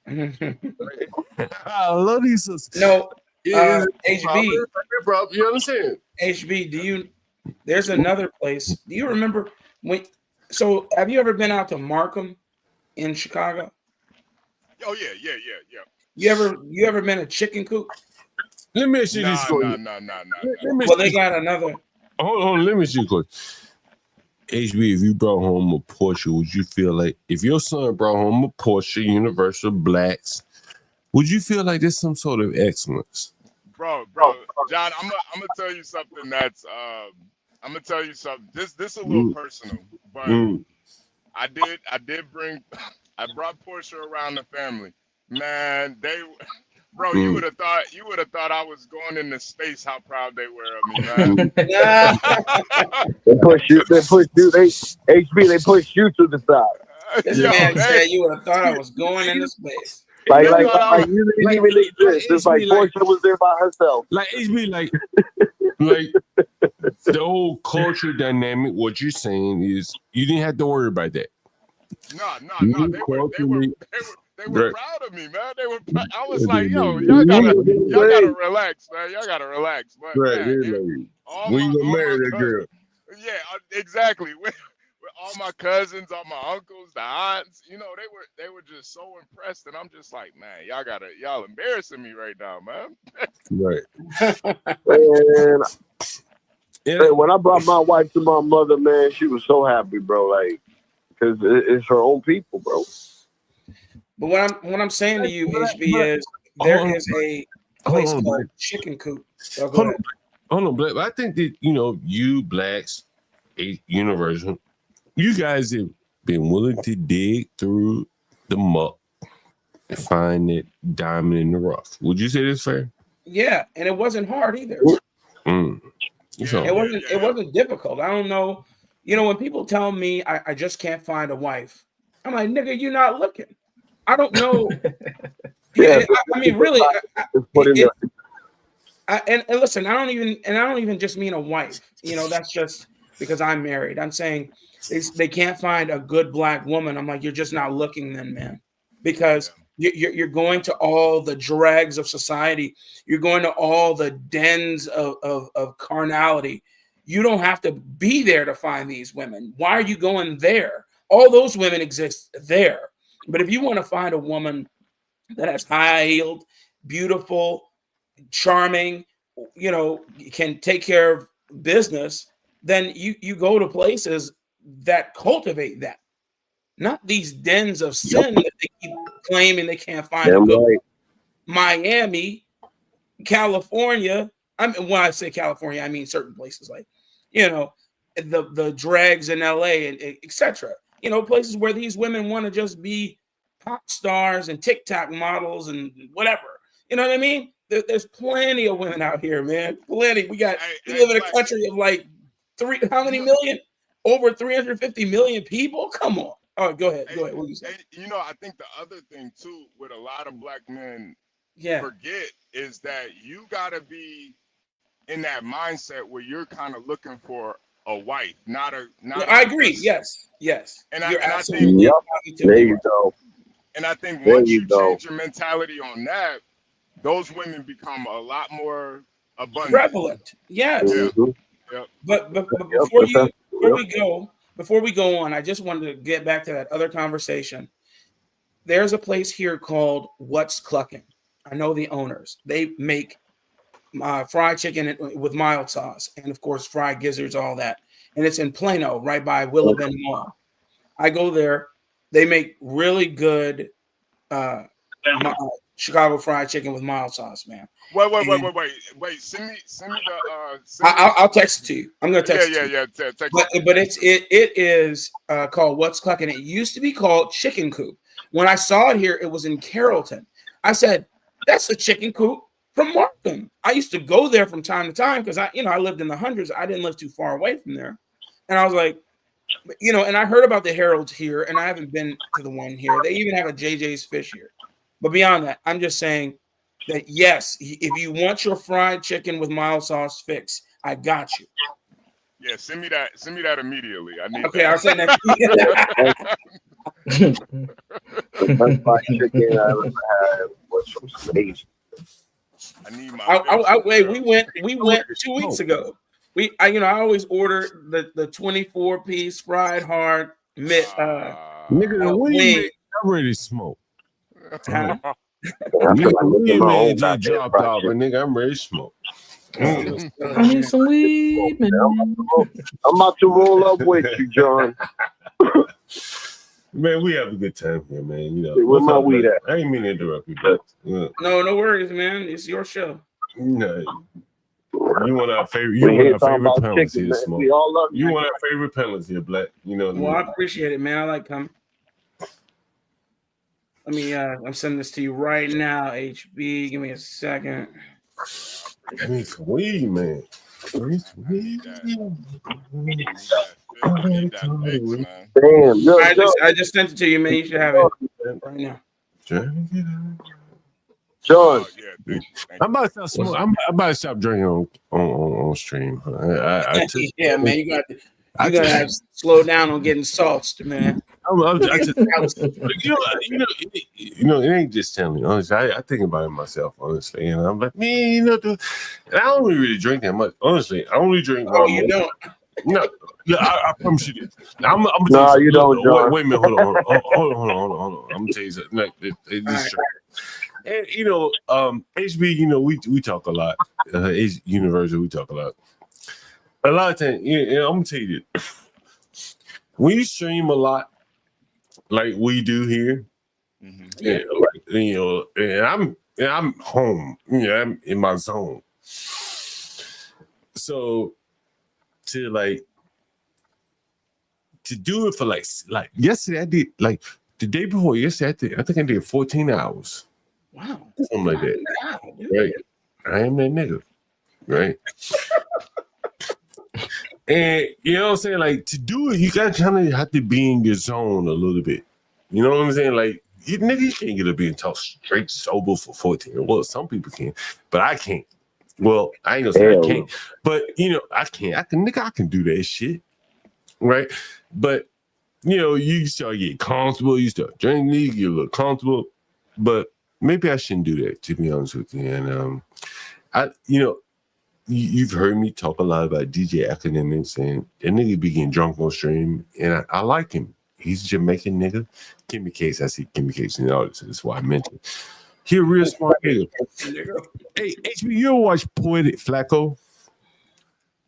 I love these sisters. No, HB. You understand? HB, there's another place. Do you remember so have you ever been out to Markham in Chicago? Oh yeah. You ever been a chicken coop? Let me ask you this for No. Well, they got another. Hold on, let me ask you a question. HB, if you brought home a Porsche, would you feel like if your son brought home a Porsche Universal Blacks, would you feel like there's some sort of excellence? Bro, John, I'm gonna tell you something that's I'm gonna tell you something. This a little personal, but I brought Porsche around the family. Man, you would have thought I was going into space. How proud they were of me, man. They push you, HB, they push you to the side. This man said you would have thought I was going into space. Like They thought I was. you didn't like, even exist. It's like HB, like, Portia was there by herself. like HB, like the whole culture dynamic. What you're saying is you didn't have to worry about that. No. You They culturally, were right? proud of me, man. I was like, yo, y'all gotta relax, man. Y'all gotta relax. But Right, man, they're like, all when you gonna my marry that girl? yeah, exactly. With all my cousins, all my uncles, the aunts, you know, they were just so impressed, and I'm just like, man, y'all embarrassing me right now, man. Right. And when I brought my wife to my mother, man, she was so happy, bro. Like, because it's her own people, bro. But what I'm saying to you, HB, is there is a place called Chicken Coop. Oh, go ahead. Hold on, Black. I think that you blacks, universal, you guys have been willing to dig through the muck and find that diamond in the rough. Would you say that's fair? Yeah, and it wasn't hard either. It wasn't difficult. I don't know. When people tell me I just can't find a wife, I'm like, nigga, you're not looking. I don't know. I mean, really. And listen, I don't even just mean a wife. That's just because I'm married. I'm saying they can't find a good black woman. I'm like, you're just not looking then, man, because you're going to all the dregs of society. You're going to all the dens of carnality. You don't have to be there to find these women. Why are you going there? All those women exist there. But if you want to find a woman that has high-heeled, beautiful, charming, can take care of business, then you go to places that cultivate that, not these dens of sin that they keep claiming they can't find a good. Right. Miami, California. I mean, when I say California, I mean certain places like, the drags in LA and etc. Places where these women want to just be pop stars and TikTok models and whatever. You know what I mean? There's plenty of women out here, man. Plenty. We live in a country of like how many million? Over 350 million people? Come on. All right, go ahead. What do you say? I think the other thing too, with a lot of black men forget is that you gotta be in that mindset where you're kind of looking for a wife, not a. I agree. Yes. And you're I absolutely think there you go. And I think once you change your mentality on that, those women become a lot more abundant. Prevalent. Yes. Yep. But before we go on, I just wanted to get back to that other conversation. There's a place here called What's Clucking. I know the owners. They make fried chicken with mild sauce and, of course, fried gizzards, all that. And it's in Plano, right by Willow Bend Mall. I go there. They make really good Chicago fried chicken with mild sauce, man. Wait. Send me the. I'll text it to you. I'm gonna text it. Yeah. But it is called What's Clucking. It used to be called Chicken Coop. When I saw it here, it was in Carrollton. I said, "That's the Chicken Coop from Markham." I used to go there from time to time because I lived in the hundreds. I didn't live too far away from there, and I was like, and I heard about the Herald's here, and I haven't been to the one here. They even have a JJ's Fish here. But beyond that, I'm just saying that, yes, if you want your fried chicken with mild sauce fix, I got you. Yeah, send me that immediately. I need. Okay, that. I'll send that. The best fried chicken I ever had was from Sage. I need my. We went 2 weeks ago. I always order the 24-piece fried hard Nigga, what do you make? I'm ready to smoke. Huh? Nigga, just dropped off, and nigga, I'm ready to smoke. I need some weed, man. I'm about to roll up with you, John. Man, we have a good time here, man. Where my weed at? I ain't mean to interrupt you, but no worries, man. It's your show. No. You want our favorite penalties here, Smoke. You want our favorite penalties here, Black. Well, I appreciate it, man. I like coming. Let me I'm sending this to you right now, HB. Give me a second. I need some weed, man. Damn, I just sent it to you, man. You should have it right now. George. I'm about to stop smoking. I'm about to stop drinking on stream. I took, Yeah, man, you gotta have to slow down on getting salts, man. I just, it ain't just telling me. Honestly, I think about it myself, honestly, and I'm like, man, dude, and I don't really drink that much. Honestly, I only drink. Oh, you don't? No, yeah, I promise you this. I'm gonna tell No, you something. you don't, John. Wait a minute, hold on. I'm gonna tell you something. Like, this is true. And HB, we talk a lot. Universal, we talk a lot. A lot of times, I'm gonna tell you this. When you stream a lot, like we do here, and I'm home. I'm in my zone. So to do it for like yesterday, I did like the day before yesterday. I think I did 14 hours. Wow, something like that. Wow, Right? I am that nigga, right? And you know what I'm saying? Like to do it, you gotta kind of have to be in your zone a little bit. You know what I'm saying? Like you can't get up being talk straight sober for 14. Well, some people can, but I can't. Well, I ain't gonna say I can't, but I can. I can do that shit, right? But you start getting comfortable. You start drinking, you get a little comfortable. But maybe I shouldn't do that, to be honest with you. And you've heard me talk a lot about DJ Academics, and that nigga be getting drunk on stream, and I like him. He's a Jamaican nigga. Kimmy Case, I see Kimmy Case in the audience. That's why I mentioned. He a real smart nigga. Hey, HB, you ever watch Poetic Flacco?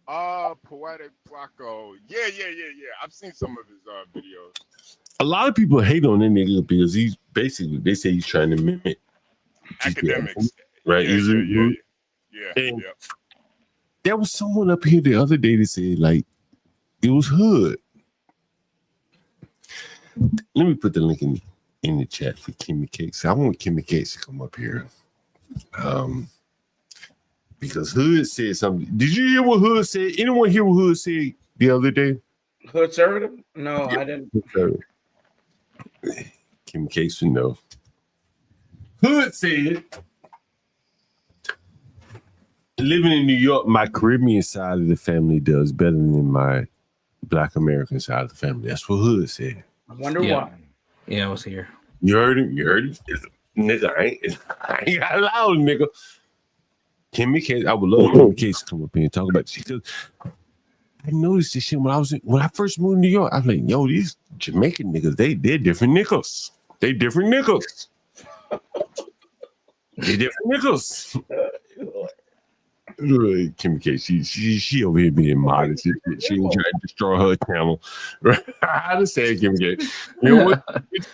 Poetic Flacco. Yeah. I've seen some of his videos. A lot of people hate on that nigga because he's basically, they say he's trying to mimic Academics. Right? Yeah. There was someone up here the other day that said, like, it was hood. Let me put the link in the chat for Kimmy Cakes. I want Kimmy Cakes to come up here. Because Hood said something. Did you hear what Hood said? Anyone hear what Hood said the other day? Hood conservative? No, I didn't. Kimmy Cakes would know. Hood said, living in New York, my Caribbean side of the family does better than my Black American side of the family. That's what Hood said. I wonder why. Yeah, I was here. You heard him? Nigga, I ain't got loud, nigga. Kimmy Case, I would love Kimmy Case to come up here and talk about this because I noticed this shit when I first moved to New York. I was like, yo, these Jamaican niggas, they're different niggas. They different niggas. They different niggas. Kimmy K, she over here being modest. She ain't trying to destroy her channel. I understand, Kimmy K. You know what?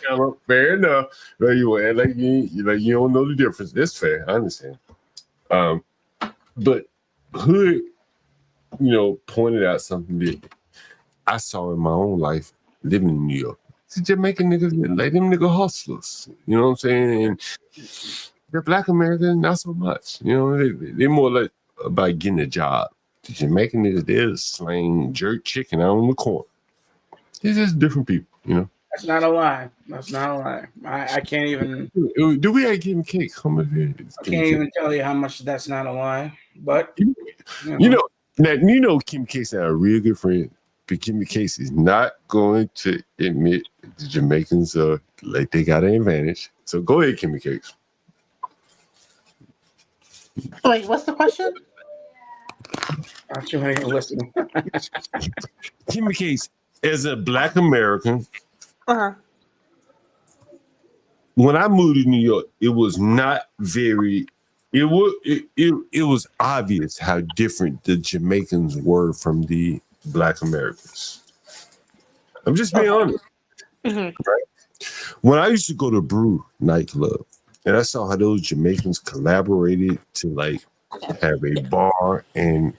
Channel, fair enough. Like you don't know the difference. That's fair. I understand. But Hood, pointed out something that I saw in my own life living in New York. It's Jamaican niggas, like them nigga hustlers. You know what I'm saying? And the Black Americans, not so much. They're more like about getting a job. The Jamaican niggas, they're slaying jerk chicken out on the corner. They're just different people, That's not a lie. That's not a lie. I can't even. Do we have Kim Cake come up here? I can't even tell you how much that's not a lie. But Kim Case is a real good friend. But Kim Case is not going to admit the Jamaicans are like they got an advantage. So go ahead, Kim Case. Wait, what's the question? I'm sure I ain't listening. Kim Case, as a Black American, when I moved to New York, it was not very. It was obvious how different the Jamaicans were from the Black Americans. I'm just being honest. Right? When I used to go to Brew nightclub, and I saw how those Jamaicans collaborated to like have a bar and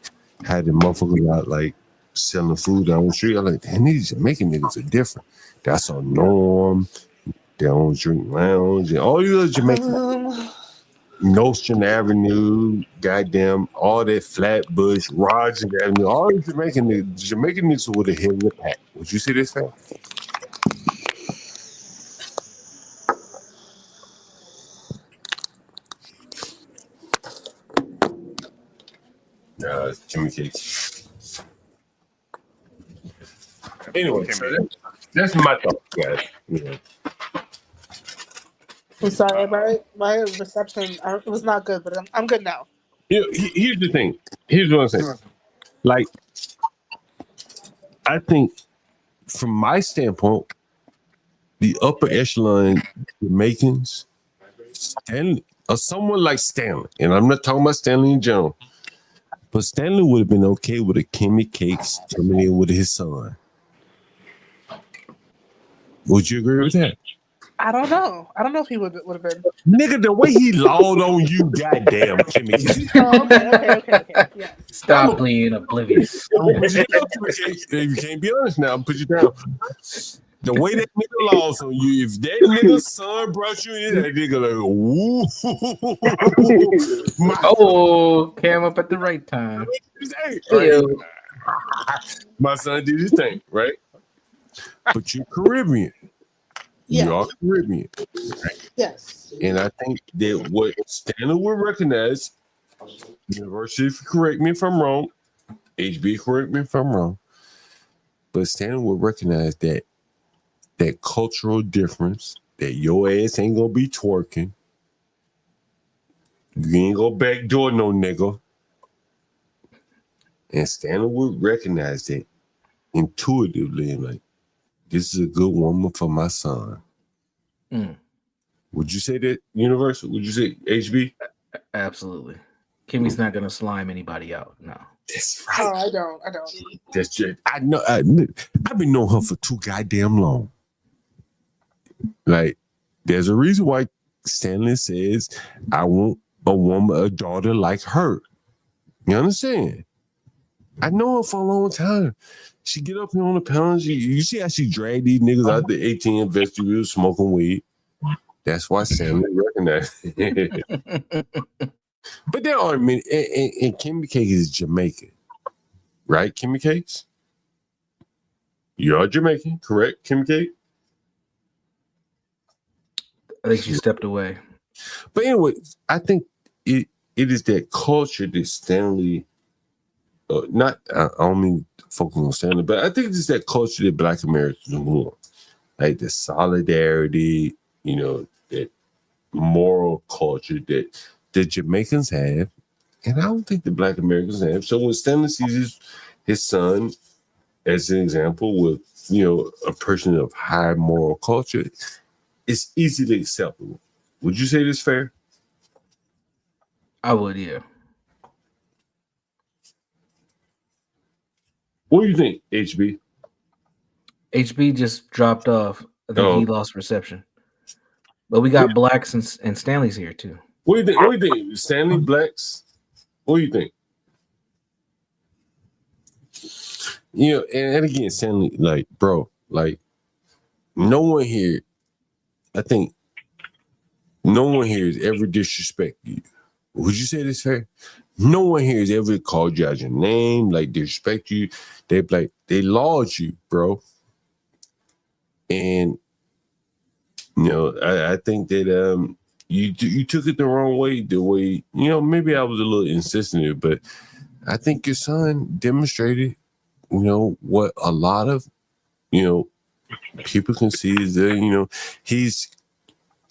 had the motherfuckers out like selling food down the street. I'm like, damn, these Jamaican niggas are different. I saw Norm, Down Drink Lounge, and all these other Jamaicans. Nostrand Avenue, goddamn, all that Flatbush, Rogers Avenue, all the Jamaican niggas would have hit the pack. Would you see this thing? Kimmy Cakes. Anyway, so that's my thought, guys. Yeah. I'm sorry, my reception it was not good, but I'm good now. Here's the thing. Here's what I'm saying. Like, I think from my standpoint, the upper echelon Jamaicans, Stanley, or someone like Stanley, and I'm not talking about Stanley in general, but Stanley would have been okay with a Kimmy Cakes terminating with his son. Would you agree with that? I don't know. I don't know if he would have been. Nigga, the way he lawed on you, goddamn Kimmy Cakes. Oh, okay. Yeah. Stop being oblivious. I'm gonna put you down, Kimmy Cakes. If you can't be honest now, I'm put you down. The way that nigga laws on you, if that nigga's son brought you in, that nigga like, oh, came up at the right time. Right? My son did his thing, right? But you're Caribbean. Yeah. You are Caribbean. Right? Yes. And I think that what Stanley will recognize, University, if you correct me if I'm wrong, HB, correct me if I'm wrong, but Stanley will recognize that cultural difference, that your ass ain't gonna be twerking. You ain't gonna backdoor no nigga. And Stanley would recognize that intuitively and like, this is a good woman for my son. Would you say that, Universal? Would you say HB? Absolutely. Kimmy's not gonna slime anybody out. No. That's right. Oh, I don't. That's just, I know. I've been knowing her for too goddamn long. Like, there's a reason why Stanley says, I want a daughter like her. You understand? I know her for a long time. She get up here on the panel. You see how she dragged these niggas out the ATM vestibule smoking weed. That's why Stanley recognized it. But there are many, and Kimmy Cakes is Jamaican, right? Kimmy Cakes? You're Jamaican, correct, Kimmy Cakes? I think she stepped away. But anyway, I think it is that culture that Stanley, I don't mean focus on Stanley, but I think it's that culture that Black Americans want. Like the solidarity, that moral culture that the Jamaicans have, and I don't think the Black Americans have. So when Stanley sees his son as an example with, a person of high moral culture, it's easily acceptable. Would you say this fair? I would, yeah. What do you think, HB? HB just dropped off. I think he lost reception. But we got Blacks and Stanley's here too. What do you think? Stanley, Blacks? What do you think? And again, Stanley, like, bro, like, no one here, I think, no one here has ever disrespected you. Would you say this fair? No one here has ever called you out your name, like disrespect you. They laud you, bro. And I think that you took it the wrong way. The way maybe I was a little insensitive, but I think your son demonstrated, what a lot of people can see is that he's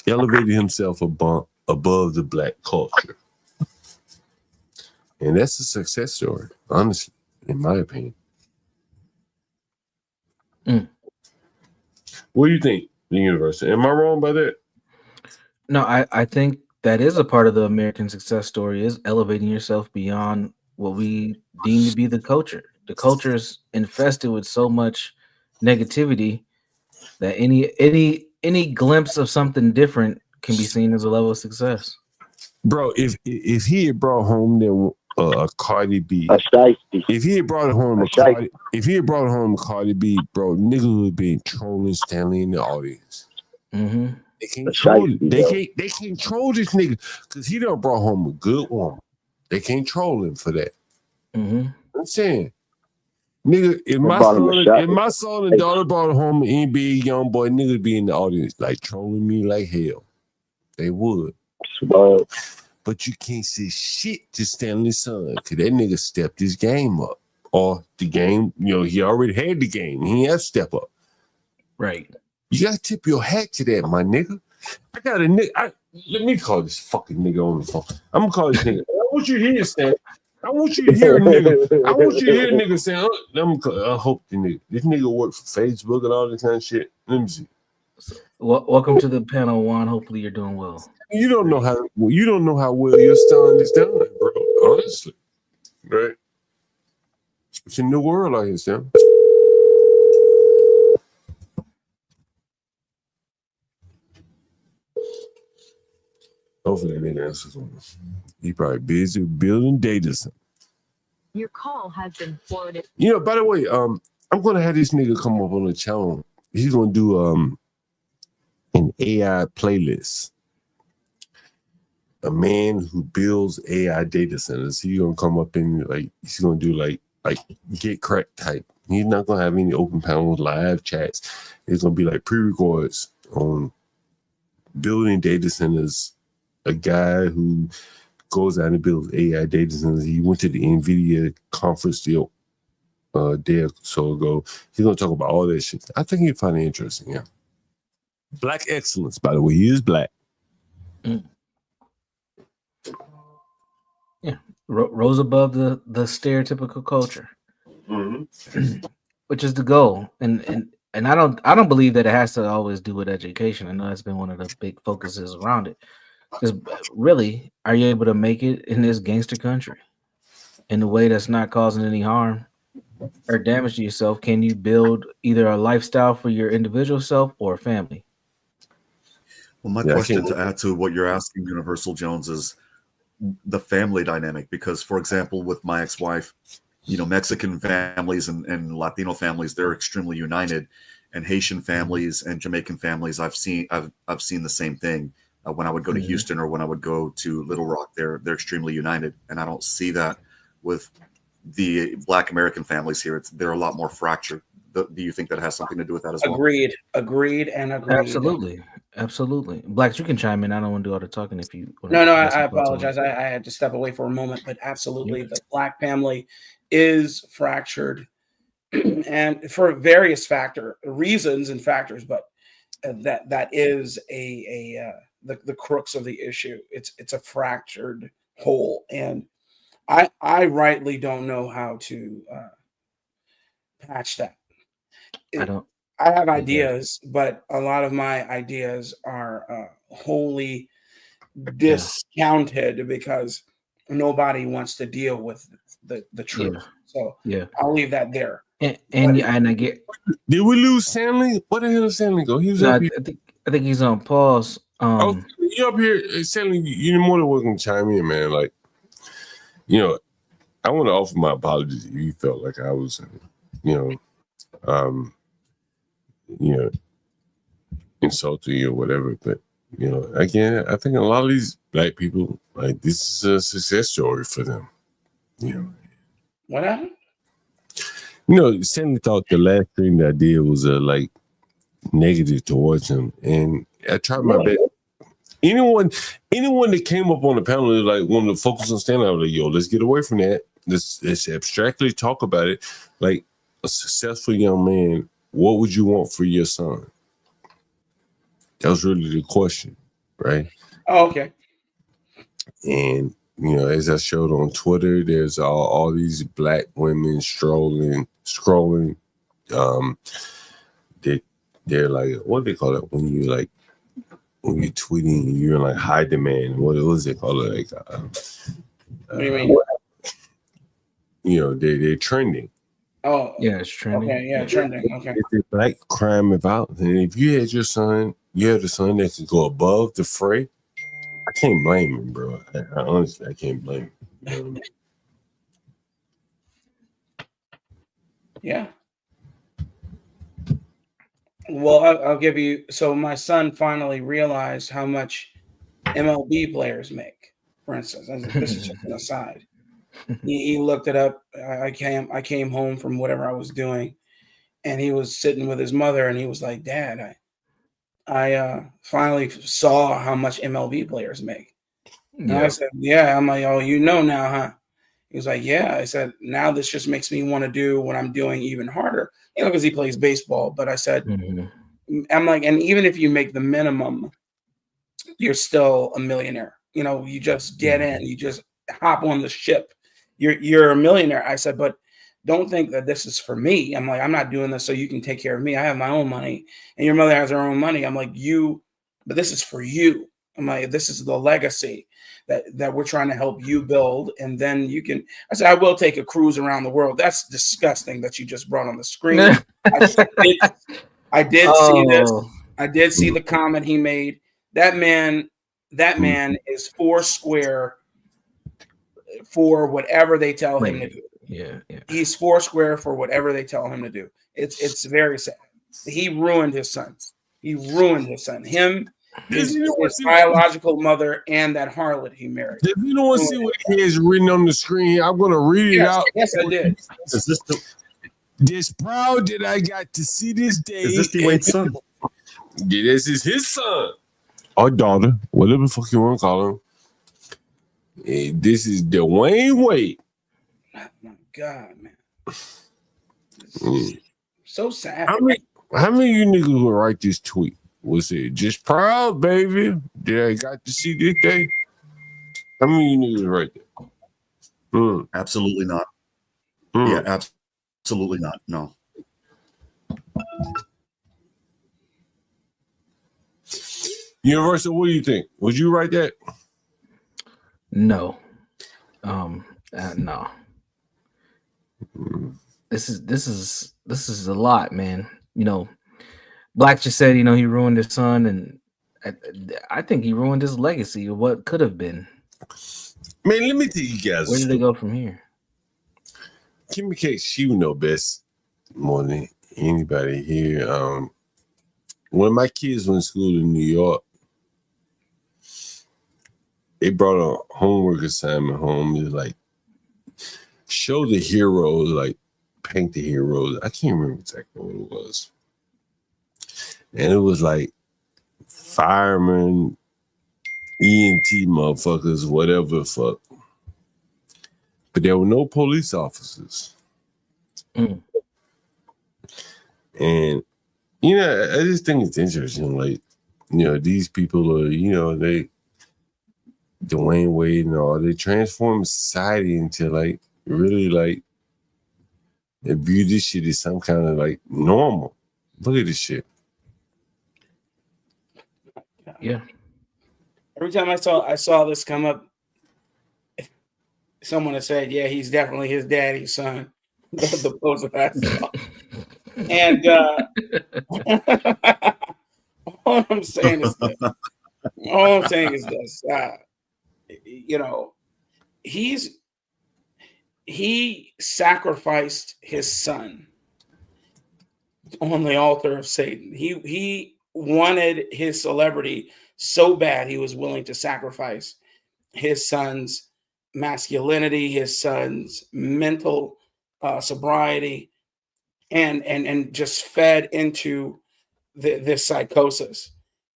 elevated himself above the Black culture. And that's a success story, honestly, in my opinion. What do you think, the University? Am I wrong by that? No, I think that is a part of the American success story, is elevating yourself beyond what we deem to be the culture. The culture is infested with so much negativity that any glimpse of something different can be seen as a level of success. Bro, if he had brought home a Cardi B, if he had brought home a Cardi B, bro, niggas would have been trolling Stanley in the audience. Mm-hmm. They can't troll it. They can't troll this nigga because he done brought home a good woman. They can't troll him for that. Mm-hmm. I'm saying, nigga, if my son and daughter brought home an NBA young boy, nigga be in the audience like trolling me like hell. They would. but you can't say shit to Stanley's son because that nigga stepped his game up. Or the game, he already had the game. He ain't have to step up. Right. You gotta tip your hat to that, my nigga. I got a nigga. Let me call this fucking nigga on the phone. I'm gonna call this nigga. I want you to hear Stan. I want you to hear a nigga. I want you to hear a nigga saying, I hope this nigga work for Facebook and all this kind of shit. Let me see. Welcome to the panel, Juan. Hopefully you're doing well. You don't know how well your son is done, bro. Honestly. Right? It's a new world out here, Stan. Hopefully that nigga answers on this. He probably busy building data center. Your call has been forwarded. By the way, I'm gonna have this nigga come up on the channel. He's gonna do an AI playlist. A man who builds AI data centers. He's gonna come up and he's gonna do like get cracked type. He's not gonna have any open panels, live chats. It's gonna be like pre-records on building data centers. A guy who goes out and builds AI data centers. He went to the NVIDIA conference day or so ago. He's gonna talk about all that shit. I think you'd find it interesting, yeah. Black excellence, by the way. He is black. Yeah. Rose above the stereotypical culture. Which is the goal. And I don't believe that it has to always do with education. I know that's been one of the big focuses around it. Because really, are you able to make it in this gangster country in a way that's not causing any harm or damage to yourself? Can you build either a lifestyle for your individual self or family? Well, my question to add to what you're asking, Universal Jones, is the family dynamic. Because, for example, with my ex-wife, Mexican families and Latino families, they're extremely united, and Haitian families and Jamaican families, I've seen the same thing. When I would go to Houston or when I would go to Little Rock, they're extremely united, and I don't see that with the Black American families here. They're a lot more fractured. Do you think that has something to do with that as well? Agreed. Absolutely. Blacks, you can chime in. I don't want to do all the talking if you. No, I apologize. I had to step away for a moment, but absolutely, the Black family is fractured, and for various reasons and factors, but that is the crux of the issue. It's a fractured whole, and I rightly don't know how to patch that. I have ideas, but a lot of my ideas are wholly discounted because nobody wants to deal with the truth. So I'll leave that there. And I get. Did we lose Stanley? Where the hell did Stanley go? He was up here. I think he's on pause. You up here, Stanley? You're more than welcome to chime in, man. I want to offer my apologies if you felt like I was, insulting you or whatever. But again, I think a lot of these Black people, this is a success story for them. What happened? Stanley thought the last thing that I did was negative towards him, and I tried my best. Anyone that came up on the panel is wanted to focus on Stanley. I was like, yo, let's get away from that. Let's abstractly talk about it. Like a successful young man, what would you want for your son? That was really the question, right? Oh, okay. And as I showed on Twitter, there's all these Black women scrolling. They're like, what do they call it when you're tweeting, you're in high demand. What was it called? What do you mean? They're trending. Oh, yeah, it's trending. Okay, yeah, trending. Okay. It's a Black crime and violence, and if you had your son, you had a son that could go above the fray. I can't blame him, bro. I honestly, I can't blame him. Yeah. Well, I'll give you. So my son finally realized how much MLB players make. For instance, this is just an aside. He looked it up. I came home from whatever I was doing, and he was sitting with his mother, and he was like, "Dad, I finally saw how much MLB players make." And I said, yeah. I'm like, oh, you know now, huh? He was like, yeah. I said, now this just makes me want to do what I'm doing even harder, because he plays baseball. But I said, I'm like, and even if you make the minimum, you're still a millionaire. You just get in, you just hop on the ship. You're a millionaire. I said, but don't think that this is for me. I'm like, I'm not doing this so you can take care of me. I have my own money, and your mother has her own money. I'm like, but this is for you. I'm like, this is the legacy that we're trying to help you build. And then you can, I said, I will take a cruise around the world. That's disgusting that you just brought on the screen. I did see this. I did see the comment he made. That man is four square for whatever they tell him to do. Yeah. He's four square for whatever they tell him to do. It's very sad. He ruined his son. Him, his biological mother, and that harlot he married. If you don't want to see what he has written on the screen, I'm going to read it out. Yes, I did. Is this the Just proud that I got to see this day. Is this D-Wade's son? Yeah, this is his son or daughter, whatever the fuck you want to call him. And this is Dwayne Wade. Oh my God, man. So sad. How many of you niggas will write this tweet? Was it just proud, baby, that I got to see this day? How many of you niggas write that? Absolutely not. Yeah, absolutely not. No. Universal, what do you think? Would you write that? No. No. This is a lot, man. Black just said, he ruined his son, and I think he ruined his legacy of what could have been. Man, let me tell you guys. Where did they go from here? Kimmy K, she would know best more than anybody here. When my kids went to school in New York, they brought a homework assignment home. It was like, show the heroes, like paint the heroes. I can't remember exactly what it was. And it was like firemen, EMT motherfuckers, whatever the fuck. But there were no police officers. And, I just think it's interesting. Like, these people are, they, Dwayne Wade and all, they transform society into like, really like, they view this shit as some kind of like normal. Look at this shit. Yeah. Every time I saw this come up, someone had said, "Yeah, he's definitely his daddy's son." The post that I saw, and all I'm saying is this: he sacrificed his son on the altar of Satan. He wanted his celebrity so bad he was willing to sacrifice his son's masculinity, his son's mental sobriety, and just fed into this psychosis.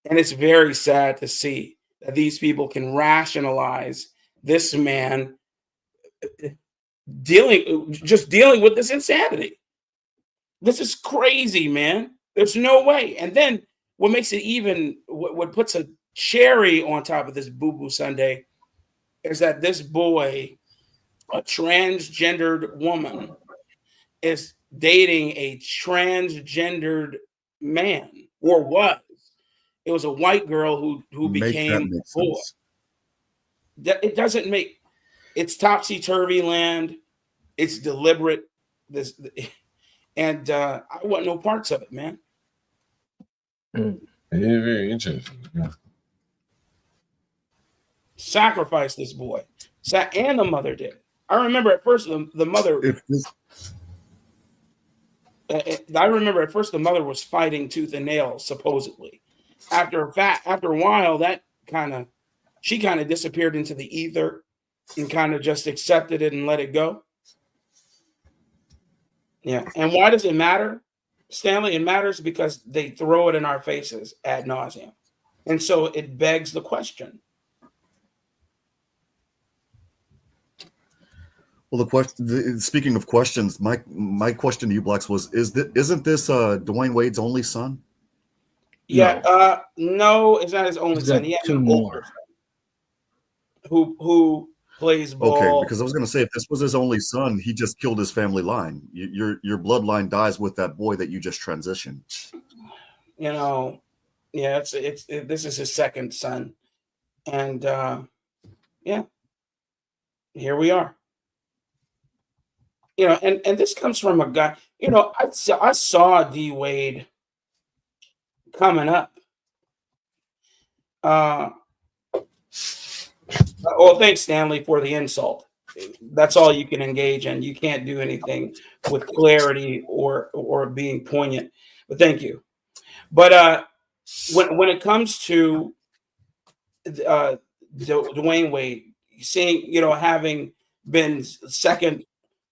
And it's very sad to see that these people can rationalize this man dealing with this insanity. This is crazy, man. There's no way. And then what makes it even, what puts a cherry on top of this boo-boo Sunday is that this boy, a transgendered woman, is dating a transgendered man, or was. It was a white girl who became a boy. It doesn't make, it's topsy-turvy land. It's deliberate. And I want no parts of it, man. Yeah, very interesting. Yeah. Sacrifice this boy. And the mother did. I remember at first the mother. I remember at first the mother was fighting tooth and nail, supposedly. After a while, she kind of disappeared into the ether and kind of just accepted it and let it go. Yeah. And why does it matter, Stanley? It matters because they throw it in our faces ad nauseum. And so it begs the question. Well, speaking of questions, my question to you, Blacks, was: isn't this Dwayne Wade's only son? Yeah, no, it's not his only He's son. got He has two an older more. son who plays Okay, ball. because I was going to say, if this was his only son, he just killed his family line. Your bloodline dies with that boy that you just transitioned. You know, yeah, this is his second son, and yeah, here we are. You know, and this comes from a guy. You know, I saw D Wade coming up. Well, thanks, Stanley, for the insult. That's all you can engage in. You can't do anything with clarity or being poignant. But thank you. But when it comes to Dwayne Wade, seeing having been second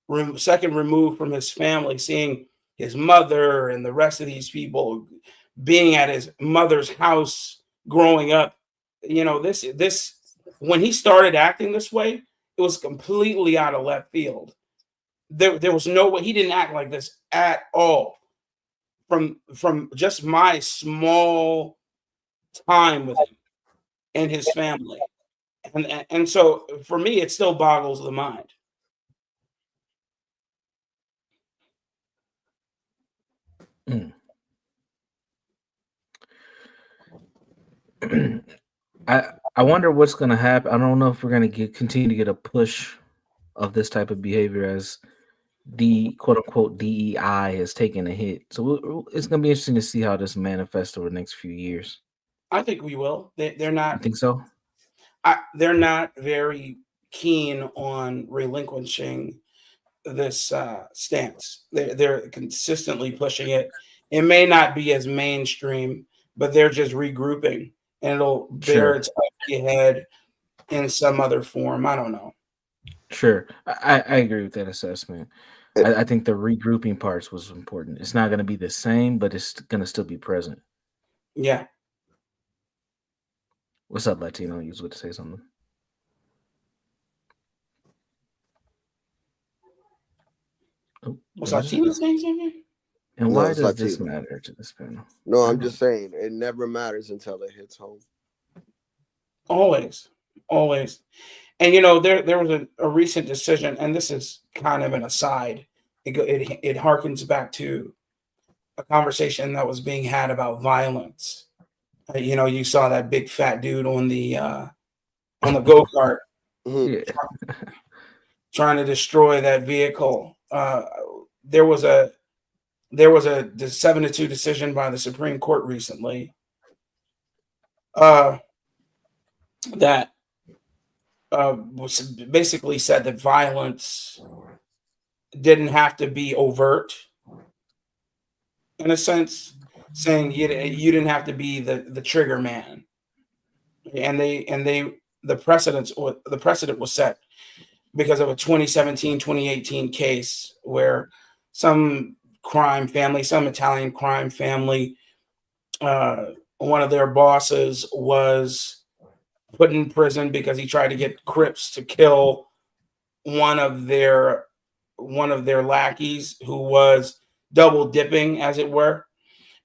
removed from his family, seeing his mother and the rest of these people being at his mother's house growing up, this when he started acting this way, it was completely out of left field. There was no way he didn't act like this at all. From just my small time with him and his family, and so for me, it still boggles the mind. I wonder what's going to happen. I don't know if we're going to continue to get a push of this type of behavior as the quote unquote DEI has taken a hit. So it's going to be interesting to see how this manifests over the next few years. I think we will. They're You not. think so? They're not very keen on relinquishing this stance. They're consistently pushing it. It may not be as mainstream, but they're just regrouping, and it'll bear Sure. its ugly head in some other form. I don't know. Sure. I agree with that assessment. I think the regrouping parts was important. It's not going to be the same, but it's going to still be present. Yeah. What's up, Latino? You was going to say something. Oh, Was what is Latino it? saying something? And No, why it's does this Latino. matter to this panel? No, I I'm know. just saying it never matters until it hits home. Always. And there was a recent decision, and this is kind of an aside. It harkens back to a conversation that was being had about violence. You saw that big fat dude on the go-kart Yeah. trying to destroy that vehicle. There was a 7-2 decision by the Supreme Court recently that was basically said that violence didn't have to be overt, in a sense, saying you didn't have to be the trigger man. And the precedent was set because of a 2017-2018 case where some Italian crime family, one of their bosses was put in prison because he tried to get Crips to kill one of their lackeys who was double dipping, as it were.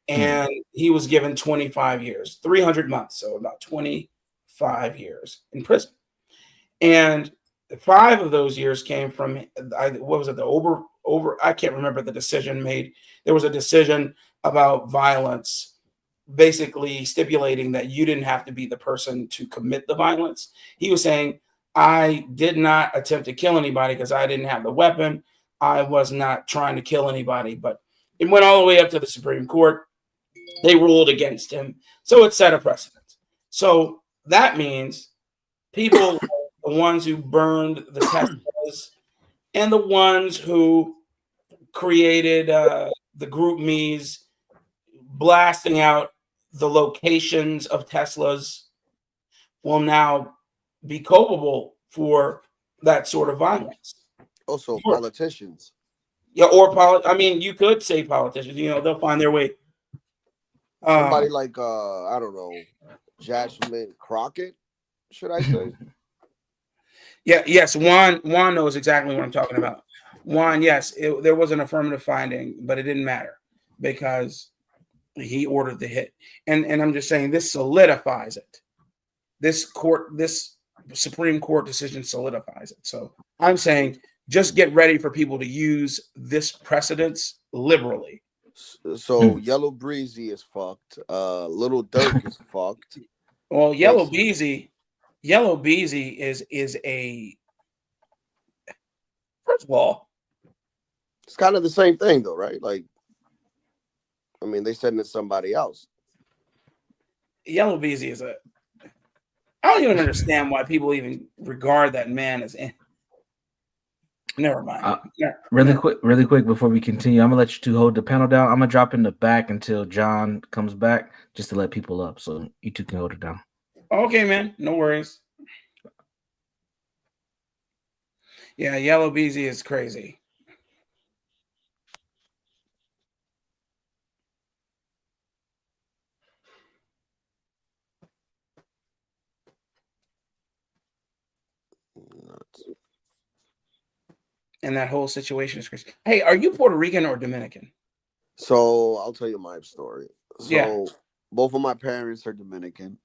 And he was given 25 years, 300 months, so about 25 years in prison. And 5 of those years came from what was it? The over I can't remember the decision made. There was a decision about violence, basically stipulating that you didn't have to be the person to commit the violence. He was saying, I did not attempt to kill anybody because I didn't have the weapon. I was not trying to kill anybody, but it went all the way up to the Supreme Court. They ruled against him. So it set a precedent. So that means people, the ones who burned the Teslas and the ones who created the group me's blasting out the locations of Teslas, will now be culpable for that sort of violence. Also, politicians. Yeah, I mean, you could say politicians. They'll find their way. Somebody like I don't know, Jasmine Crockett, should I say? Yeah, yes, Juan knows exactly what I'm talking about. Juan, yes, there was an affirmative finding, but it didn't matter because he ordered the hit. And I'm just saying this solidifies it. This Supreme Court decision solidifies it. So I'm saying just get ready for people to use this precedence liberally. So Yellow Breezy is fucked. Little Dirk is fucked. Well, Yellow Beezy is a, first of all, it's kind of the same thing though, right? Like, I mean, they sending it somebody else. Yellow Beezy is a, I don't even understand why people even regard that man as in. Never mind. Really quick before we continue, I'm gonna let you two hold the panel down. I'm gonna drop in the back until John comes back, just to let people up, so you two can hold it down. Okay, man, no worries. Yeah, Yellow Beezy is crazy. And that whole situation is crazy. Hey, are you Puerto Rican or Dominican? So I'll tell you my story. So Yeah. both of my parents are Dominican.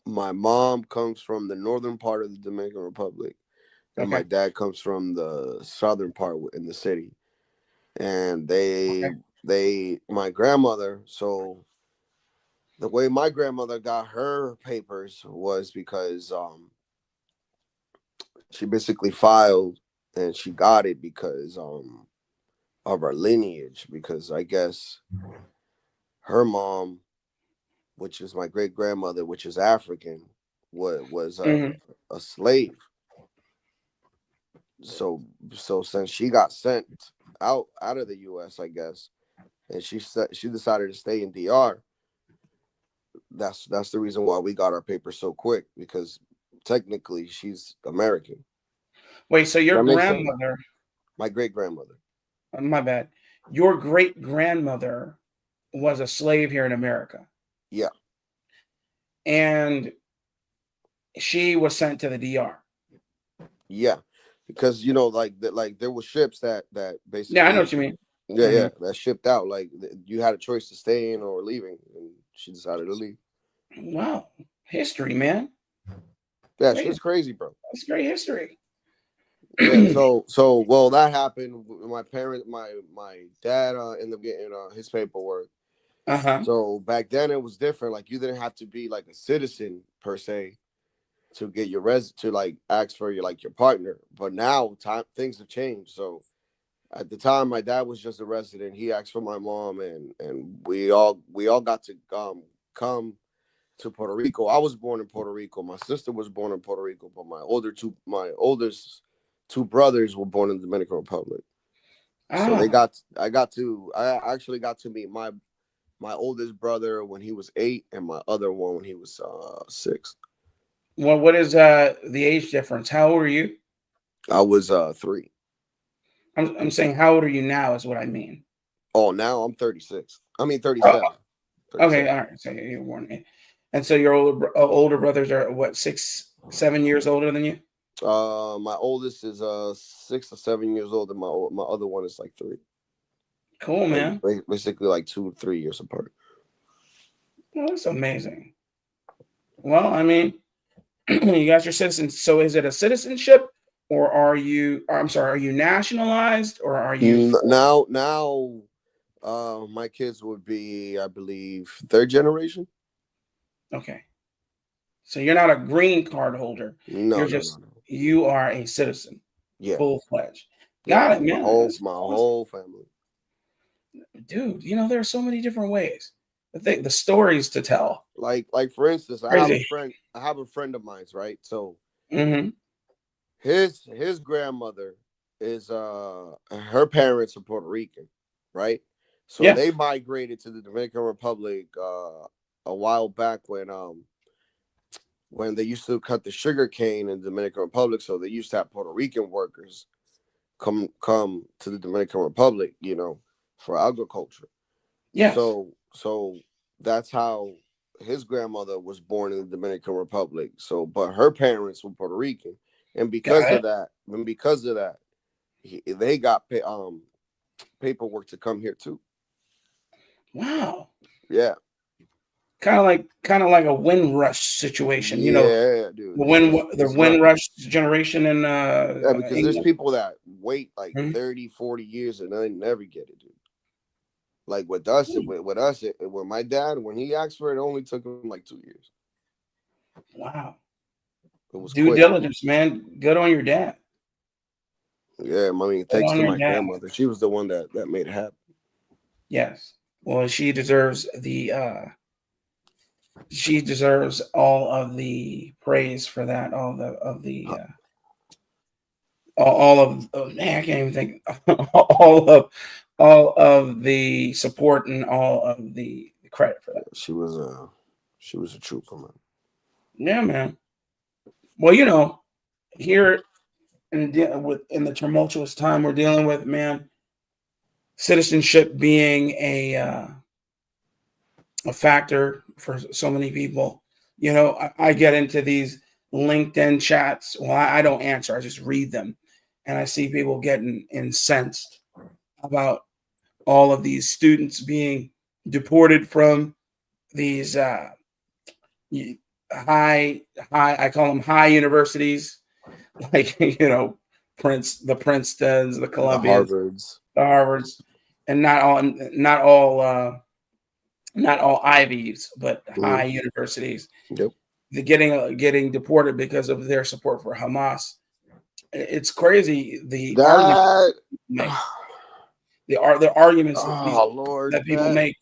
My mom comes from the northern part of the Dominican Republic, and my dad comes from the southern part in the city. And my grandmother. So the way my grandmother got her papers was because she basically filed and she got it because of her lineage, because I guess her mom, which is my great grandmother, which is African, was a slave. So since she got sent out of the U.S., I guess, and she decided to stay in DR. That's the reason why we got our papers so quick, because technically she's American. Wait, so your grandmother, my great grandmother, my bad, your great grandmother was a slave here in America. Yeah. And she was sent to the DR. Yeah, because like there were ships that basically. Yeah, I know what you mean. Yeah, that shipped out. Like you had a choice to stay in or leaving, and she decided to leave. Wow, history, man. Yeah, shit's crazy, bro. That's great history. Yeah, so well, that happened. My dad ended up getting his paperwork. So back then it was different. Like you didn't have to be like a citizen per se to get your to like ask for your partner. But now things have changed. So at the time, my dad was just a resident. He asked for my mom, and we all got to come to Puerto Rico. I was born in Puerto Rico. My sister was born in Puerto Rico, but my oldest two brothers were born in the Dominican Republic. So I actually got to meet my oldest brother when he was 8, and my other one when he was 6. Well, what is the age difference? How old are you? I was 3. I'm saying, how old are you now? Is what I mean. Oh, now I'm 36. I mean 37. Okay, all right. So you're born, and so your older brothers are what, 6, 7 years older than you? My oldest is 6 or 7 years old, and my other one is like 3. Cool, man. Basically, like 2 to 3 years apart. Well, that's amazing. Well, I mean, you got your citizen. So is it a citizenship, or are you? I'm sorry, are you nationalized, or are you? Now, my kids would be, I believe, 3rd generation. Okay. So you're not a green card holder. No, you're no. You are a citizen. Yeah. Full-fledged. Got it, man. My whole family. Dude, there are so many different ways. The stories to tell. Like for instance, I have a friend of mine, right? So his grandmother is her parents are Puerto Rican, right? So they migrated to the Dominican Republic a while back when they used to cut the sugar cane in the Dominican Republic. So they used to have Puerto Rican workers come to the Dominican Republic, for agriculture. Yeah. So that's how his grandmother was born in the Dominican Republic. So, but her parents were Puerto Rican, and because of that, they got paperwork to come here too. Wow. Yeah. Kind of like a Windrush situation, you know. Yeah, dude. The Windrush generation in yeah, because there's England. people that wait like Mhm. 30, 40 years and they never get it, dude. Like with us, with my dad, when he asked for it, it only took him like 2 years. Wow. It was Due quick. diligence, man. Good on your dad. Yeah, I mean, Good thanks on to your my dad. grandmother. She was the one that made it happen. Yes. Well, she deserves all of the praise for that. All of man, I can't even think. all of the support and all of the credit for that. She was a trooper, man. Yeah, man. Well, you know, here in the tumultuous time we're dealing with, man, citizenship being a factor for so many people. You know, I get into these LinkedIn chats. Well, I don't answer. I just read them, and I see people getting incensed about all of these students being deported from these high I call them high universities, like you know, the Princetons, the The Columbians, Harvards. the Harvards, and not all Ivies, but high universities. Yep. They're getting deported because of their support for Hamas. It's crazy the arguments make. The arguments Lord, that people make,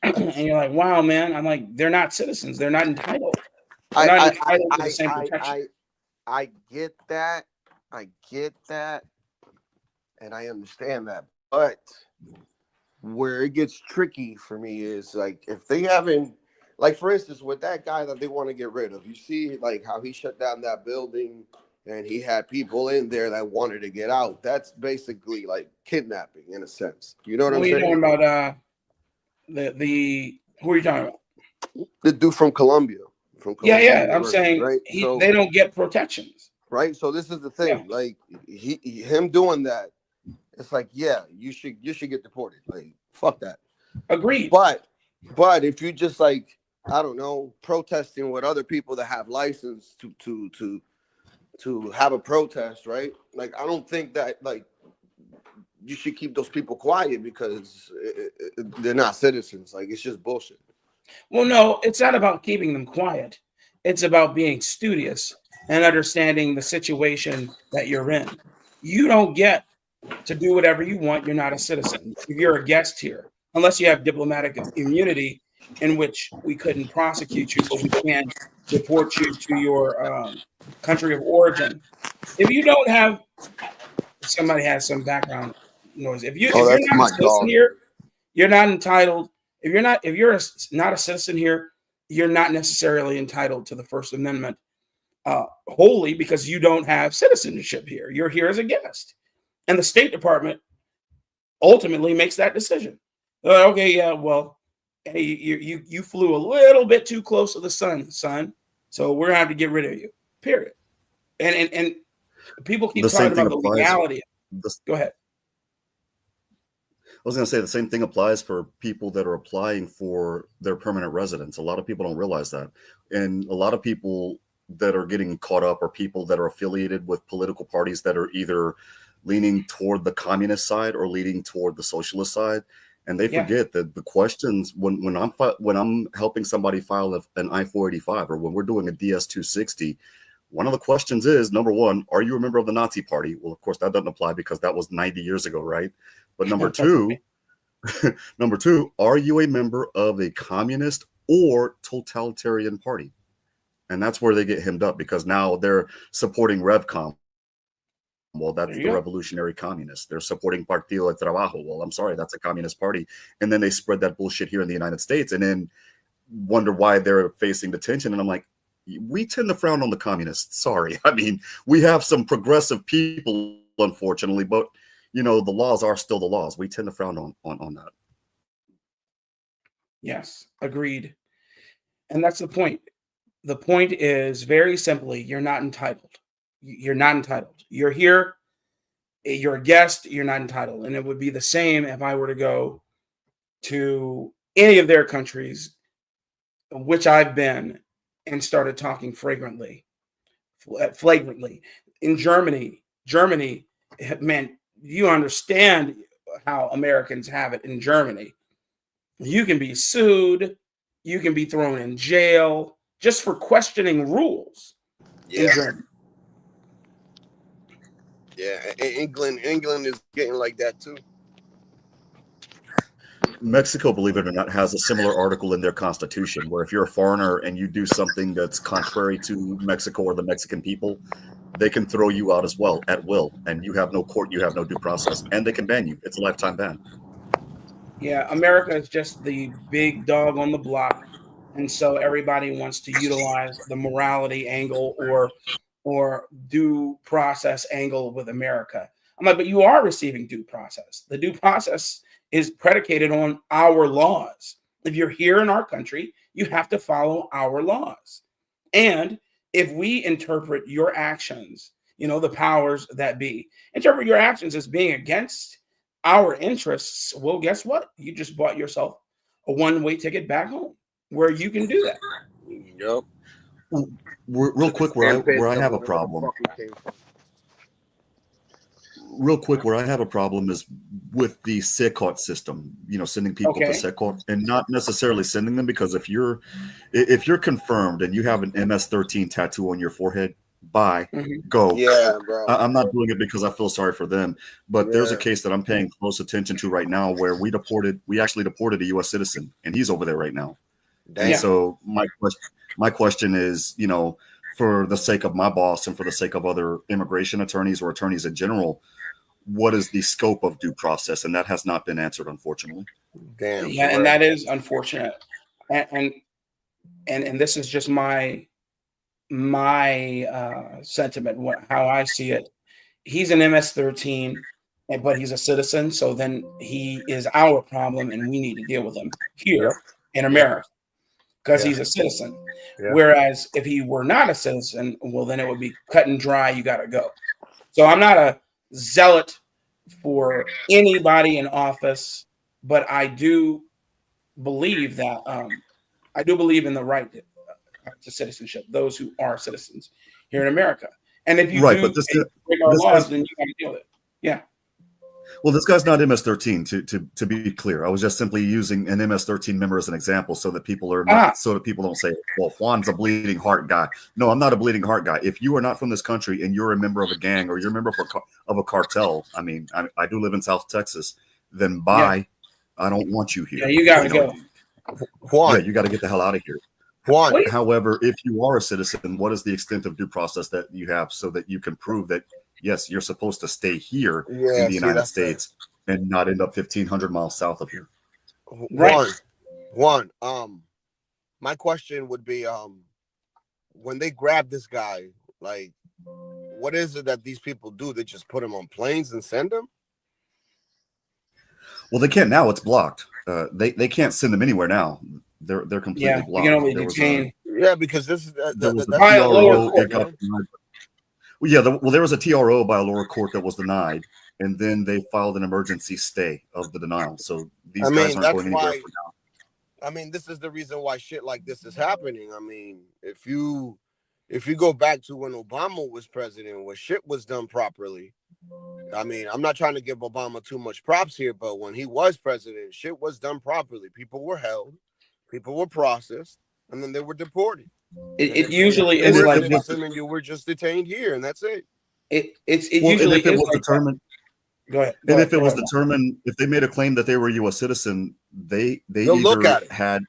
and you're like, wow, man. I'm like, they're not citizens. They're not entitled. They're not entitled to the same protection. I get that. I get that. And I understand that. But where it gets tricky for me is like if they haven't, like for instance, with that guy that they want to get rid of, you see like how he shut down that building and he had people in there that wanted to get out. That's basically like kidnapping in a sense. You know what I'm What are you saying? talking about? The who are you talking about? The dude from Columbia. Yeah. I'm University, saying right? they don't get protections. Right. So this is the thing. Yeah. Like him doing that, it's like, yeah, you should get deported. Like, fuck that. Agreed. But if you just like, I don't know, protesting with other people that have license to have a protest, right? Like, I don't think that like you should keep those people quiet because they're not citizens. Like, it's just bullshit. Well, no, it's not about keeping them quiet. It's about being studious and understanding the situation that you're in. You don't get to do whatever you want. You're not a citizen. If you're a guest here, unless you have diplomatic immunity, in which we couldn't prosecute you, but we can deport you to your country of origin. If you don't have, somebody has some background noise. If you're not a citizen here, you're not entitled. If you're not a citizen here, you're not necessarily entitled to the First Amendment wholly because you don't have citizenship here. You're here as a guest. And the State Department ultimately makes that decision. Okay, yeah, well, hey, you flew a little bit too close to the sun, son. So we're gonna have to get rid of you. Period. And people keep talking about the legality. Go ahead. I was going to say the same thing applies for people that are applying for their permanent residence. A lot of people don't realize that. And a lot of people that are getting caught up are people that are affiliated with political parties that are either leaning toward the communist side or leaning toward the socialist side. And they forget that the questions when I'm helping somebody file an I-485 or when we're doing a DS-260, one of the questions is, number one, are you a member of the Nazi Party? Well, of course, that doesn't apply because that was 90 years ago, right? But number two, are you a member of a communist or totalitarian party? And that's where they get hemmed up because now they're supporting RevCom. Well, that's the revolutionary communists. They're supporting Partido de Trabajo. Well, I'm sorry, that's a communist party. And then they spread that bullshit here in the United States and then wonder why they're facing detention. And I'm like, we tend to frown on the communists. Sorry. I mean, we have some progressive people, unfortunately, but you know, the laws are still the laws. We tend to frown on that. Yes, agreed. And that's the point. The point is very simply, you're not entitled. You're not entitled. You're here. You're a guest. You're not entitled. And it would be the same if I were to go to any of their countries, which I've been, and started talking flagrantly. In Germany, man, you understand how Americans have it in Germany. You can be sued, you can be thrown in jail just for questioning rules in Germany. Yeah, England is getting like that too. Mexico, believe it or not, has a similar article in their constitution where if you're a foreigner and you do something that's contrary to Mexico or the Mexican people, they can throw you out as well at will, and you have no court, you have no due process, and they can ban you. It's a lifetime ban. Yeah, America is just the big dog on the block, and so everybody wants to utilize the morality angle or due process angle with America. I'm like, but you are receiving due process. The due process is predicated on our laws. If you're here in our country, you have to follow our laws. And if we interpret your actions, the powers that be, interpret your actions as being against our interests, well, guess what? You just bought yourself a one-way ticket back home where you can do that. Yep. Real quick, where I have a problem. Real quick, where I have a problem is with the SECOT system. Sending people to SECOT and not necessarily sending them, because if you're confirmed and you have an MS-13 tattoo on your forehead, bye, go. Yeah, bro. I'm not doing it because I feel sorry for them, but there's a case that I'm paying close attention to right now where we actually deported a U.S. citizen, and he's over there right now. And so my question is, for the sake of my boss and for the sake of other immigration attorneys or attorneys in general, what is the scope of due process? And that has not been answered, unfortunately. Damn. Yeah, and that is unfortunate. And this is just my sentiment, how I see it. He's an MS-13, but he's a citizen, so then he is our problem, and we need to deal with him here in America because he's a citizen. Whereas if he were not a citizen, well, then it would be cut and dry. You got to go. So I'm not a zealot for anybody in office, but I do believe that I do believe in the right to citizenship, those who are citizens here in America. And if you break our laws, then you got to deal with it. Yeah. Well, this guy's not MS-13. To be clear, I was just simply using an MS-13 member as an example, so that people are not, so that people don't say, "Well, Juan's a bleeding heart guy." No, I'm not a bleeding heart guy. If you are not from this country and you're a member of a gang or you're a member of a cartel, I mean, I do live in South Texas. Then bye. Yeah. I don't want you here. Yeah, you got to go. Juan, yeah, you got to get the hell out of here. Juan. However, if you are a citizen, what is the extent of due process that you have so that you can prove that, yes, you're supposed to stay here in the United States and not end up 1,500 miles south of here? Juan, my question would be, when they grab this guy, like, what is it that these people do? They just put him on planes and send him? Well, they can't now. It's blocked. They can't send them anywhere now. They're completely blocked. You can only detain. Because this is by a lower court. There was a TRO by a lower court that was denied, and then they filed an emergency stay of the denial. So these guys aren't going anywhere for now. I mean, this is the reason why shit like this is happening. I mean, if you go back to when Obama was president, when shit was done properly, I mean, I'm not trying to give Obama too much props here, but when he was president, shit was done properly. People were held, people were processed, and then they were deported. It usually is like and you were just detained here, and that's it. It usually if it is was like determined. Go ahead. And if it was determined, if they made a claim that they were a U.S. citizen, they look at it.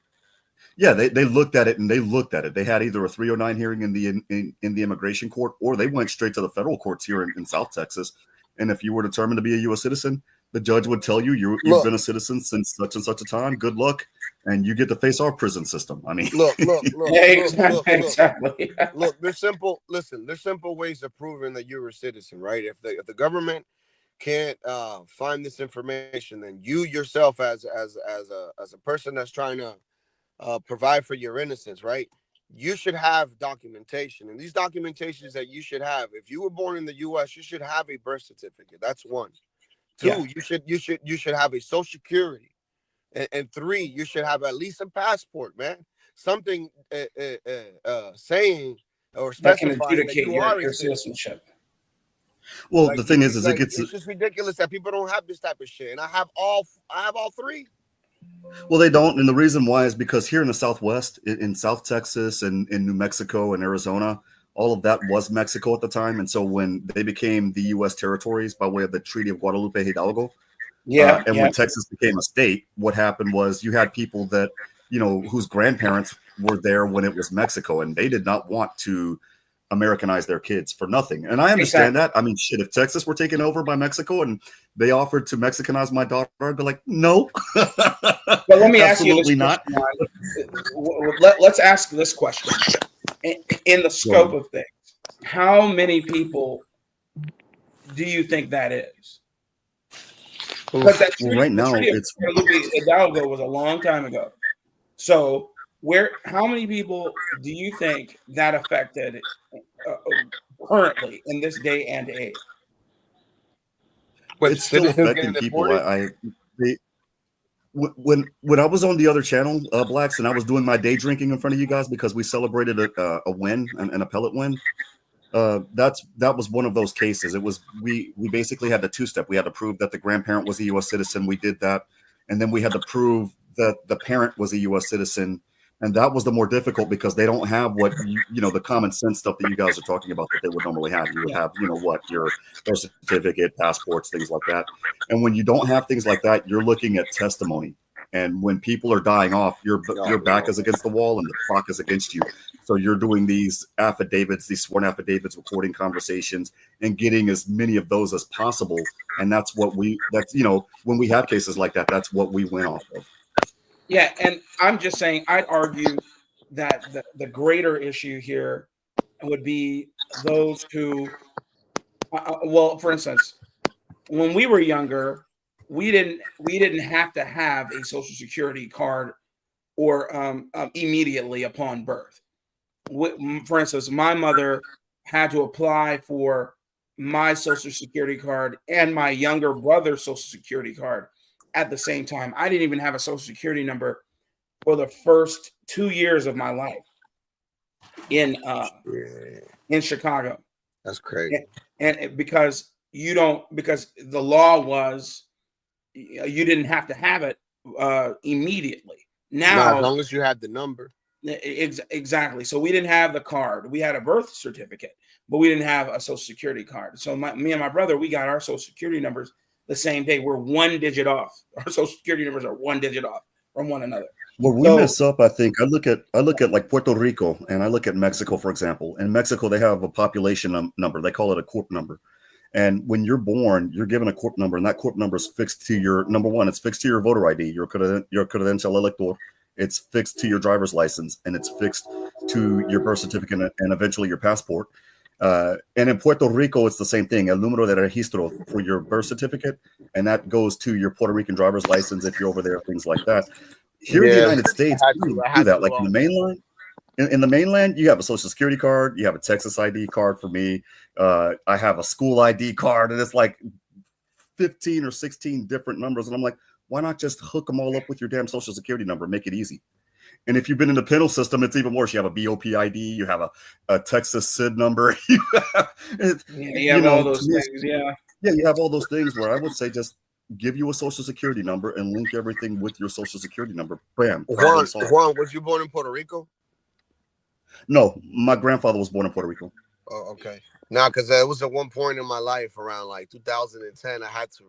They looked at it and they looked at it. They had either a 309 hearing in the immigration court, or they went straight to the federal courts here in South Texas. And if you were determined to be a U.S. citizen, the judge would tell you've been a citizen since such and such a time. Good luck, and you get to face our prison system. I mean, look. Exactly. Look, there's simple. Listen, there's simple ways of proving that you're a citizen, right? If the government can't find this information, then you yourself as a person that's trying to provide for your innocence, right? You should have documentation, and these documentations that you should have. If you were born in the U.S., you should have a birth certificate. That's one. Two, you should have a social security, and three, you should have at least a passport, man. Something saying or That can specifying that adjudicate you are a your citizen. citizenship. Well, Like, the thing is it gets it's just ridiculous that people don't have this type of shit, and I have all three. well, they don't, and the reason why is because here in the Southwest, in South Texas and in New Mexico and Arizona, all of that was Mexico at the time, and so when they became the U.S. territories by way of the Treaty of Guadalupe Hidalgo, when Texas became a state, what happened was you had people that whose grandparents were there when it was Mexico, and they did not want to Americanize their kids for nothing. And I understand that. I mean, shit, if Texas were taken over by Mexico and they offered to Mexicanize my daughter, I'd be like, no. But let me ask you this not. question. Let's ask this question. In the scope of things, how many people do you think that is? Because that right now, it's Hidalgo was a long time ago. So how many people do you think that affected currently in this day and age? It's still affecting people. When I was on the other channel, Blacks, and I was doing my day drinking in front of you guys because we celebrated a win, an appellate win. That was one of those cases. It was we basically had the two-step. We had to prove that the grandparent was a U.S. citizen. We did that, and then we had to prove that the parent was a U.S. citizen. And that was the more difficult because they don't have what the common sense stuff that you guys are talking about that they would normally have. You would have your birth certificate, passports, things like that. And when you don't have things like that, you're looking at testimony. And when people are dying off, your back is against the wall and the clock is against you. So you're doing these affidavits, these sworn affidavits, recording conversations, and getting as many of those as possible. And that's what when we have cases like that, that's what we went off of. Yeah, and I'm just saying, I'd argue that the greater issue here would be those who, well, for instance, when we were younger, we didn't have to have a social security card or immediately upon birth. For instance, my mother had to apply for my social security card and my younger brother's social security card at the same time. I didn't even have a social security number for the first 2 years of my life in Chicago. That's crazy. And because the law was you didn't have to have it immediately. Now, as long as you had the number. Exactly. So we didn't have the card. We had a birth certificate, but we didn't have a social security card. So me and my brother, we got our social security numbers the same day. We're 1 digit off. Our social security numbers are 1 digit off from one another. Where we mess up, I think, I look at like Puerto Rico and I look at Mexico, for example. In Mexico, they have a population number. They call it a corp number. And when you're born, you're given a corp number, and that corp number is fixed to your number one. It's fixed to your voter ID, your credencial elector. It's fixed to your driver's license, and it's fixed to your birth certificate and eventually your passport. And in Puerto Rico, it's the same thing. El número de registro for your birth certificate, and that goes to your Puerto Rican driver's license if you're over there, things like that. Here in the United States, we do that. Like in the mainland, in the mainland, you have a social security card, you have a Texas ID card for me. I have a school ID card, and it's like 15 or 16 different numbers. And I'm like, why not just hook them all up with your damn social security number, make it easy? And if you've been in the penal system, it's even worse. You have a BOP ID, you have a Texas SID number. You have all those things. Yeah, you have all those things where I would say just give you a social security number and link everything with your social security number. Bam. Juan, was you born in Puerto Rico? No, my grandfather was born in Puerto Rico. Oh, okay. Now, because it was at one point in my life around like 2010, I had to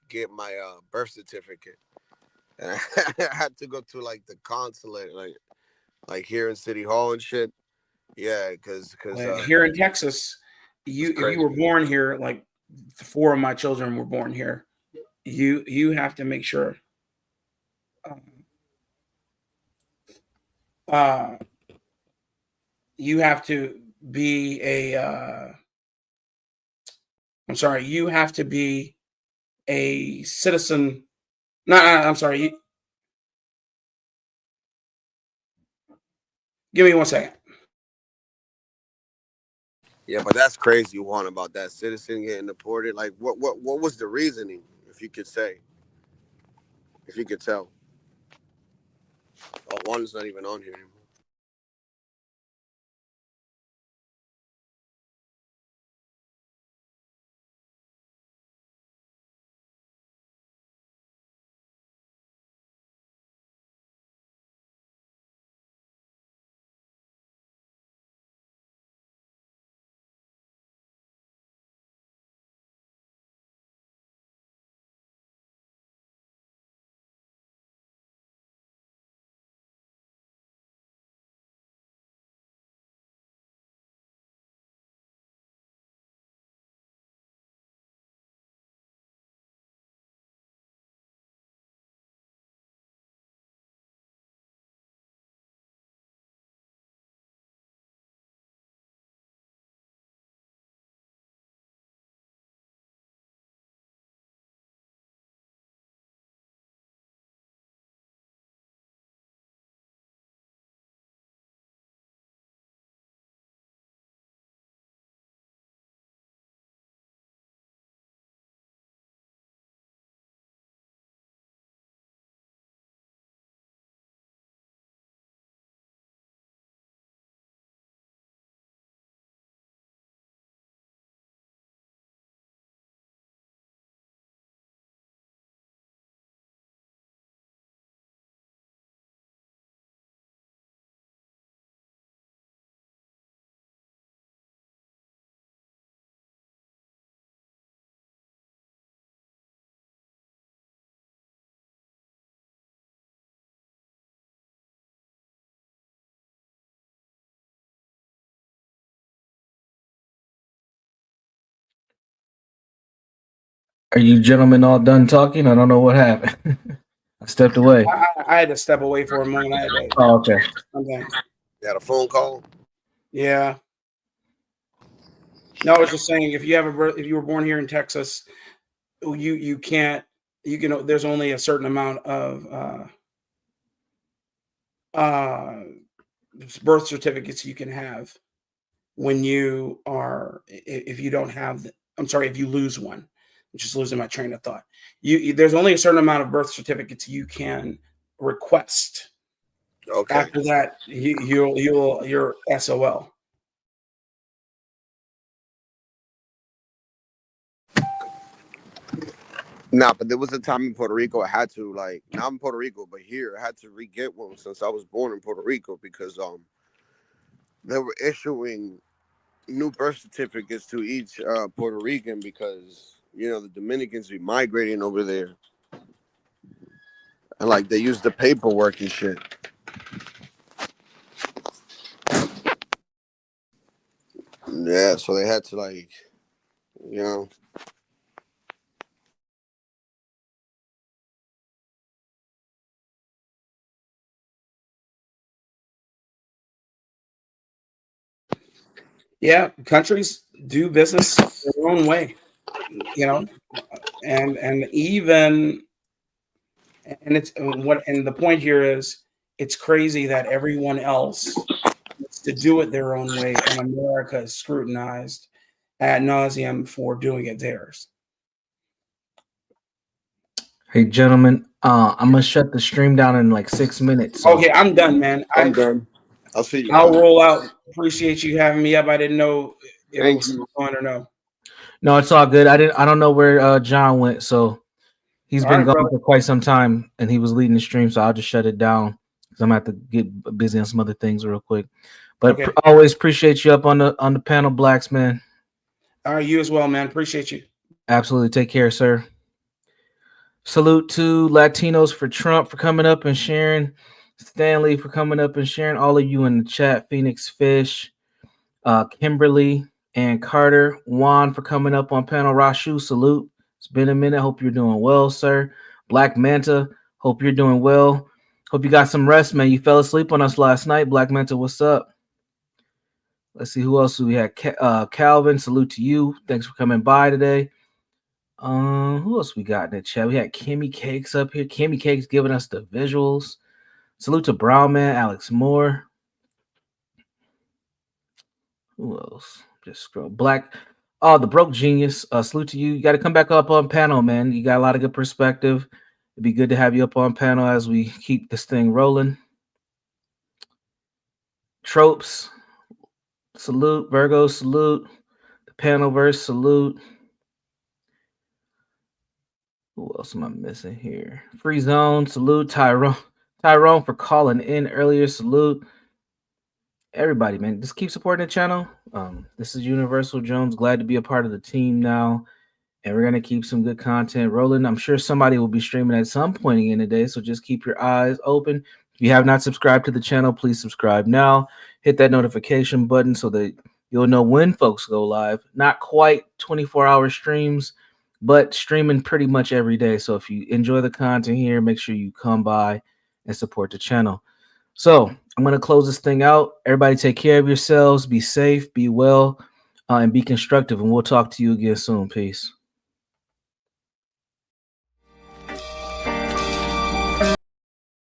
get my birth certificate, and I had to go to like the consulate, like here in City Hall and shit. Yeah, because here in Texas, if you were born here, like 4 of my children were born here, you have to make sure. You have to be you have to be a citizen. No, I'm sorry. Give me 1 second. Yeah, but that's crazy, Juan, about that citizen getting deported. Like, what was the reasoning, if you could say, if you could tell? Oh, Juan's not even on here anymore. Are you gentlemen all done talking? I don't know what happened. I stepped away. I had to step away for a moment. I had to. Oh, okay. Okay. You had a phone call? Yeah. No, I was just saying, if you were born here in Texas, you can't. You can. There's only a certain amount of birth certificates you can have when you are. If you don't have, I'm sorry, if you lose one. I'm just losing my train of thought. There's only a certain amount of birth certificates you can request. Okay. After that, you're SOL. Nah, but there was a time in Puerto Rico I had to, like, not in Puerto Rico, but here I had to re-get one since I was born in Puerto Rico because they were issuing new birth certificates to each Puerto Rican because the Dominicans be migrating over there, and like they use the paperwork and shit. Yeah, so they had to like, you know. Yeah, countries do business their own way, and even and the point here is it's crazy that everyone else wants to do it their own way, and America is scrutinized ad nauseum for doing it theirs. Hey, gentlemen, I'm gonna shut the stream down in like 6 minutes. So. Okay, I'm done, man. I'm done. I'll see you. I'll roll out. Appreciate you having me up. I didn't know if it was still on or no. No, it's all good. I don't know where John went, so he's been gone for quite some time, and he was leading the stream, so I'll just shut it down because I'm gonna have to get busy on some other things real quick. But always appreciate you up on the panel, Blacks, man. All right, you as well, man. Appreciate you. Absolutely. Take care, sir. Salute to Latinos for Trump for coming up and sharing. Stanley for coming up and sharing. All of you in the chat. Phoenix Fish, Kimberly, and Carter. Juan for coming up on panel. Rashu, salute. It's been a minute. Hope you're doing well, sir. Black Manta, hope you're doing well. Hope you got some rest, man. You fell asleep on us last night. Black Manta, what's up? Let's see who else we had. Calvin, salute to you. Thanks for coming by today. Who else we got in the chat? We had Kimmy Cakes up here. Kimmy Cakes giving us the visuals. Salute to Brown Man, Alex Moore. Who else? Just scroll. Black. Oh, the broke genius. Salute to you. You got to come back up on panel, man. You got a lot of good perspective. It'd be good to have you up on panel as we keep this thing rolling. Tropes. Salute. Virgo. Salute. The panelverse. Salute. Who else am I missing here? Free Zone. Salute. Tyrone for calling in earlier. Salute. Everybody, man, just keep supporting the channel. This is Universal Jones. Glad to be a part of the team now. And we're going to keep some good content rolling. I'm sure somebody will be streaming at some point in the day. So just keep your eyes open. If you have not subscribed to the channel, please subscribe now. Hit that notification button so that you'll know when folks go live. Not quite 24-hour streams, but streaming pretty much every day. So if you enjoy the content here, make sure you come by and support the channel. So I'm going to close this thing out. Everybody take care of yourselves. Be safe, be well, and be constructive. And we'll talk to you again soon. Peace.